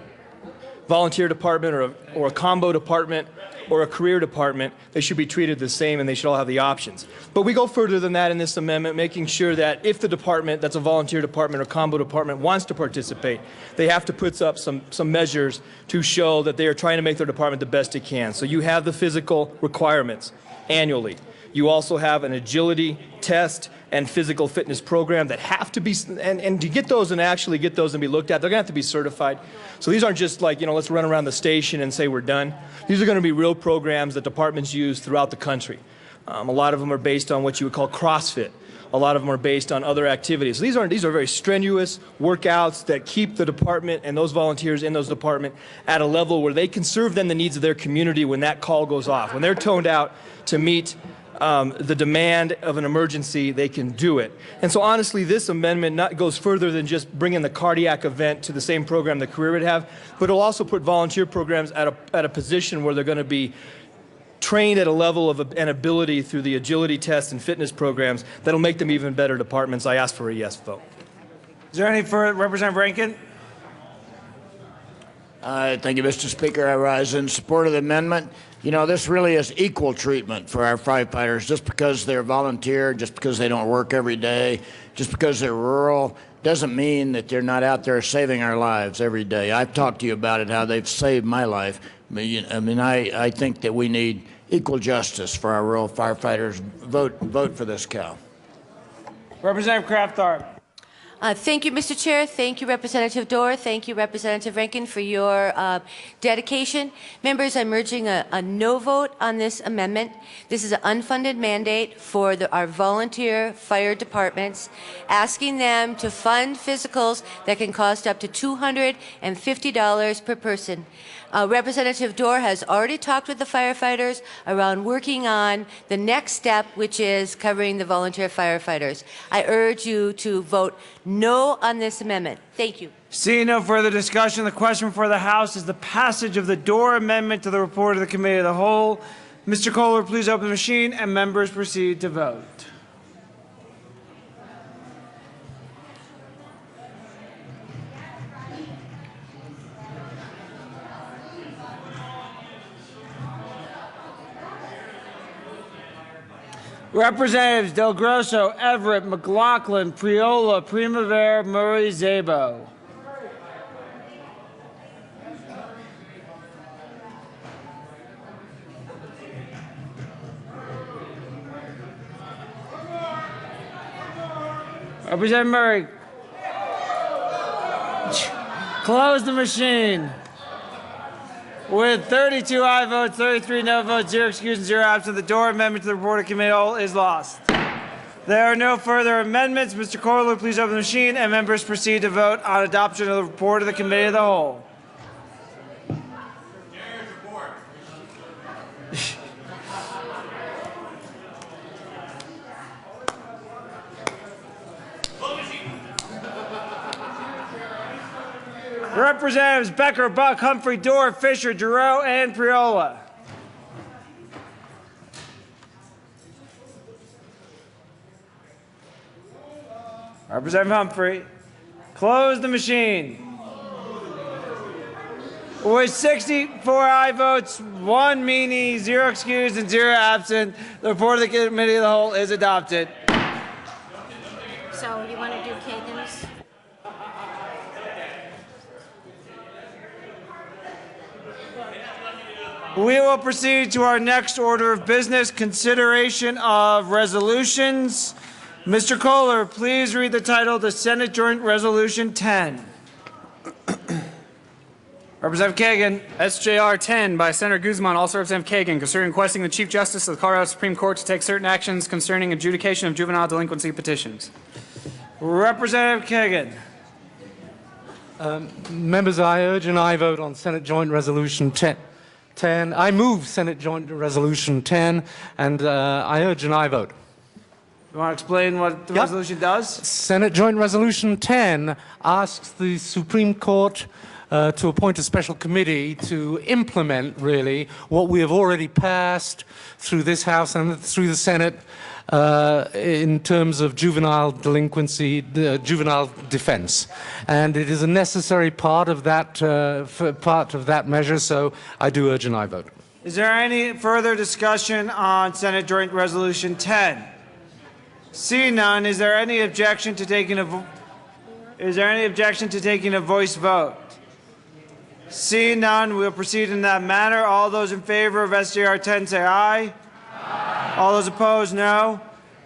volunteer department or a combo department or a career department, they should be treated the same and they should all have the options. But we go further than that in this amendment, making sure that if the department that's a volunteer department or combo department wants to participate, they have to put up some measures to show that they are trying to make their department the best it can. So you have the physical requirements annually. You also have an agility test and physical fitness program that have to be, and to get those and actually get those and be looked at, they're going to have to be certified. So these aren't just like, let's run around the station and say we're done. These are going to be real programs that departments use throughout the country. A lot of them are based on what you would call CrossFit. A lot of them are based on other activities. These are very strenuous workouts that keep the department and those volunteers in those departments at a level where they can serve then the needs of their community when that call goes off. When they're toned out to meet the demand of an emergency, they can do it. And so honestly, this amendment goes further than just bringing the cardiac event to the same program the career would have, but it'll also put volunteer programs at a position where they're going to be trained at a level of an ability through the agility tests and fitness programs that'll make them even better departments. I ask for a yes vote. Is there any further, Representative Rankin? Thank you, Mr. Speaker. I rise in support of the amendment. You know, this really is equal treatment for our firefighters. Just because they're volunteer, just because they don't work every day, just because they're rural, doesn't mean that they're not out there saving our lives every day. I've talked to you about it, how they've saved my life. I think that we need equal justice for our rural firefighters. Vote for this, Cal. Representative Kraft-Tharp. Thank you, Mr. Chair. Thank you, Representative Dorr. Thank you, Representative Rankin, for your dedication. Members, I'm urging a no vote on this amendment. This is an unfunded mandate for our volunteer fire departments, asking them to fund physicals that can cost up to $250 per person. Representative Dorr has already talked with the firefighters around working on the next step, which is covering the volunteer firefighters. I urge you to vote no on this amendment. Thank you. Seeing no further discussion, the question before the House is the passage of the Dorr Amendment to the report of the Committee of the Whole. Mr. Kohler, please open the machine, and members proceed to vote. Representatives Del Grosso, Everett, McLaughlin, Priola, Primavera, Murray, Szabo. Representative Murray. Close the machine. With 32 aye votes, 33 no votes, 0 excused, and 0 absent, the Dorr Amendment to the report of Committee of the Whole is lost. There are no further amendments. Mr. Kohler, please open the machine, and members proceed to vote on adoption of the report of the Committee of the Whole. Representatives Becker, Buck, Humphrey, Dorr, Fisher, Giroux, and Priola. Representative Humphrey, close the machine. With 64 aye votes, 1 meanie, 0 excused, and 0 absent, the report of the Committee of the Whole is adopted. So you want to do Kagan's? We will proceed to our next order of business, consideration of resolutions. Mr. Kohler, please read the title of the Senate Joint Resolution 10. Representative Kagan. SJR 10 by Senator Guzman, also Representative Kagan, concerning requesting the Chief Justice of the Colorado Supreme Court to take certain actions concerning adjudication of juvenile delinquency petitions. Representative Kagan. Members, I urge an aye vote on Senate Joint Resolution 10. I move Senate Joint Resolution 10, and I urge an aye vote. You want to explain what the resolution does? Senate Joint Resolution 10 asks the Supreme Court to appoint a special committee to implement, really, what we have already passed through this House and through the Senate in terms of juvenile delinquency, juvenile defense. And it is a necessary part of that, measure, so I do urge an aye vote. Is there any further discussion on Senate Joint Resolution 10? Seeing none, is there any objection to taking a voice vote? Seeing none, we'll proceed in that manner. All those in favor of SJR 10 say aye. Aye. All those opposed, no.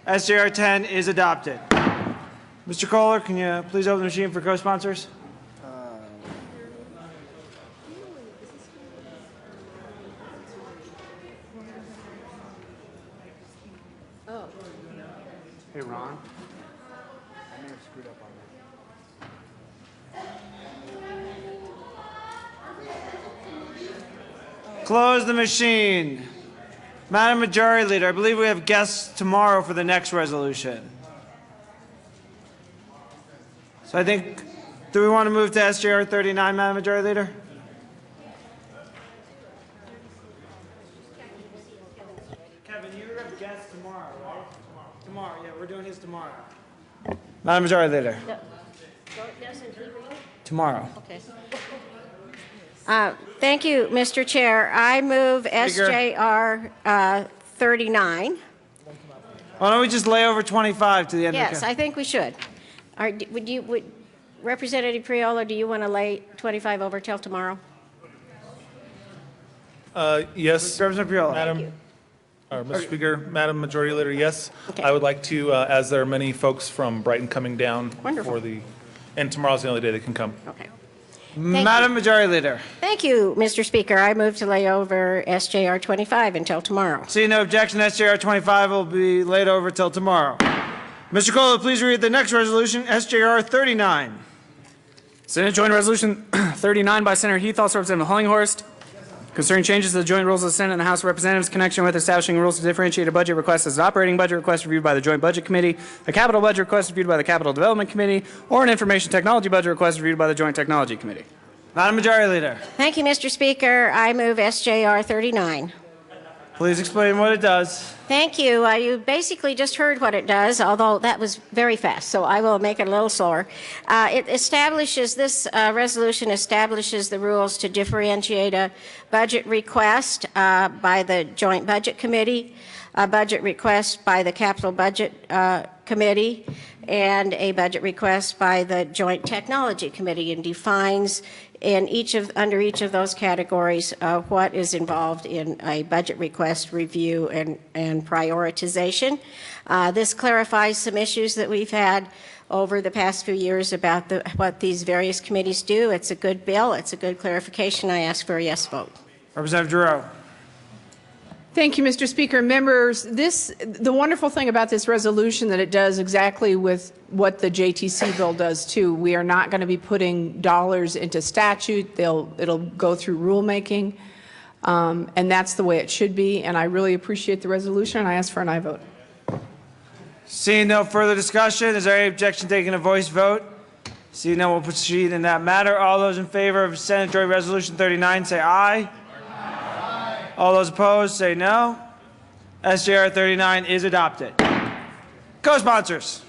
SJR 10 is adopted. Mr. Kohler, can you please open the machine for co-sponsors? Hey, Ron. I may have screwed up on that. Close the machine. Madam Majority Leader, I believe we have guests tomorrow for the next resolution. So I think, do we want to move to SJR 39, Madam Majority Leader? you have guests tomorrow, right? Tomorrow, yeah, we're doing his tomorrow. Madam Majority Leader. Tomorrow. Okay. Thank you, Mr. Chair. I move SJR 39. Why don't we just lay over 25 to the end Yes, of the I think we should. Would Representative Priola, do you want to lay 25 over till tomorrow? Yes. Representative Priola. Mr. Speaker, Madam Majority Leader, yes. I would like to, as there are many folks from Brighton coming down for and tomorrow's the only day they can come. Okay. Madam Majority Leader. Thank you, Mr. Speaker. I move to lay over SJR 25 until tomorrow. Seeing no objection, SJR 25 will be laid over till tomorrow. Mr. Kohler, please read the next resolution, SJR 39. Senate Joint Resolution 39 by Senator Heath, also Representative Hollinghorst, concerning changes to the joint rules of the Senate and the House of Representatives in connection with establishing rules to differentiate a budget request as an operating budget request reviewed by the Joint Budget Committee, a capital budget request reviewed by the Capital Development Committee, or an information technology budget request reviewed by the Joint Technology Committee. Madam Majority Leader. Thank you, Mr. Speaker. I move SJR 39. Please explain what it does. Thank you. You basically just heard what it does, although that was very fast, so I will make it a little slower. This resolution establishes the rules to differentiate a budget request by the Joint Budget Committee, a budget request by the Capital Budget Committee, and a budget request by the Joint Technology Committee, and defines under each of those categories what is involved in a budget request review and prioritization. This clarifies some issues that we've had over the past few years about what these various committees do. It's a good bill. It's a good clarification. I ask for a yes vote. Representative Giroux. Thank you, Mr. Speaker. Members, the wonderful thing about this resolution that it does exactly with what the JTC bill does too. We are not going to be putting dollars into statute. It'll go through rulemaking, and that's the way it should be. And I really appreciate the resolution, and I ask for an aye vote. Seeing no further discussion, is there any objection taking a voice vote? Seeing none, we'll proceed in that matter. All those in favor of Senate Joint Resolution 39 say aye. All those opposed say no. SJR 39 is adopted. Co-sponsors.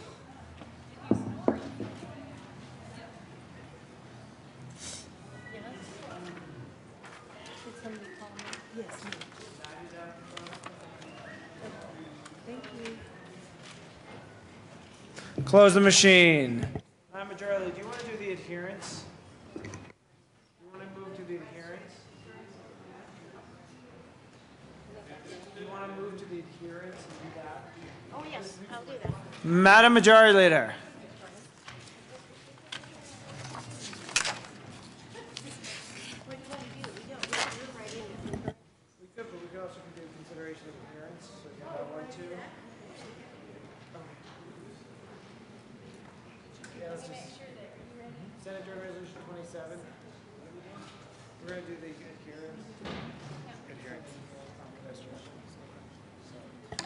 Close the machine. Madam Majority, do you want to do the adherence? Do you want to move to the adherence? Do you want to move to the adherence and do that? Oh, yes, I'll do that. Madam Majority Leader. We could, but we could also do consideration of adherence. So if you want to. Yeah, let's just. Senate Joint Resolution 27. We're going to do the adherence.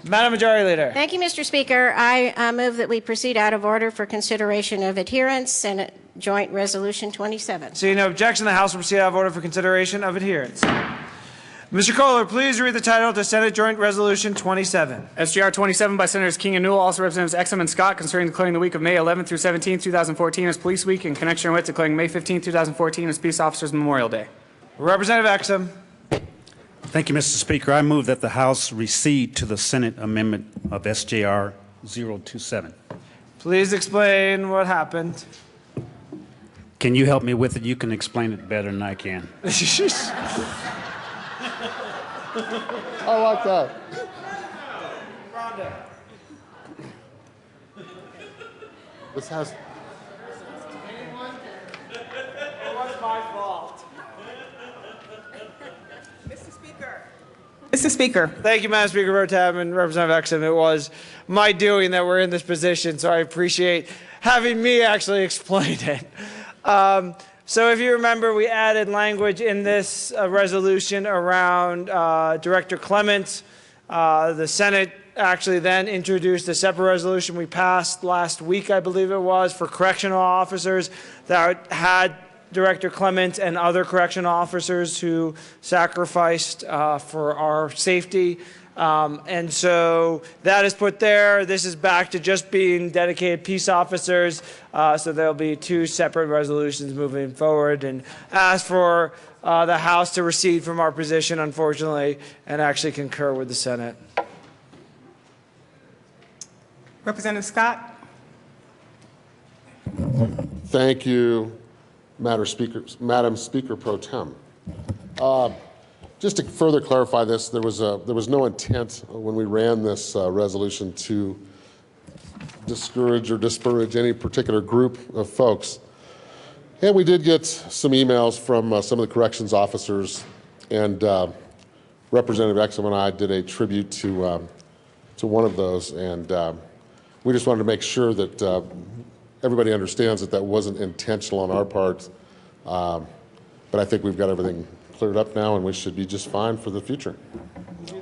Madam Majority Leader. Thank you, Mr. Speaker. I move that we proceed out of order for consideration of adherence, Senate Joint Resolution 27. Seeing no objection, the House will proceed out of order for consideration of adherence. Mr. Kohler, please read the title to Senate Joint Resolution 27. SGR 27 by Senators King and Newell, also Representatives Exum and Scott, concerning declaring the week of May 11th through 17th, 2014 as Police Week in connection with declaring May 15th, 2014 as Peace Officers Memorial Day. Representative Exum. Thank you, Mr. Speaker. I move that the House recede to the Senate amendment of SJR 027. Please explain what happened. Can you help me with it? You can explain it better than I can. I like that. Rhonda. This has. It was my fault. Mr. Speaker. Thank you, Madam Speaker Pro Tem and Representative Exum. It was my doing that we're in this position, so I appreciate having me actually explain it. So if you remember, we added language in this resolution around Director Clements. The Senate actually then introduced a separate resolution we passed last week, I believe it was, for correctional officers that had Director Clements and other correctional officers who sacrificed for our safety. And so that is put there. This is back to just being dedicated peace officers. So there'll be 2 separate resolutions moving forward, and ask for the House to recede from our position, unfortunately, and actually concur with the Senate. Representative Scott? Thank you, Madam Speaker Pro Tem. Just to further clarify this, there was no intent when we ran this resolution to discourage or disparage any particular group of folks. And we did get some emails from some of the corrections officers, and Representative Exum and I did a tribute to one of those, and we just wanted to make sure that everybody understands that that wasn't intentional on our part, but I think we've got everything cleared up now, and we should be just fine for the future.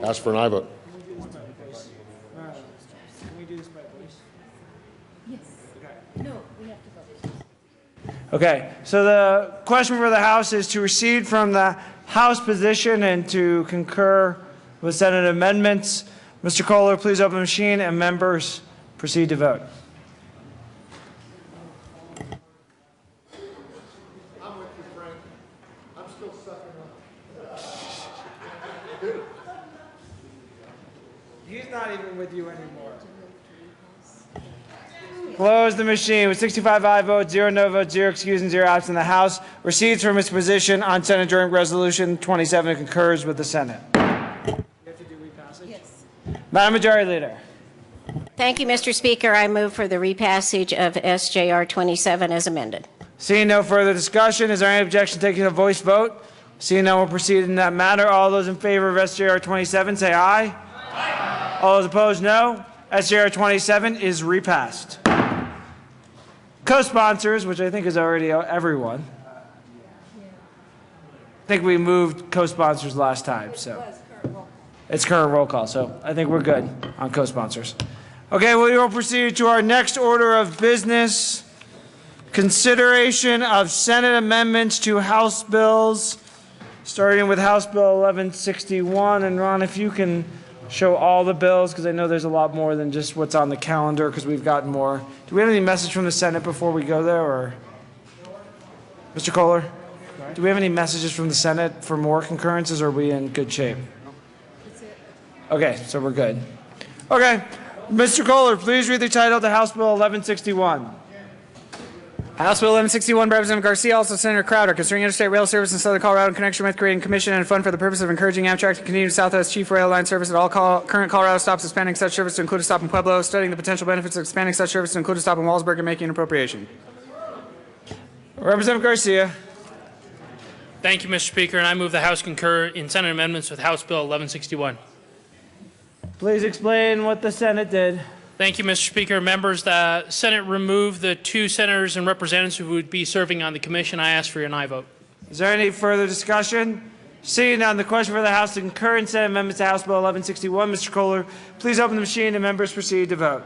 Ask for an aye vote. Okay, so the question for the House is to recede from the House position and to concur with Senate amendments. Mr. Kohler, please open the machine, and members proceed to vote. He's not even with you anymore. Close the machine with 65 aye votes, 0 no votes, 0 excused, and 0 absent. The House recedes from its position on Senate Joint Resolution 27 and concurs with the Senate. Yes. Madam Majority Leader. Thank you, Mr. Speaker. I move for the repassage of SJR 27 as amended. Seeing no further discussion, is there any objection to taking a voice vote? Seeing none, we'll proceed in that matter. All those in favor of SJR 27 say aye. Aye. All those opposed, no. SJR 27 is repassed. Co-sponsors, which I think is already everyone. I think we moved co-sponsors last time, so it's current roll call, so I think we're good on co-sponsors. Okay, we will proceed to our next order of business. Consideration of Senate amendments to House bills, starting with House Bill 1161. And Ron, if you can show all the bills, because I know there's a lot more than just what's on the calendar, because we've gotten more. Do we have any message from the Senate before we go there, or? Mr. Kohler, do we have any messages from the Senate for more concurrences, or are we in good shape? Okay, so we're good. Okay, Mr. Kohler, please read the title to House Bill 1161. House Bill 1161, Representative Garcia, also Senator Crowder, concerning interstate rail service in southern Colorado in connection with creating a commission and a fund for the purpose of encouraging Amtrak to continue Southwest Chief Rail Line service at all current Colorado stops, expanding such service to include a stop in Pueblo, studying the potential benefits of expanding such service to include a stop in Wallsburg, and making an appropriation. Representative Garcia. Thank you, Mr. Speaker, and I move the House concur in Senate amendments with House Bill 1161. Please explain what the Senate did. Thank you, Mr. Speaker. Members, the Senate removed the 2 senators and representatives who would be serving on the commission. I ask for your aye vote. Is there any further discussion? Seeing none, the question for the House to concur in Senate amendments to House Bill 1161. Mr. Kohler, please open the machine and members proceed to vote.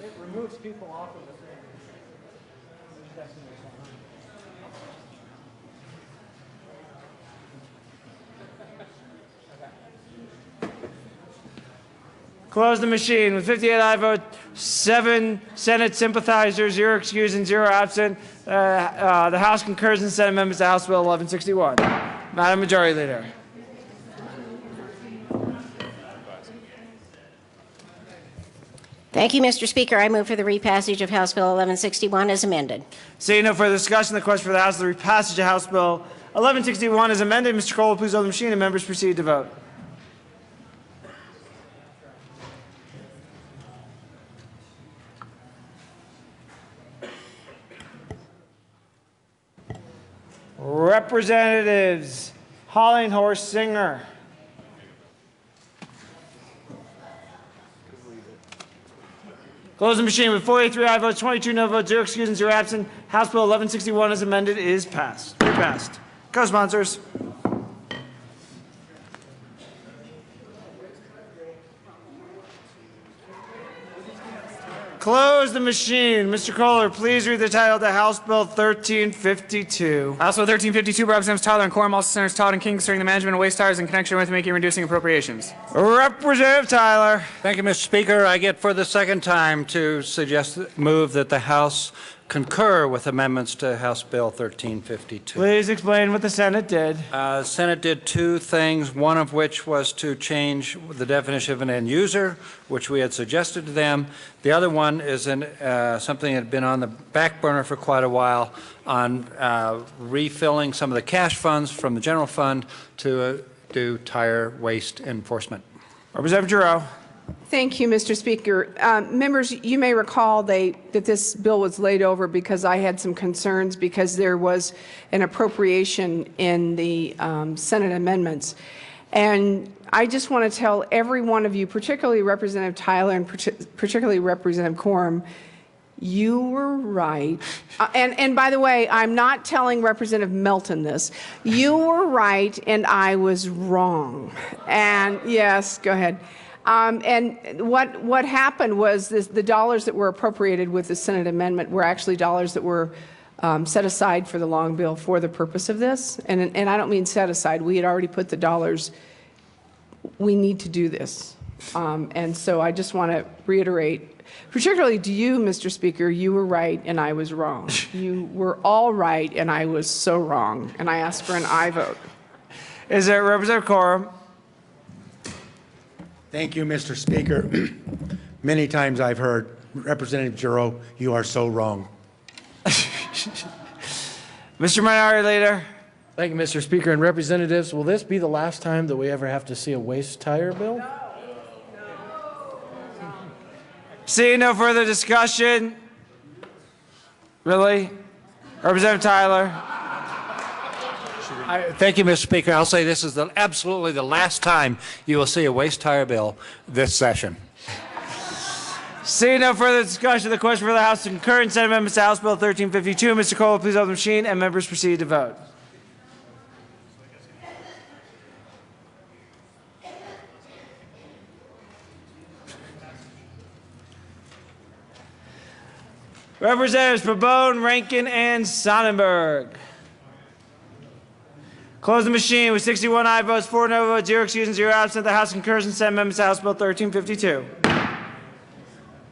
It removes people off of the thing. Close the machine with 58 aye votes, 7 Senate sympathizers, 0 excused, and 0 absent. The House concurs in Senate amendments to House Bill 1161. Madam Majority Leader. Thank you, Mr. Speaker. I move for the repassage of House Bill 1161 as amended. Seeing no further discussion, the question for the House is the repassage of House Bill 1161 is amended. Mr. Kohler, please open the machine and members proceed to vote. Representatives Hollinghorse, Singer. Close the machine with 43 aye votes, 22 no votes, 0 excused, and 0 absent. House Bill 1161 as amended is passed. Repassed. Co-sponsors. Close the machine. Mr. Kohler, please read the title to House Bill 1352. House Bill 1352, Representatives Tyler and Quorum, also Senators Todd and King, concerning the management of waste tires in connection with making and reducing appropriations. Representative Tyler. Thank you, Mr. Speaker. I get for the second time to move that the House concur with amendments to House Bill 1352. Please explain what the Senate did. The Senate did two things, one of which was to change the definition of an end user, which we had suggested to them. The other one is something that had been on the back burner for quite a while on refilling some of the cash funds from the general fund to do tire waste enforcement. Representative Giroux. Thank you, Mr. Speaker. Members, you may recall that this bill was laid over because I had some concerns because there was an appropriation in the Senate amendments. And I just want to tell every one of you, particularly Representative Tyler and particularly Representative Quorum, you were right. And by the way, I'm not telling Representative Melton this. You were right and I was wrong. And yes, go ahead. And what happened was the dollars that were appropriated with the Senate amendment were actually dollars that were set aside for the long bill for the purpose of this. And I don't mean set aside. We had already put the dollars. We need to do this. And so I just want to reiterate, particularly to you, Mr. Speaker, you were right and I was wrong. You were all right and I was so wrong. And I asked for an aye vote. Is there Representative Quorum? Thank you, Mr. Speaker. Many times I've heard, Representative Giroux, you are so wrong. Mr. Minority Leader. Thank you, Mr. Speaker and representatives. Will this be the last time that we ever have to see a waste tire bill? Seeing no further discussion. Really? Representative Tyler. Thank you, Mr. Speaker. I'll say this is absolutely the last time you will see a waste tire bill this session. Seeing no further discussion, the question for the House to concur in Senate amendments to House Bill 1352. Mr. Kohler, please open the machine, and members proceed to vote. Representatives Pabon, Rankin, and Sonnenberg. Close the machine with 61 aye votes, 4 no votes, 0 excused, and 0 absent. The House concurs in Senate amendments to House Bill 1352.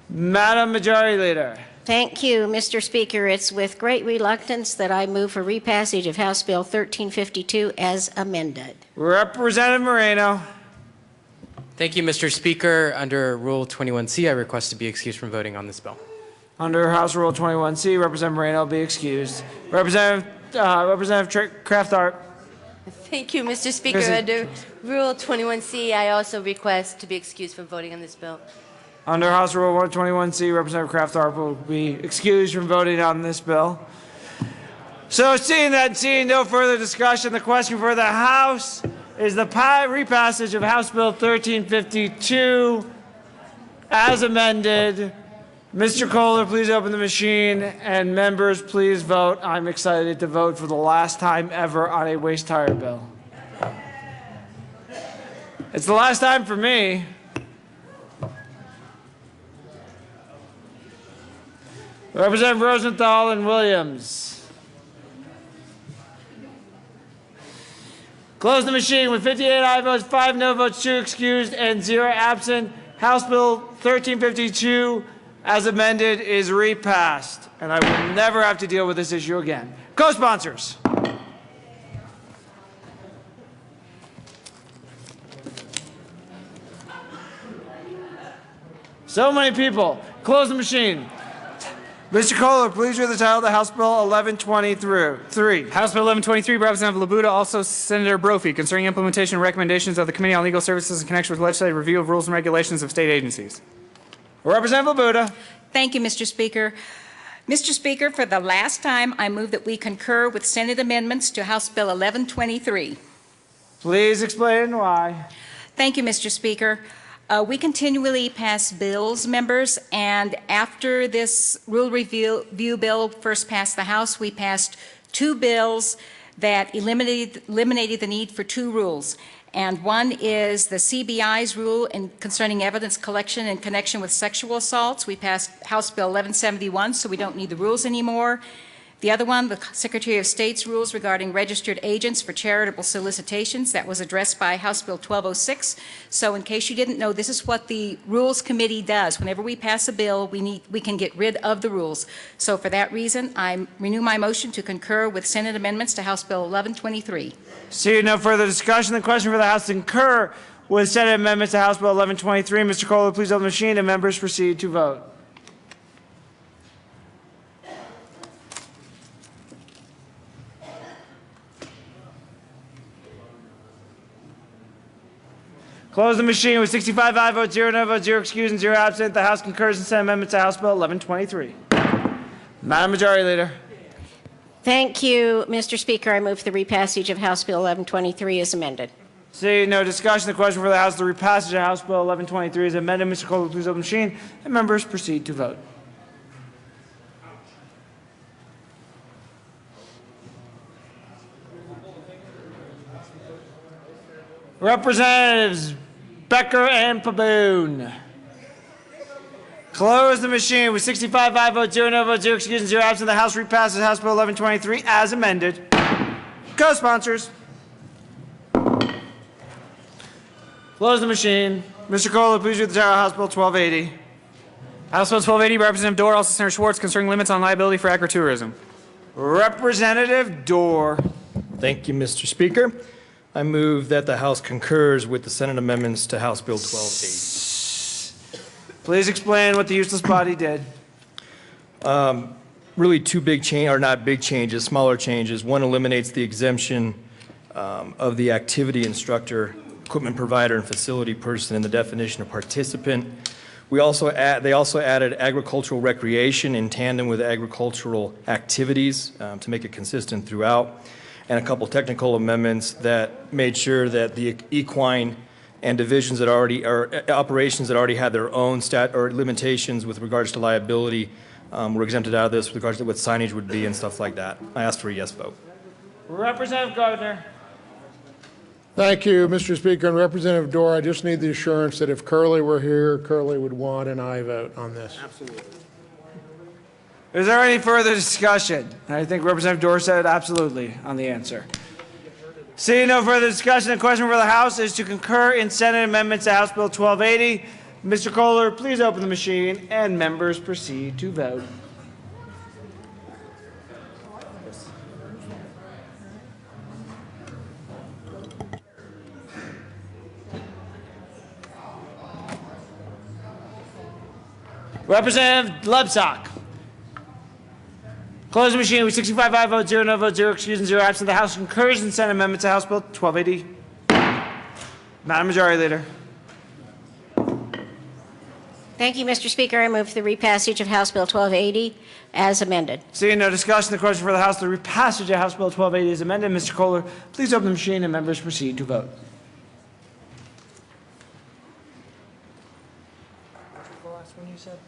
Madam Majority Leader. Thank you, Mr. Speaker. It's with great reluctance that I move for repassage of House Bill 1352 as amended. Representative Moreno. Thank you, Mr. Speaker. Under Rule 21C, I request to be excused from voting on this bill. Under House Rule 21C, Representative Moreno will be excused. Representative Kraft-Art. Thank you, Mr. Speaker. Under Rule 21C, I also request to be excused from voting on this bill. Under House Rule 121C, Representative Kraft-Art will be excused from voting on this bill. So seeing no further discussion, the question for the House is the repassage of House Bill 1352 as amended. Mr. Kohler, please open the machine, and members, please vote. I'm excited to vote for the last time ever on a waste tire bill. It's the last time for me. Representative Rosenthal and Williams. Close the machine with 58 aye votes, 5 no votes, 2 excused, and 0 absent. House Bill 1352 as amended is repassed, and I will never have to deal with this issue again. Co-sponsors. So many people. Close the machine. Mr. Kohler, please read the title to House Bill 1123. House Bill 1123, Representative Labuda, also Senator Brophy, concerning implementation and recommendations of the Committee on Legal Services in connection with legislative review of rules and regulations of state agencies. Representative Labuda. Thank you, Mr. Speaker. Mr. Speaker, for the last time, I move that we concur with Senate amendments to House Bill 1123. Please explain why. Thank you, Mr. Speaker. We continually pass bills, members, and after this rule review bill first passed the House, we passed 2 bills that eliminated the need for two rules. And one is the CBI's rule concerning evidence collection in connection with sexual assaults. We passed House Bill 1171, so we don't need the rules anymore. The other one, the Secretary of State's rules regarding registered agents for charitable solicitations, that was addressed by House Bill 1206. So in case you didn't know, this is what the Rules Committee does. Whenever we pass a bill, we can get rid of the rules. So for that reason, I renew my motion to concur with Senate amendments to House Bill 1123. Seeing no further discussion, the question for the House to concur with Senate amendments to House Bill 1123. Mr. Kohler, please open the machine and members proceed to vote. Close the machine with 65 aye votes, 0 no votes, 0 excused, and 0 absent. The House concurs in Senate amendments to House Bill 1123. Madam Majority Leader. Thank you, Mr. Speaker. I move the repassage of House Bill 1123 as amended. Seeing no discussion, the question for the House, the repassage of House Bill 1123 is amended. Mr. Kohler, please open the machine, and members proceed to vote. Representatives Becker and Paboon. Close the machine with 65 aye votes, 0 no votes, 0 excused, and 0 absent. The House repasses House Bill 1123 as amended. Co-sponsors. Close the machine. Mr. Kohler, please read the title of House Bill 1280. House Bill 1280, Representative Dorr, also Senator Schwartz, concerning limits on liability for agritourism. Representative Dorr. Thank you, Mr. Speaker. I move that the House concurs with the Senate amendments to House Bill 1280. Please explain what the useless body did. Really two big changes, or not big changes, smaller changes. One eliminates the exemption of the activity instructor, equipment provider, and facility person in the definition of participant. They also added agricultural recreation in tandem with agricultural activities to make it consistent throughout, and a couple technical amendments that made sure that the equine and divisions that already, or operations that already had their own limitations with regards to liability were exempted out of this with regards to what signage would be and stuff like that. I ask for a yes vote. Representative Gardner. Thank you, Mr. Speaker. And Representative Dorr, I just need the assurance that if Curley were here, Curley would want an aye vote on this. Absolutely. Is there any further discussion? I think Representative Dorr said absolutely on the answer. Seeing no further discussion, the question for the House is to concur in Senate amendments to House Bill 1280. Mr. Kohler, please open the machine and members proceed to vote. Representative Lebsack. Close the machine with 65 aye votes, 0 no votes, 0 excused, and 0 absent. The House concurs in Senate amendment to House Bill 1280. Madam Majority Leader. Thank you, Mr. Speaker. I move the repassage of House Bill 1280 as amended. Seeing no discussion, the question for the House, the repassage of House Bill 1280 is amended. Mr. Kohler, please open the machine and members proceed to vote. Which was the last one you said?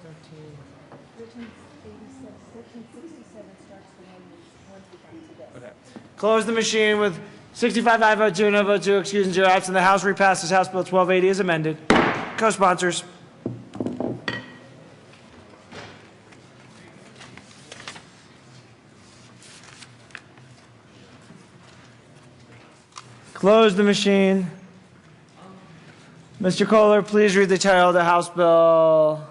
1367 starts the one we got today. Okay. Close the machine with 65 aye votes, 0 no votes, 0 excused, and 0 absent. The House repasses House Bill 1280 as amended. Co-sponsors. Close the machine. Mr. Kohler, please read the title of the House bill.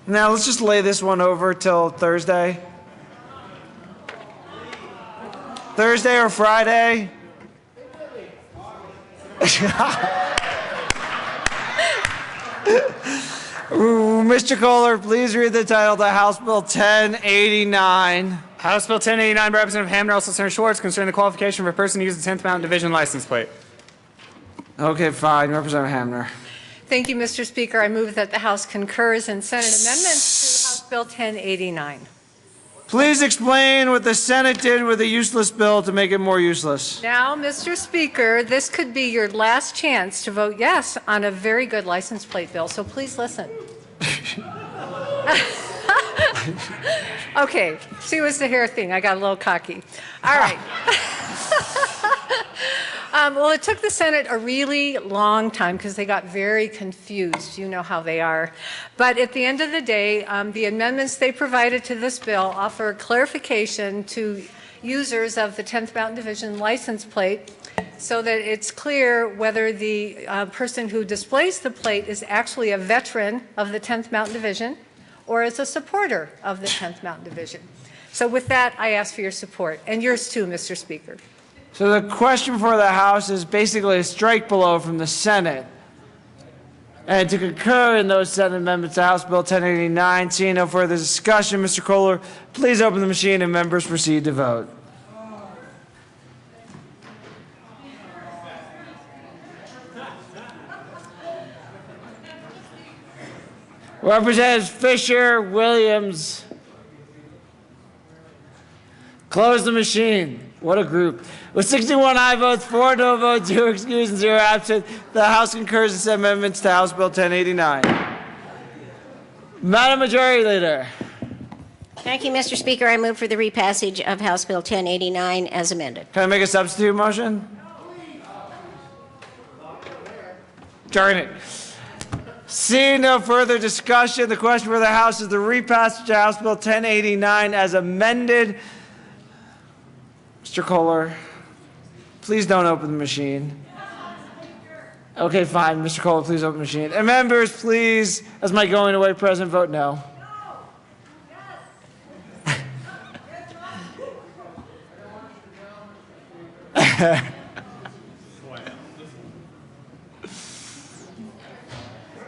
Now, let's just lay this one over till Thursday. Thursday or Friday? Ooh, Mr. Kohler, please read the title of the House Bill 1089. House Bill 1089 by Representative Hamner, also Senator Schwartz, concerning the qualification for a person to use the 10th Mountain Division license plate. Okay, fine. Representative Hamner. Thank you, Mr. Speaker. I move that the House concurs in Senate amendments to House Bill 1089. Please explain what the Senate did with a useless bill to make it more useless. Now, Mr. Speaker, this could be your last chance to vote yes on a very good license plate bill, so please listen. Okay, see, it was the hair thing. I got a little cocky. All right. Well, it took the Senate a really long time because they got very confused. You know how they are. But at the end of the day, the amendments they provided to this bill offer clarification to users of the 10th Mountain Division license plate so that it's clear whether the person who displays the plate is actually a veteran of the 10th Mountain Division or is a supporter of the 10th Mountain Division. So with that, I ask for your support, and yours too, Mr. Speaker. So the question for the House is basically a strike below from the Senate. And to concur in those Senate amendments to House Bill 1089, seeing no further discussion, Mr. Kohler, please open the machine and members proceed to vote. Representatives Fisher, Williams. Close the machine. What a group. With 61 aye votes, 4 no votes, 0 excused, and 0 absent, the House concurs in said amendments to House Bill 1089. Madam Majority Leader. Thank you, Mr. Speaker. I move for the repassage of House Bill 1089 as amended. Can I make a substitute motion? Darn it. Seeing no further discussion, the question for the House is the repassage of House Bill 1089 as amended. Mr. Kohler, please don't open the machine. Okay, fine. Mr. Kohler, please open the machine. And members, please, as my going away president, vote no.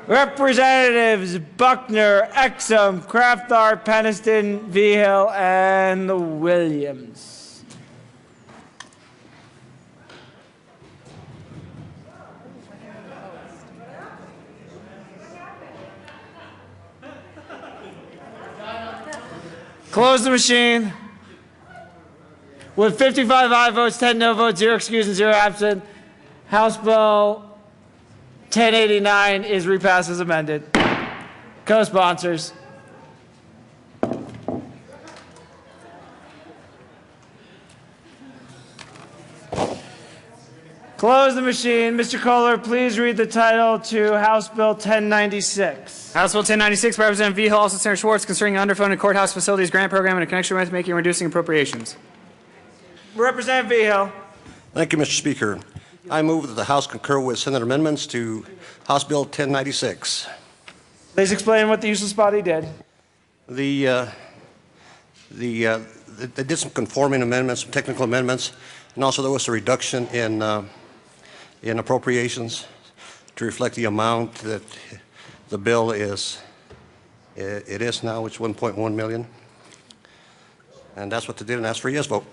Representatives Buckner, Exum, Crafthar, Peniston, Vigil, and the Williams. Close the machine. With 55 aye votes, 10 no votes, 0 excused, and 0 absent, House Bill 1089 is repassed as amended. Co-sponsors. Close the machine. Mr. Kohler, please read the title to House Bill 1096. House Bill 1096, Representative Vigil, also Senator Schwartz, concerning underfunded courthouse facilities grant program in connection with making and reducing appropriations. Representative Vigil. Thank you, Mr. Speaker. I move that the House concur with Senate amendments to House Bill 1096. Please explain what the useless body did. They did some conforming amendments, some technical amendments, and also there was a reduction in appropriations to reflect the amount that the bill is. It is now, which is 1.1 million, and that's what they did, and ask for a yes vote.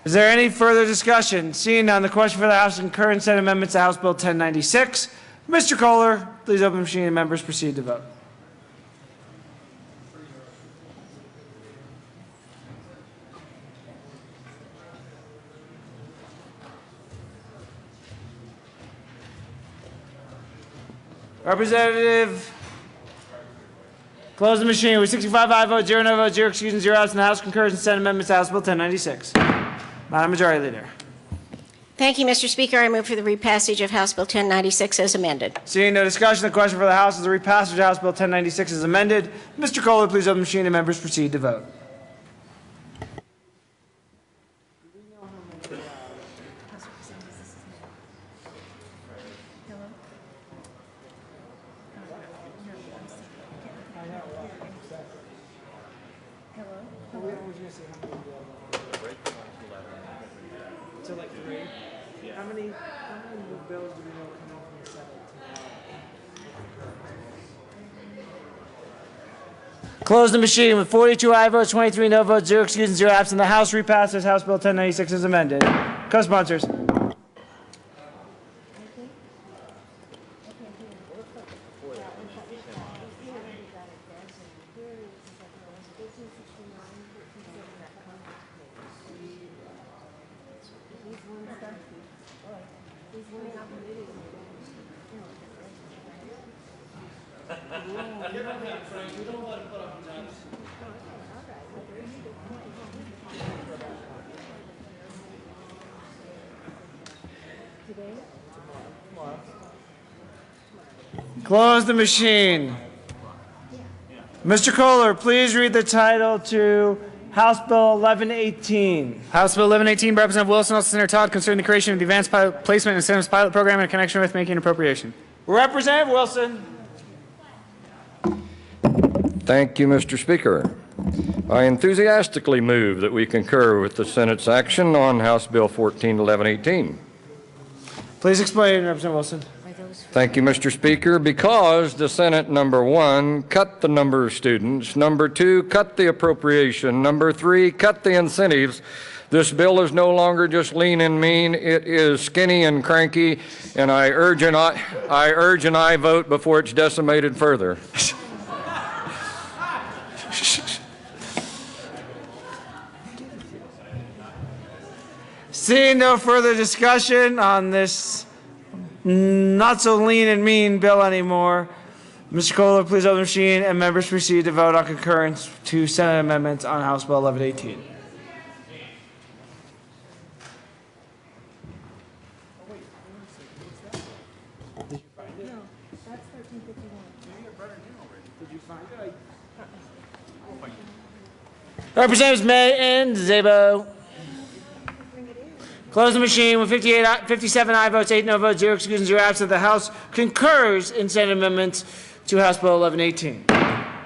Is there any further discussion? Seeing none, the question for the House to concur in Senate amendments to House Bill 1096. Mr. Kohler, please open the machine and members proceed to vote. Representative, close the machine. With 65 aye votes, 0 no votes, 0 excused, and 0 absent, the House concurs in Senate amendments to House Bill 1096. Madam Majority Leader. Thank you, Mr. Speaker. I move for the repassage of House Bill 1096 as amended. Seeing no discussion, the question for the House is the repassage of House Bill 1096 as amended. Mr. Kohler, please open the machine and members proceed to vote. So like 3? How many bills do we know come out from the Senate tomorrow? Close the machine. With 42 aye votes, 23 no votes, 0 excused, and 0 absent, the House repasses House Bill 1096 as amended. Co-sponsors. Close the machine. Mr. Kohler, please read the title to House Bill 1118. House Bill 1118, by Representative Wilson, also Senator Todd, concerning the creation of the Advanced Placement Incentives Pilot Program in connection with making an appropriation. Representative Wilson. Thank you, Mr. Speaker. I enthusiastically move that we concur with the Senate's action on House Bill 1118. Please explain, Representative Wilson. Thank you, Mr. Speaker. Because the Senate, number one, cut the number of students, number two, cut the appropriation, number three, cut the incentives, this bill is no longer just lean and mean, it is skinny and cranky, and I urge an aye vote before it's decimated further. Seeing no further discussion on this not so lean and mean bill anymore, Mr. Kohler, please open the machine, and members proceed to vote on concurrence to Senate amendments on House Bill 1118. Representatives May and Szabo. Close the machine with 57 aye votes, 8 no votes, 0 excused, and 0 absent. The House concurs in Senate amendments to House Bill 1118.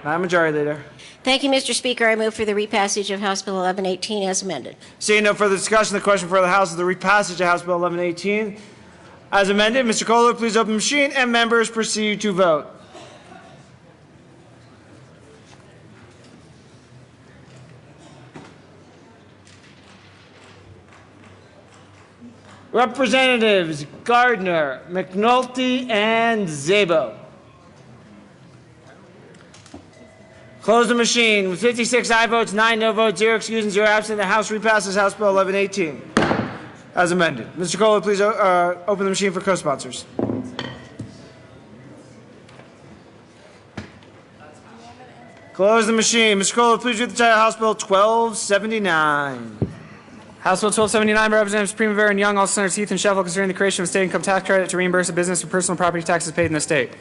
Madam Majority Leader. Thank you, Mr. Speaker. I move for the repassage of House Bill 1118 as amended. Seeing no further discussion, the question for the House is the repassage of House Bill 1118 as amended. Mr. Kohler, please open the machine, and members proceed to vote. Representatives Gardner, McNulty, and Szabo. Close the machine. With 56 aye votes, 9 no votes, 0 excused, and 0 absent, the House repasses House Bill 1118 as amended. Mr. Kohler, please open the machine for co-sponsors. Close the machine. Mr. Kohler, please read the title of House Bill 1279. House Bill 1279 by Representatives Primavera and Young, also Senators Heath and Sheffield, concerning the creation of a state income tax credit to reimburse a business for personal property taxes paid in the state.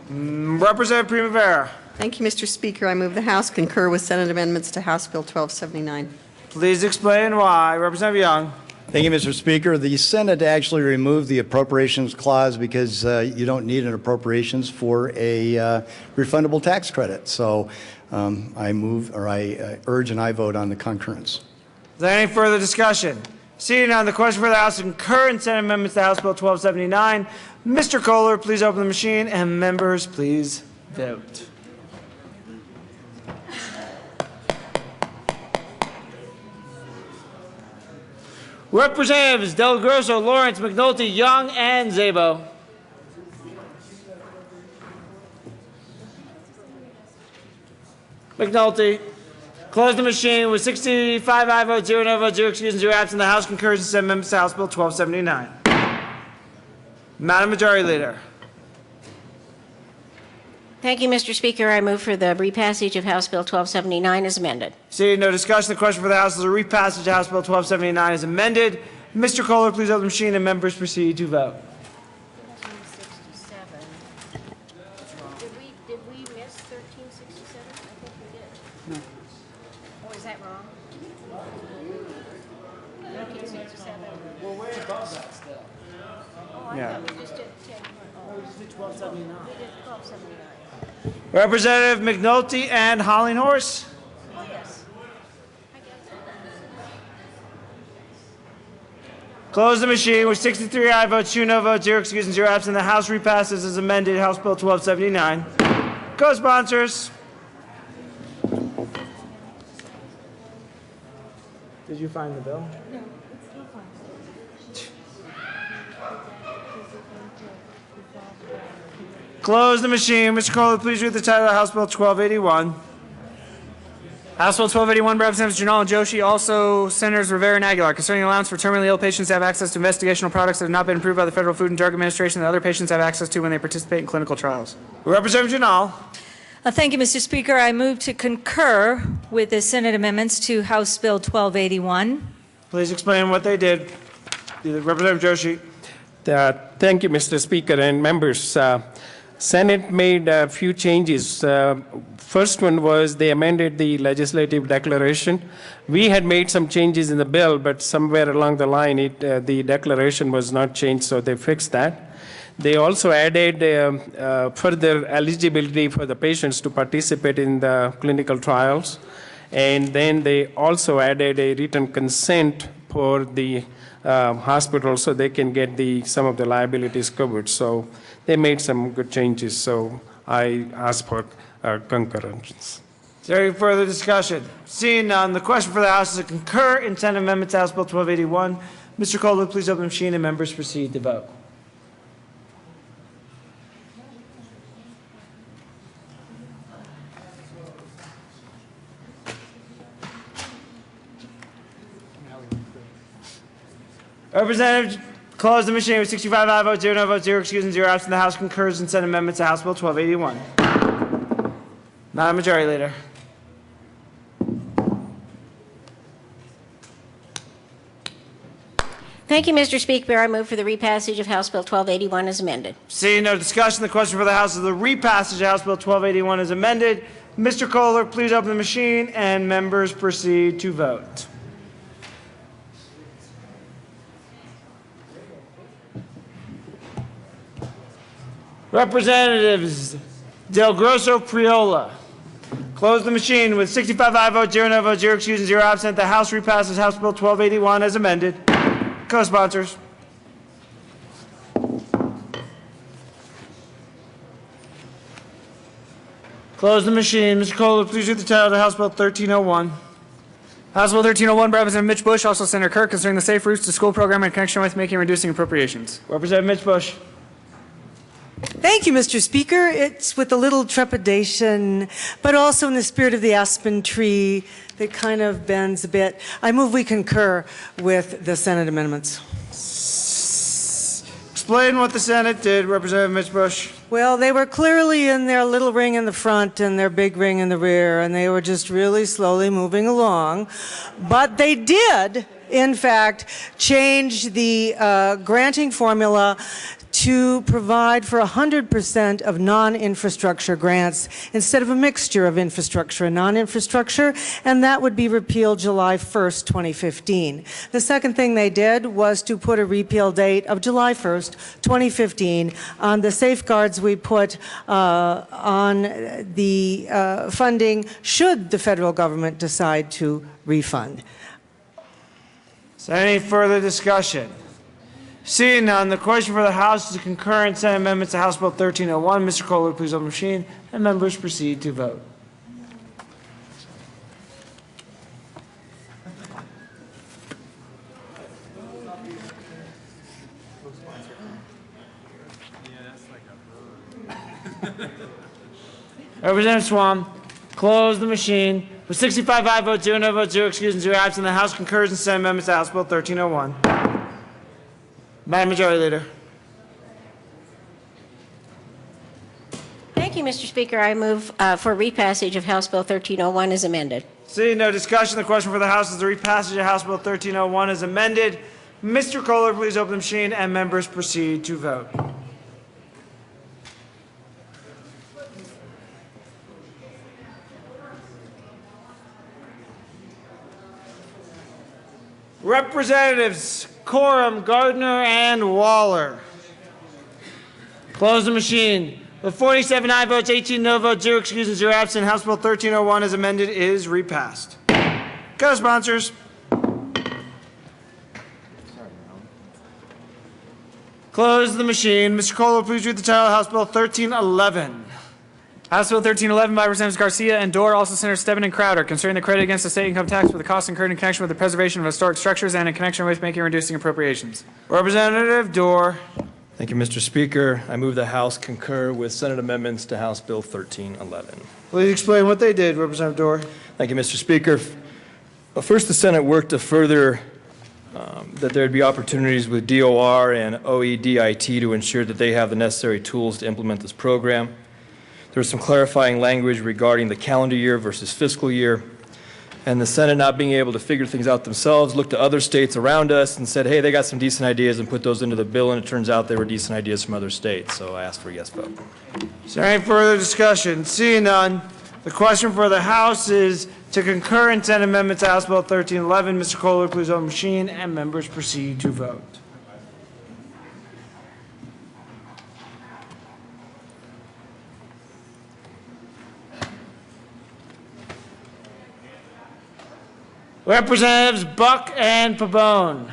Representative Primavera. Thank you, Mr. Speaker. I move the House concur with Senate amendments to House Bill 1279. Please explain why. Representative Young. Thank you, Mr. Speaker. The Senate actually removed the appropriations clause because you don't need an appropriations for a refundable tax credit. So I urge and I vote on the concurrence. Is there any further discussion? Seeing none, the question for the House to concur in Senate amendments to House Bill 1279. Mr. Kohler, please open the machine, and members, please vote. Representatives Del Grosso, Lawrence, McNulty, Young, and Szabo. McNulty. Close the machine with 65 aye votes, 0 no votes, 0 excused, and 0 absent. The House concurs in Senate amendments to House Bill 1279. Madam Majority Leader. Thank you, Mr. Speaker. I move for the repassage of House Bill 1279 as amended. Seeing no discussion, the question for the House is a repassage of House Bill 1279 as amended. Mr. Kohler, please open the machine, and members proceed to vote. Did we miss 1367? I think we did. No. Oh, is that wrong? 1367. We're way above that still. Oh, I thought we just did 10. Oh, we just did 1279. We did 1279. Representative McNulty and Hollinghorse. Oh, yes. Close the machine with 63 aye votes, 2 no votes, 0 excused, and 0 absent. The House repasses as amended House Bill 1279. Co-sponsors. Did you find the bill? No, it's still fine. Close the machine. Mr. Kohler, please read the title of House Bill 1281. House Bill 1281 by Representatives Janal and Joshi, also Senators Rivera and Aguilar, concerning allowance for terminally ill patients to have access to investigational products that have not been approved by the Federal Food and Drug Administration that other patients have access to when they participate in clinical trials. Representative Janal. Thank you, Mr. Speaker. I move to concur with the Senate amendments to House Bill 1281. Please explain what they did. Representative Joshi. Thank you, Mr. Speaker and members. Senate made a few changes. First one was they amended the legislative declaration. We had made some changes in the bill, but somewhere along the line, the declaration was not changed, so they fixed that. They also added further eligibility for the patients to participate in the clinical trials. And then they also added a written consent for the hospital so they can get some of the liabilities covered. So they made some good changes. So I ask for concurrence. Is there any further discussion? Seeing none, the question for the House is to concur in Senate Amendment to House Bill 1281. Mr. Kohler, please open the machine and members proceed to vote. Representative, close the machine with 65 aye votes, 0 no votes, 0 excused, 0 absent. The House concurs in Senate Amendment to House Bill 1281. Madam Majority Leader. Thank you, Mr. Speaker. I move for the repassage of House Bill 1281 as amended. Seeing no discussion, the question for the House is the repassage of House Bill 1281 as amended. Mr. Kohler, please open the machine and members proceed to vote. Representatives Del Grosso Priola. Close the machine with 65 aye votes, 0 no votes, 0 excused, 0 absent. The House repasses House Bill 1281 as amended. Co-sponsors. Close the machine. Mr. Kohler, please read the title of House Bill 1301. House Bill 1301 by Representative Mitch Bush, also Senator Kirk, concerning the Safe Routes to School program in connection with making and reducing appropriations. Representative Mitch Bush. Thank you, Mr. Speaker. It's with a little trepidation, but also in the spirit of the aspen tree that kind of bends a bit. I move we concur with the Senate amendments. Explain what the Senate did, Representative Mitch Bush. Well, they were clearly in their little ring in the front and their big ring in the rear, and they were just really slowly moving along. But they did, in fact, change the granting formula to provide for 100% of non-infrastructure grants instead of a mixture of infrastructure and non-infrastructure, and that would be repealed July 1st, 2015. The second thing they did was to put a repeal date of July 1st, 2015 on the safeguards we put on the funding should the federal government decide to refund. Is there any further discussion? Seeing none, the question for the House is to concur in Senate amendments to House Bill 1301. Mr. Kohler, please open the machine, and members proceed to vote. Representative Swan, close the machine. With 65 aye votes, 0 no votes, 0 excused, and 0 absent, the House concurs in Senate amendments to House Bill 1301. Madam Majority Leader. Thank you, Mr. Speaker. I move for repassage of House Bill 1301 as amended. Seeing no discussion, the question for the House is the repassage of House Bill 1301 as amended. Mr. Kohler, please open the machine, and members proceed to vote. Representatives Coram, Gardner, and Waller. Close the machine. With 47 aye votes, 18 no votes, 0 excused, and 0 absent, House Bill 1301 as amended is repassed. Co-sponsors. Close the machine. Mr. Kohler, please read the title of House Bill 1311. House Bill 1311 by Representatives Garcia and Dorr, also Senators Stebbins and Crowder, concerning the credit against the state income tax for the costs incurred in connection with the preservation of historic structures and in connection with making and reducing appropriations. Representative Dorr. Thank you, Mr. Speaker. I move the House concur with Senate amendments to House Bill 1311. Please explain what they did, Representative Dorr. Thank you, Mr. Speaker. First, the Senate worked to further that there would be opportunities with DOR and OEDIT to ensure that they have the necessary tools to implement this program. There was some clarifying language regarding the calendar year versus fiscal year. And the Senate, not being able to figure things out themselves, looked to other states around us and said, hey, they got some decent ideas, and put those into the bill, and it turns out they were decent ideas from other states. So I ask for a yes vote. Is there any further discussion? Seeing none, the question for the House is to concur in Senate Amendment to House Bill 1311. Mr. Kohler, please open the machine, and members proceed to vote. Representatives Buck and Pabon.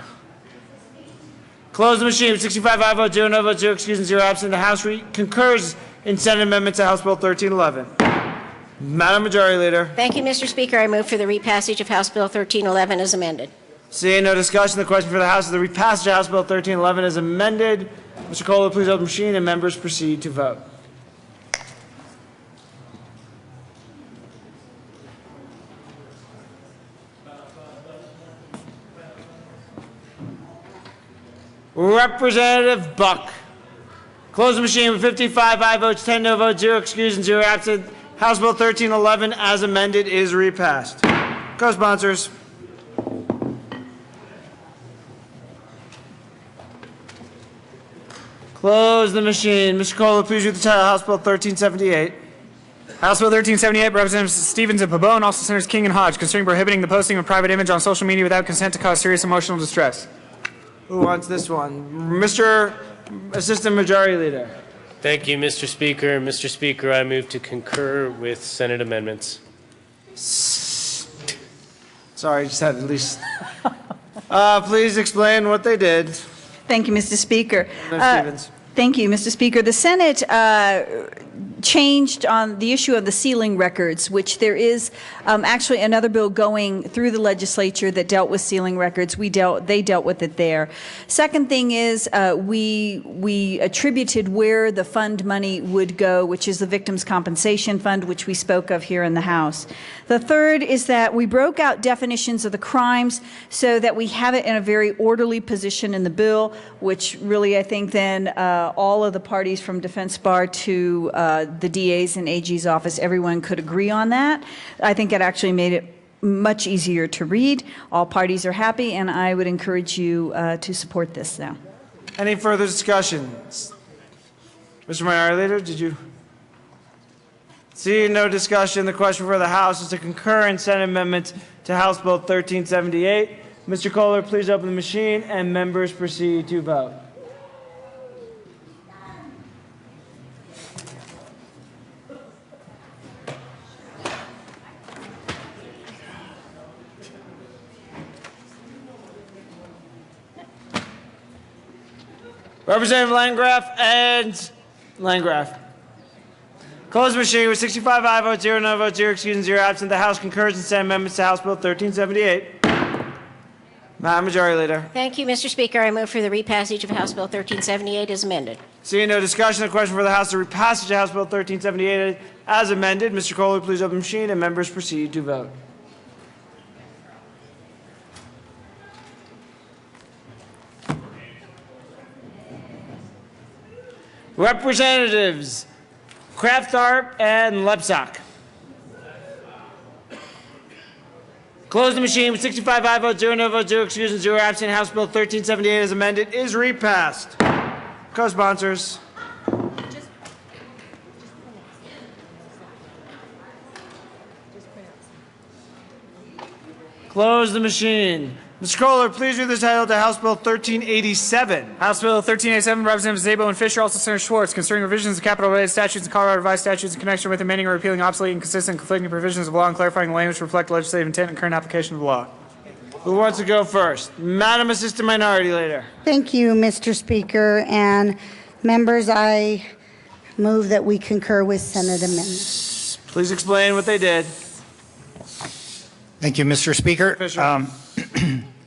Close the machine. 65 aye vote, 0 no vote, 0 excuse and 0 absent. The House concurs in Senate Amendment to House Bill 1311. Madam Majority Leader. Thank you, Mr. Speaker. I move for the repassage of House Bill 1311 as amended. Seeing no discussion, the question for the House is the repassage of House Bill 1311 as amended. Mr. Kohler, please open the machine, and members proceed to vote. Representative Buck. Close the machine with 55 aye votes, 10 no votes, 0 excused, and 0 absent. House Bill 1311 as amended is repassed. Co-sponsors. Close the machine. Mr. Kohler, please read the title of House Bill 1378. House Bill 1378, Representatives Stevens and Pabon, also Senators King and Hodge, concerning prohibiting the posting of private image on social media without consent to cause serious emotional distress. Who wants this one? Mr. Assistant Majority Leader. Thank you, Mr. Speaker. Mr. Speaker, I move to concur with Senate amendments. Sorry, I just had at least. Please explain what they did. Thank you, Mr. Speaker. Stevens. Thank you, Mr. Speaker. The Senate changed on the issue of the sealing records, which there is actually another bill going through the legislature that dealt with sealing records. They dealt with it there. Second thing is we attributed where the fund money would go, which is the Victims' Compensation Fund, which we spoke of here in the House. The third is that we broke out definitions of the crimes so that we have it in a very orderly position in the bill, which really I think then all of the parties from Defense Bar to the DA's and AG's office, everyone could agree on that. I think it actually made it much easier to read. All parties are happy, and I would encourage you to support this now. Any further discussion? Mr. Minority Leader, did you? Seeing no discussion, the question for the House is to concur in Senate amendments to House Bill 1378. Mr. Kohler, please open the machine, and members proceed to vote. Representative Landgraf and Landgraf. Close the machine with 65 aye votes, 0 no votes, 0 excused, and 0 absent. The House concurs in Senate amendments to House Bill 1378. Madam Majority Leader. Thank you, Mr. Speaker. I move for the repassage of House Bill 1378 as amended. Seeing no discussion, the question for the House to repassage of House Bill 1378 as amended. Mr. Kohler, please open the machine, and members proceed to vote. Representatives Kraftarp and Lepsak. Close the machine with 65 aye votes, 0 no votes, 0 excused, and 0 absent. House Bill 1378 as amended is repassed. Co-sponsors. Close the machine. Mr. Kohler, please read the title to House Bill 1387. House Bill 1387, Representatives Szabo and Fisher, also Senator Schwartz, concerning revisions of capital-related statutes and Colorado revised statutes in connection with amending or repealing obsolete, inconsistent, conflicting provisions of law and clarifying the language to reflect legislative intent and current application of the law. Who wants to go first? Madam Assistant Minority Leader. Thank you, Mr. Speaker. And members, I move that we concur with Senate amendments. Please explain what they did. Thank you, Mr. Speaker. Fisher.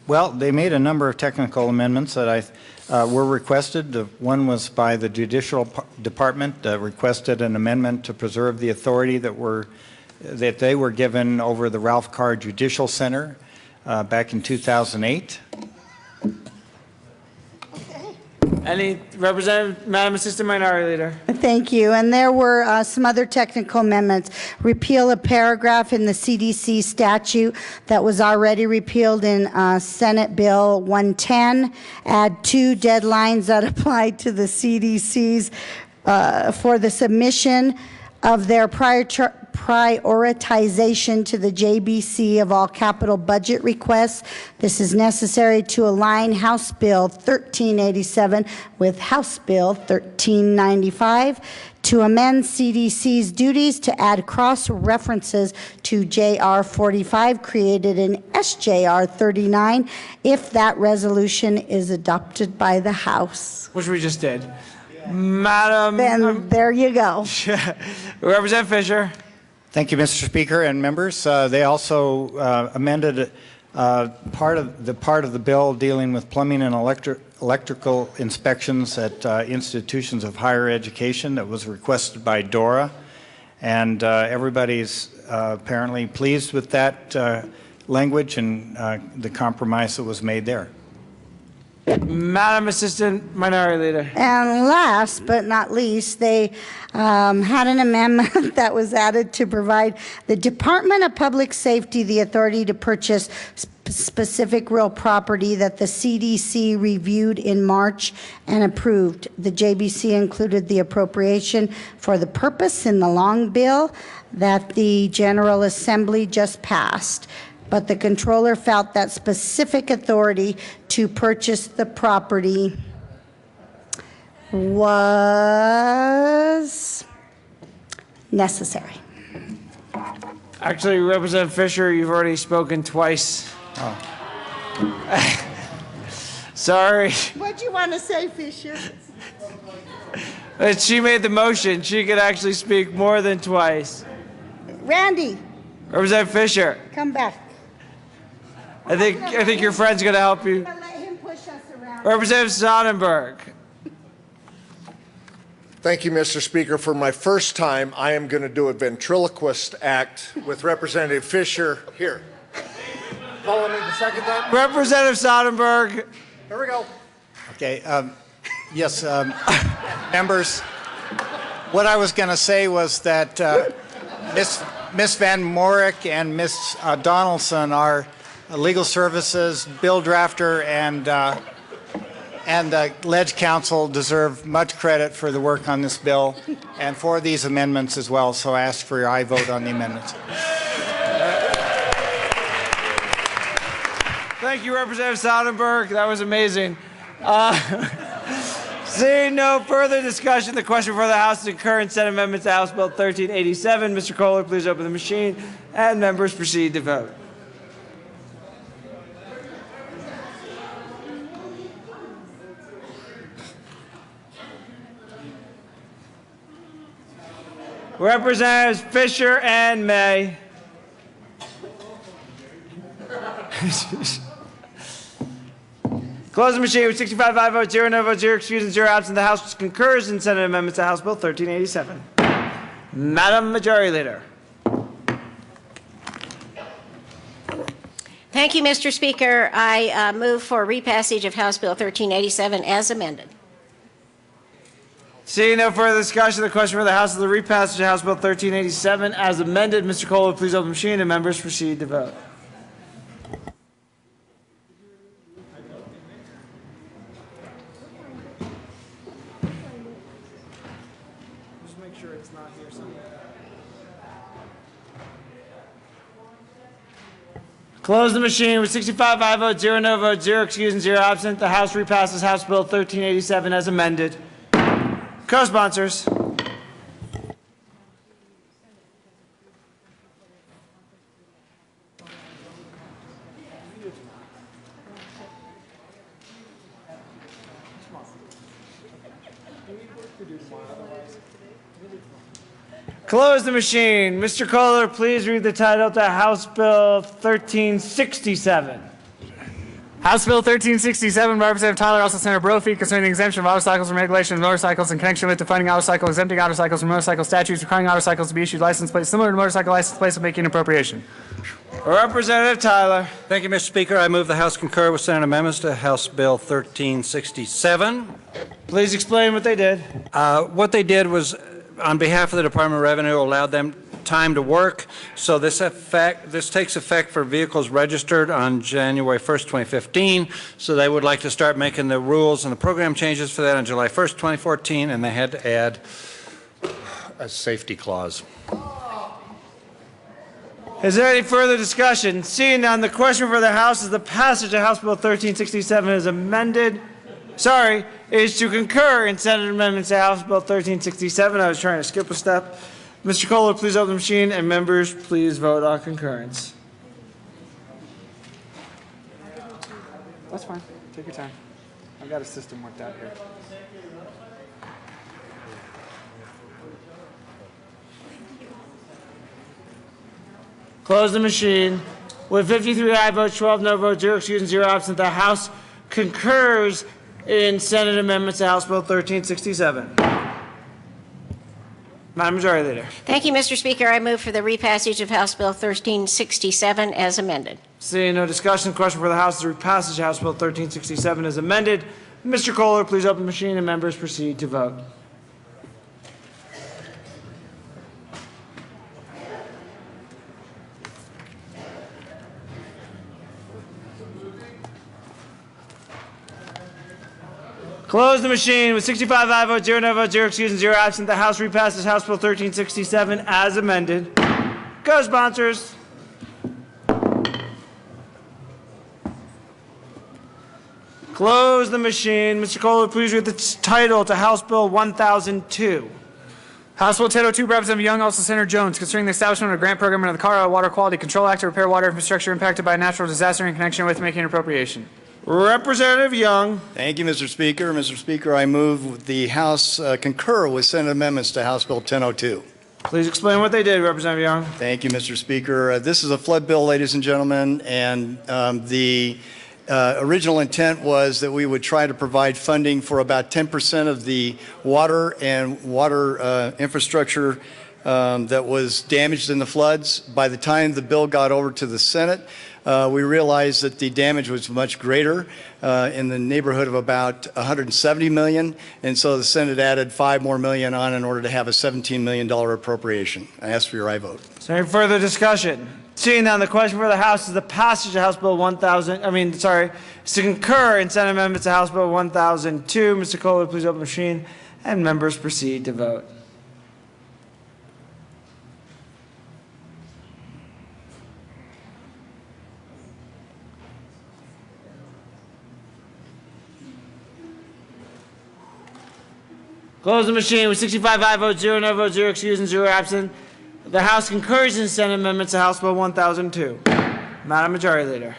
Well, they made a number of technical amendments that were requested. One was by the Judicial Department, requested an amendment to preserve the authority that they were given over the Ralph Carr Judicial Center back in 2008. Madam Assistant Minority Leader. Thank you. And there were some other technical amendments. Repeal a paragraph in the CDC statute that was already repealed in Senate Bill 110. Add 2 deadlines that apply to the CDC's for the submission of their prioritization to the JBC of all capital budget requests. This is necessary to align House Bill 1387 with House Bill 1395 to amend CDC's duties to add cross-references to JR 45 created in SJR 39 if that resolution is adopted by the House. Which we just did. Madam. Then there you go. Representative Fisher. Thank you, Mr. Speaker and members. They also amended part of the bill dealing with plumbing and electrical inspections at institutions of higher education that was requested by DORA, and everybody's apparently pleased with that language and the compromise that was made there. Madam Assistant Minority Leader. And last but not least, they had an amendment that was added to provide the Department of Public Safety the authority to purchase specific real property that the CDC reviewed in March and approved. The JBC included the appropriation for the purpose in the long bill that the General Assembly just passed. But the controller felt that specific authority to purchase the property was necessary. Actually, Representative Fisher, you've already spoken twice. Oh. Sorry. What do you want to say, Fisher? She made the motion. She could actually speak more than twice. Randy. Representative Fisher. Come back. I think your friend's going to help you. Let him push us around. Representative Sonnenberg. Thank you, Mr. Speaker. For my first time, I am going to do a ventriloquist act with Representative Fisher here. Follow me the second time. Representative Sonnenberg. Here we go. Okay. Yes, members, what I was going to say was that Miss Van Morik and Miss Donaldson are legal services, bill drafter, and the Ledge Council deserve much credit for the work on this bill and for these amendments as well. So I ask for your aye vote on the amendments. Thank you, Representative Sonnenberg. That was amazing. Seeing no further discussion, the question for the House to concur in Senate amendments to House Bill 1387. Mr. Kohler, please open the machine, and members proceed to vote. Representatives Fisher and May. Close the machine with 65 aye votes, 0 no votes, 0 excused, and 0 absent. The House concurs in Senate amendments to House Bill 1387. Madam Majority Leader. Thank you, Mr. Speaker. I move for repassage of House Bill 1387 as amended. Seeing no further discussion, the question for the House is the repassage of House Bill 1387 as amended. Mr. Kohler, please open the machine, and members proceed to vote. Just make sure it's not here somewhere. Close the machine with 65 aye votes, 0 no votes, 0 excused, and 0 absent. The House repasses House Bill 1387 as amended. Co-sponsors. Close the machine. Mr. Kohler, please read the title to House Bill 1367. House Bill 1367, Representative Tyler, also Senator Brophy, concerning the exemption of auto cycles from regulation of motorcycles in connection with defining auto cycle, exempting auto cycles from motorcycle statutes, requiring auto cycles to be issued license plates similar to motorcycle license plates, and making an appropriation. Representative Tyler. Thank you, Mr. Speaker. I move the House concur with Senate amendments to House Bill 1367. Please explain what they did. What they did was, on behalf of the Department of Revenue, allowed them time to work. So this takes effect for vehicles registered on January 1st, 2015. So they would like to start making the rules and the program changes for that on July 1st, 2014, and they had to add a safety clause. Is there any further discussion? Seeing none, the question for the House is the passage of House Bill 1367 is is to concur in Senate amendments to House Bill 1367. I was trying to skip a step. Mr. Kohler, please open the machine, and members, please vote on concurrence. That's fine. Take your time. I've got a system worked out here. Close the machine. With 53 aye votes, 12 no votes, 0 excused, and 0 absent, the House concurs in Senate amendments to House Bill 1367. Madam Majority Leader. Thank you, Mr. Speaker. I move for the repassage of House Bill 1367 as amended. Seeing no discussion, question for the House is the repassage of House Bill 1367 as amended. Mr. Kohler, please open the machine, and members proceed to vote. Close the machine. With 65 aye votes, 0 no votes, 0 excused, and 0 absent, the House repasses House Bill 1367 as amended. Go sponsors. Close the machine. Mr. Kohler, please read the title to House Bill 1002. House Bill 1002, Representative Young, also Senator Jones, concerning the establishment of a grant program under the Colorado Water Quality Control Act to repair water infrastructure impacted by a natural disaster in connection with making an appropriation. Representative Young. Thank you, Mr. Speaker. Mr. Speaker, I move the House concur with Senate amendments to House Bill 1002. Please explain what they did, Representative Young. Thank you, Mr. Speaker. This is a flood bill, ladies and gentlemen, and the original intent was that we would try to provide funding for about 10% of the water and water infrastructure that was damaged in the floods. By the time the bill got over to the Senate, we realized that the damage was much greater, in the neighborhood of about $170 million, and so the Senate added $5 more million on in order to have a $17 million appropriation. I ask for your aye vote. Is there any further discussion? Seeing none, the question for the House is the passage of House Bill is to concur in Senate amendments to House Bill 1002. Mr. Kohler, please open the machine, and members proceed to vote. Close the machine. With 65 aye votes, 0 no votes, 0 excused, and 0 absent, the House concurs in Senate amendments to House Bill 1002. Madam Majority Leader.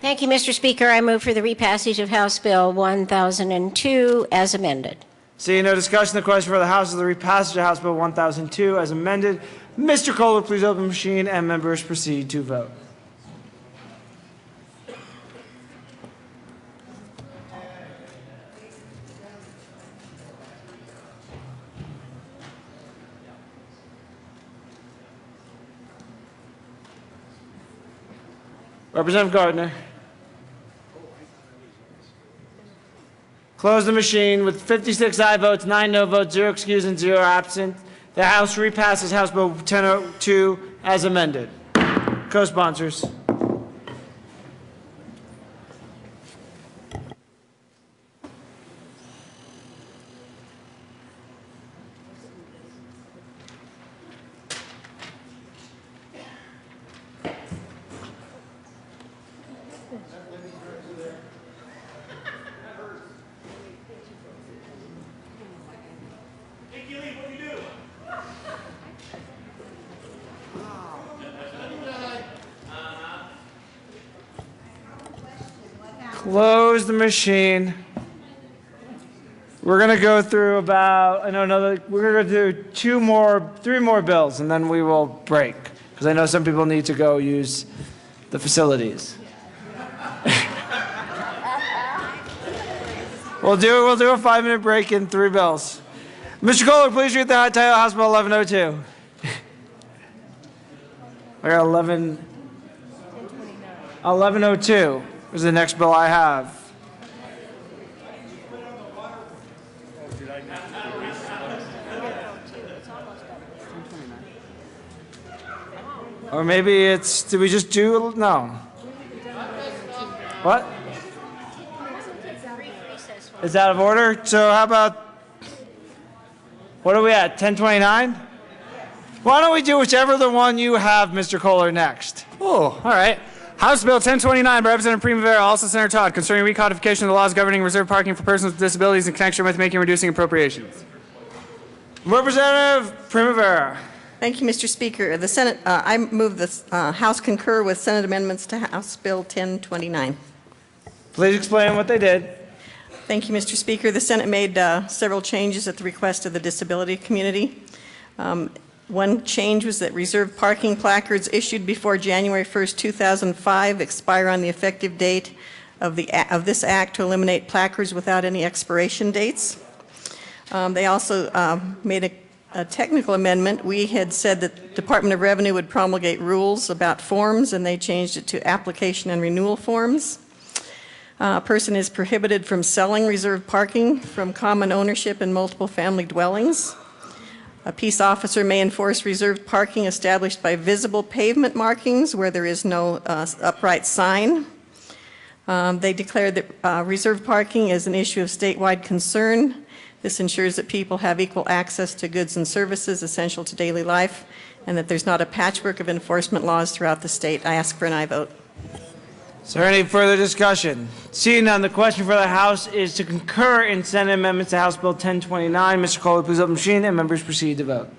Thank you, Mr. Speaker. I move for the repassage of House Bill 1002 as amended. Seeing no discussion, the question for the House is the repassage of House Bill 1002 as amended. Mr. Kohler, please open the machine, and members proceed to vote. Representative Gardner. Close the machine. With 56 aye votes, 9 no votes, 0 excused, and 0 absent, the House repasses House Bill 1002 as amended. Co-sponsors. Close the machine. We're going to go through about, we're going to do 3 more bills, and then we will break. because I know some people need to go use the facilities. We'll do a 5-minute break in 3 bills. Mr. Kohler, please read the title of House Bill 1102. I got 1102 is the next bill I have. Or maybe it's, did we just do, no. What? It's out of order? So how about, what are we at, 1029? Why don't we do whichever the one you have, Mr. Kohler, next? Oh, all right. House Bill 1029 by Representative Primavera, also Senator Todd, concerning recodification of the laws governing reserved parking for persons with disabilities in connection with making and reducing appropriations. Representative Primavera. Thank you, Mr. Speaker. The Senate, I move the House concur with Senate amendments to House Bill 1029. Please explain what they did. Thank you, Mr. Speaker. The Senate made several changes at the request of the disability community. One change was that reserved parking placards issued before January 1st, 2005 expire on the effective date of this act to eliminate placards without any expiration dates. They also made a technical amendment. We had said that the Department of Revenue would promulgate rules about forms, and they changed it to application and renewal forms. A person is prohibited from selling reserved parking from common ownership in multiple family dwellings. A peace officer may enforce reserved parking established by visible pavement markings where there is no upright sign. They declared that reserved parking is an issue of statewide concern. This ensures that people have equal access to goods and services essential to daily life, and that there's not a patchwork of enforcement laws throughout the state. I ask for an aye vote. Is there any further discussion? Seeing none, the question for the House is to concur in Senate amendments to House Bill 1029. Mr. Kohler, please open the machine, and members proceed to vote.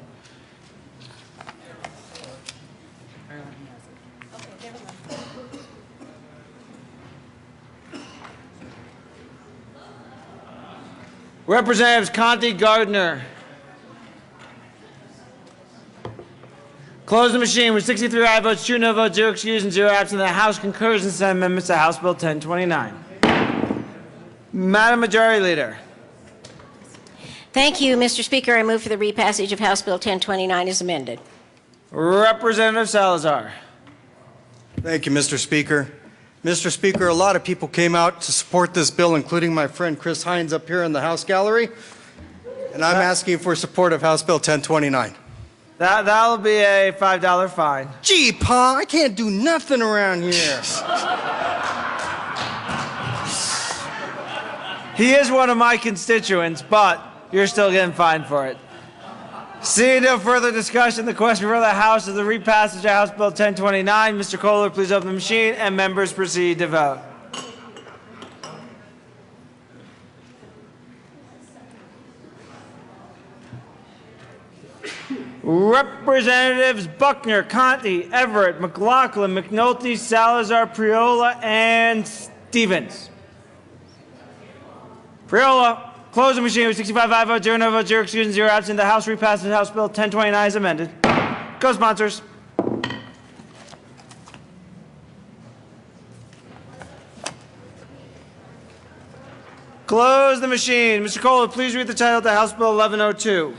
Representatives Conti, Gardner. Close the machine with 63 aye votes, 2 no votes, 0 excused, and 0 absent. The House concurs in Senate amendments to House Bill 1029. Madam Majority Leader. Thank you, Mr. Speaker. I move for the repassage of House Bill 1029 as amended. Representative Salazar. Thank you, Mr. Speaker. Mr. Speaker, a lot of people came out to support this bill, including my friend Chris Hines up here in the House gallery, and I'm asking for support of House Bill 1029. That'll be a $5 fine. Gee, Pa, I can't do nothing around here. He is one of my constituents, but you're still getting fined for it. Seeing no further discussion, the question for the House is the repassage of House Bill 1029. Mr. Kohler, please open the machine, and members proceed to vote. Representatives Buckner, Conti, Everett, McLaughlin, McNulty, Salazar, Priola, and Stevens. Priola, close the machine with 65 aye votes, 0 no votes, 0 excused, and 0 absent. The House repasses House Bill 1029 as amended. Co-sponsors. Close the machine. Mr. Kohler, please read the title to House Bill 1102.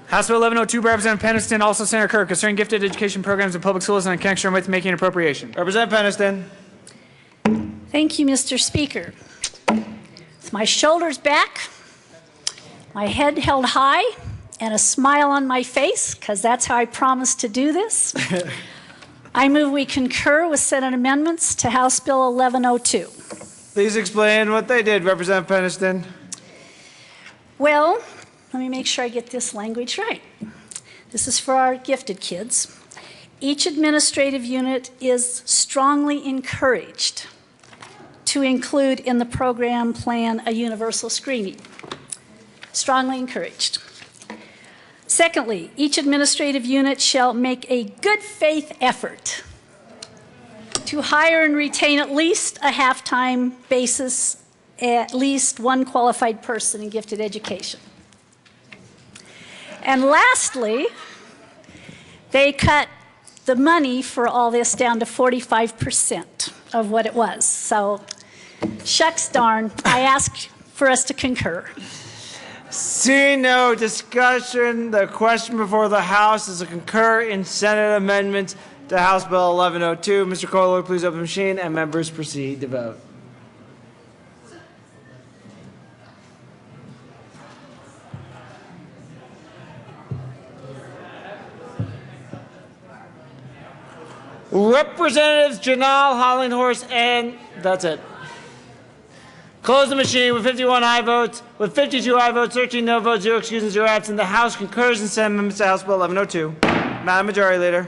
House Bill 1102 by Representative Peniston, also Senator Kirk, concerning gifted education programs in public schools and in connection with making an appropriation. Representative Peniston. Thank you, Mr. Speaker. With my shoulders back, my head held high, and a smile on my face, because that's how I promised to do this, I move we concur with Senate amendments to House Bill 1102. Please explain what they did, Representative Peniston. Well, let me make sure I get this language right. This is for our gifted kids. Each administrative unit is strongly encouraged to include in the program plan a universal screening. Strongly encouraged. Secondly, each administrative unit shall make a good faith effort to hire and retain at least a half-time basis, at least one qualified person in gifted education. And lastly, they cut the money for all this down to 45% of what it was. So, shucks darn, I ask for us to concur. Seeing no discussion, the question before the House is to concur in Senate amendments to House Bill 1102. Mr. Kohler, please open the machine, and members proceed to vote. Representatives Janal, Hollinghorst, and that's it. Close the machine with 51 aye votes, with 52 aye votes, 13 no votes, 0 excuses, 0 absent. The House concurs in Senate amendments to House Bill 1102. Madam Majority Leader.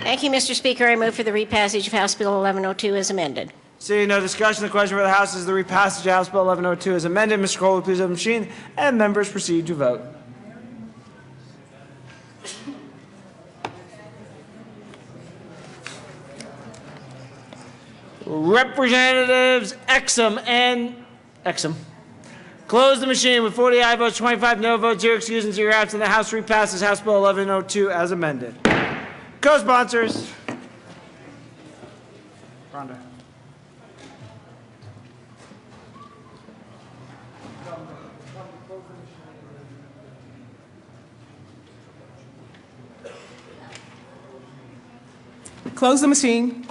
Thank you, Mr. Speaker. I move for the repassage of House Bill 1102 as amended. Seeing no discussion, the question for the House is the repassage of House Bill 1102 as amended. Mr. Kohler, please open the machine, and members proceed to vote. Representatives Exum and Exum. Close the machine with 40 aye votes, 25 no votes, 0 excuses, and 0 absent. The House repasses House Bill 1102 as amended. Co-sponsors. Rhonda. Close the machine.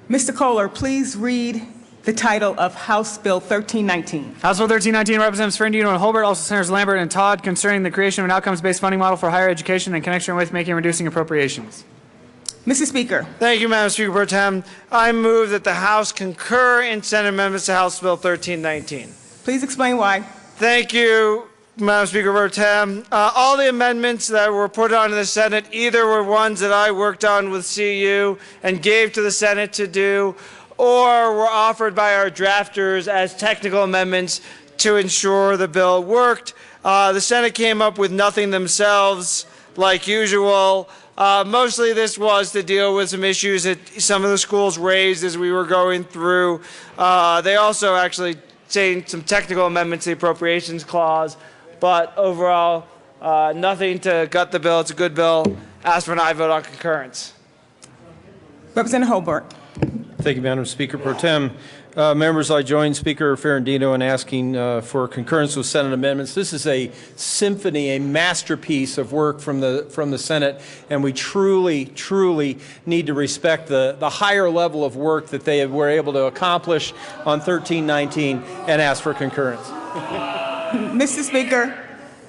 Mr. Kohler, please read the title of House Bill 1319. House Bill 1319, Representatives Ferrandino and Holbert, also Senators Lambert and Todd, concerning the creation of an outcomes-based funding model for higher education in connection with making and reducing appropriations. Mr. Speaker. Thank you, Madam Speaker Pro Tem. I move that the House concur in Senate amendments to House Bill 1319. Please explain why. Thank you, Madam Speaker Pro Tem. All the amendments that were put on in the Senate either were ones that I worked on with CU and gave to the Senate to do, or were offered by our drafters as technical amendments to ensure the bill worked. The Senate came up with nothing themselves, like usual. Mostly this was to deal with some issues that some of the schools raised as we were going through. They also actually changed some technical amendments to the appropriations clause. But overall, nothing to gut the bill. It's a good bill. Ask for an aye vote on concurrence. Representative Holbert. Thank you, Madam Speaker Pro Tem. Members, I join Speaker Ferrandino in asking for concurrence with Senate amendments. This is a symphony, a masterpiece of work from the Senate, and we truly, truly need to respect the higher level of work that they were able to accomplish on 1319 and ask for concurrence. Mr. Speaker.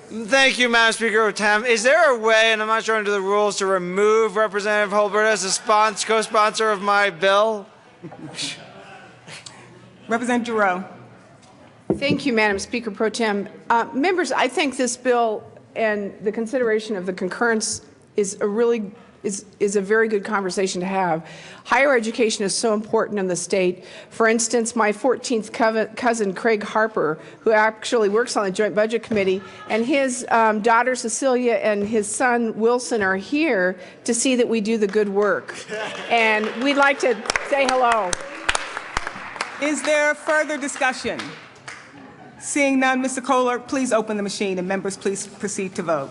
Thank you, Madam Speaker Pro Tem. Is there a way, and I'm not sure under the rules, to remove Representative Holbert as a co-sponsor of my bill? Representative Giroux. Thank you, Madam Speaker Pro Tem. Members, I think this bill and the consideration of the concurrence is a very good conversation to have. Higher education is so important in the state. For instance, my 14th cousin, Craig Harper, who actually works on the Joint Budget Committee, and his daughter Cecilia and his son Wilson are here to see that we do the good work. And we'd like to say hello. Is there further discussion? Seeing none, Mr. Kohler, please open the machine, and members please proceed to vote.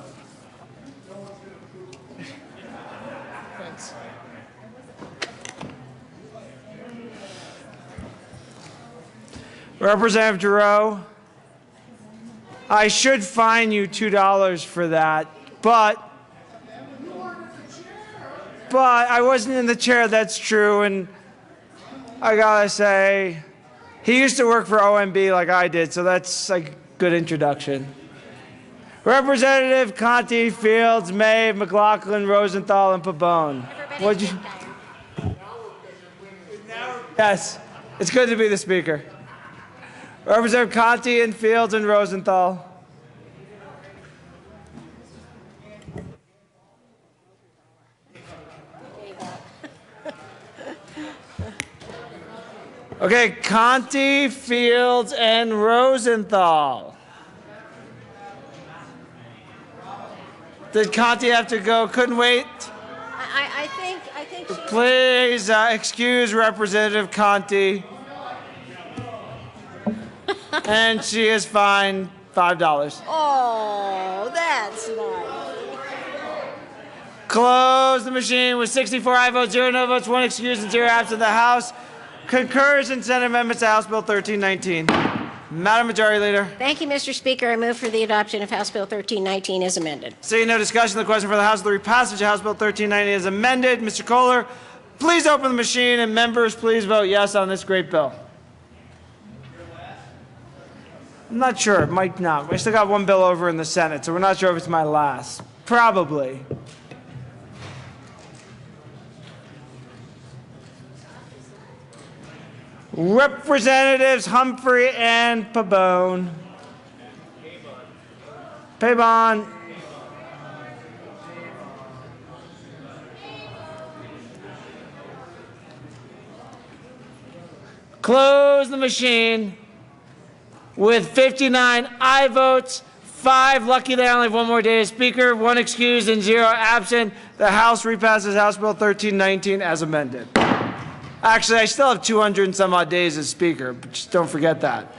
Representative Giroux, I should fine you $2 for that, but I wasn't in the chair, that's true, and I gotta say, he used to work for OMB like I did, so that's a good introduction. Representative Conti, Fields, May, McLaughlin, Rosenthal, and Pabon. What'd you? Yes, it's good to be the Speaker. Representative Conti and Fields and Rosenthal. Okay, Conti, Fields, and Rosenthal. Did Conti have to go? Couldn't wait? I think she... Please excuse Representative Conti. And she is fine $5. Oh, that's nice. Close the machine with 64 aye votes, 0 no votes, 1 excused, and 0 absent. The House concurs in Senate amendments to House Bill 1319. Madam Majority Leader. Thank you, Mr. Speaker. I move for the adoption of House Bill 1319 as amended. Seeing no discussion, the question for the House of the repassage of House Bill 1319 is amended. Mr. Kohler, please open the machine, and members, please vote yes on this great bill. I'm not sure. It might not. We still got one bill over in the Senate, so we're not sure if it's my last. Probably. Representatives Humphrey and Pabon. Pabon. Close the machine with 59 aye votes, 5 lucky they only have one more day as Speaker, 1 excused and 0 absent. The House repasses House Bill 1319 as amended. Actually, I still have 200 and some odd days as Speaker, but just don't forget that.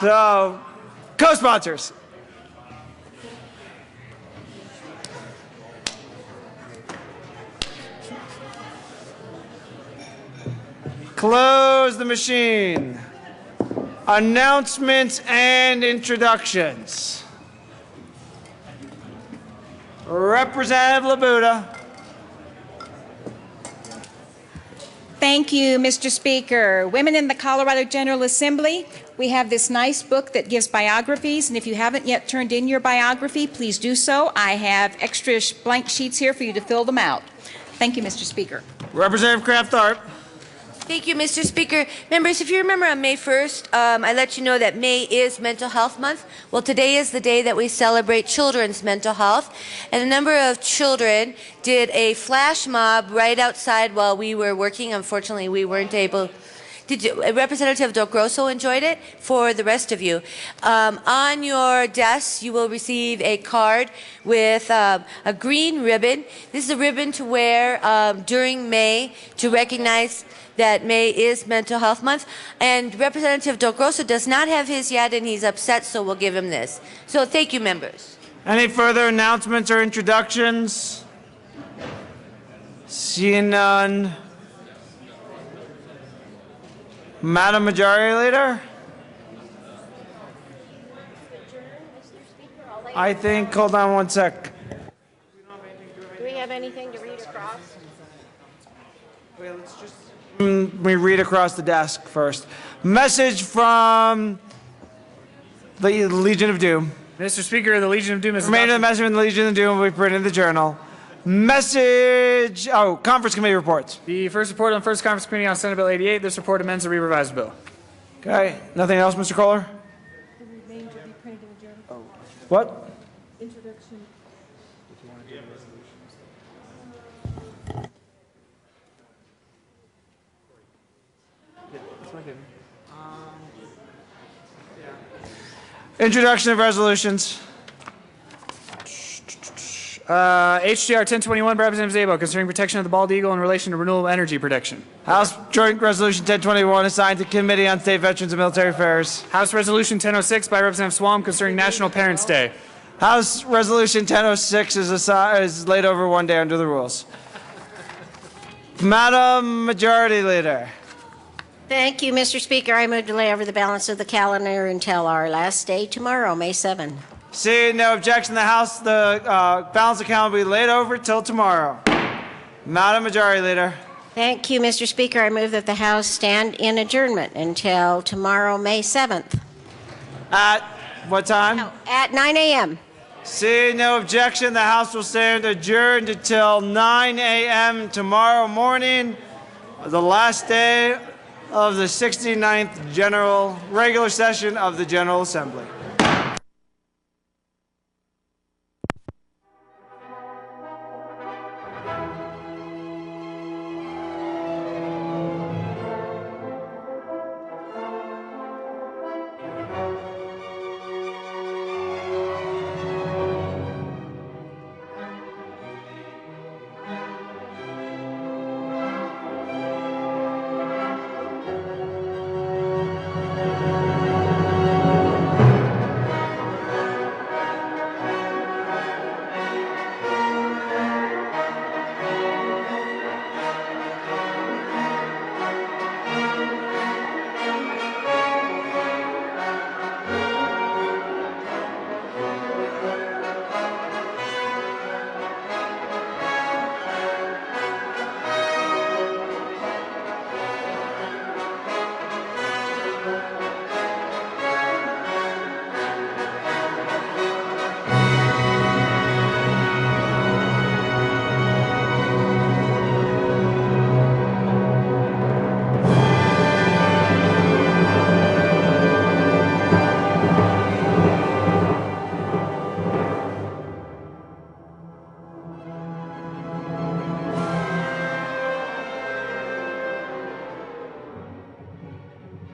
So, co-sponsors. Close the machine. Announcements and introductions. Representative Labuda. Thank you, Mr. Speaker. Women in the Colorado General Assembly, we have this nice book that gives biographies, and if you haven't yet turned in your biography, please do so. I have extra blank sheets here for you to fill them out. Thank you, Mr. Speaker. Representative Kraft-Hart. Thank you, Mr. Speaker. Members, if you remember on May 1st, I let you know that May is Mental Health Month. Well, today is the day that we celebrate children's mental health. And a number of children did a flash mob right outside while we were working. Unfortunately, we weren't able. Representative Del Grosso enjoyed it? For the rest of you, on your desks you will receive a card with a green ribbon. This is a ribbon to wear during May to recognize that May is Mental Health Month. And Representative Del Grosso does not have his yet, and he's upset, so we'll give him this. So thank you, members. Any further announcements or introductions? Seeing none. Madam Majority Leader? I think, hold on one sec. Do we have anything to read across? Wait, let's just let me read across the desk first. Message from the Legion of Doom. Mr. Speaker, the Legion of Doom is remainder of the message from the Legion of Doom will be printed in the journal. Message, conference committee reports. The first report on First Conference Committee on Senate Bill 88. This report amends the revised bill. Okay, nothing else, Mr. Kohler? What? Introduction. Introduction of resolutions. HJR 1021 by Representative Szabo concerning protection of the bald eagle in relation to renewable energy production. House Joint Resolution 1021 assigned to Committee on State Veterans and Military Affairs. House Resolution 1006 by Representative Swam concerning National Parents' Day. House Resolution 1006 is laid over one day under the rules. Madam Majority Leader. Thank you, Mr. Speaker. I move to lay over the balance of the calendar until our last day tomorrow, May 7. Seeing no objection, the House, the balance of calendar will be laid over till tomorrow. Madam Majority Leader. Thank you, Mr. Speaker. I move that the House stand in adjournment until tomorrow, May 7th. At what time? No, at 9 a.m. Seeing no objection, the House will stand adjourned until 9 a.m. tomorrow morning, the last day of the 69th regular session of the General Assembly.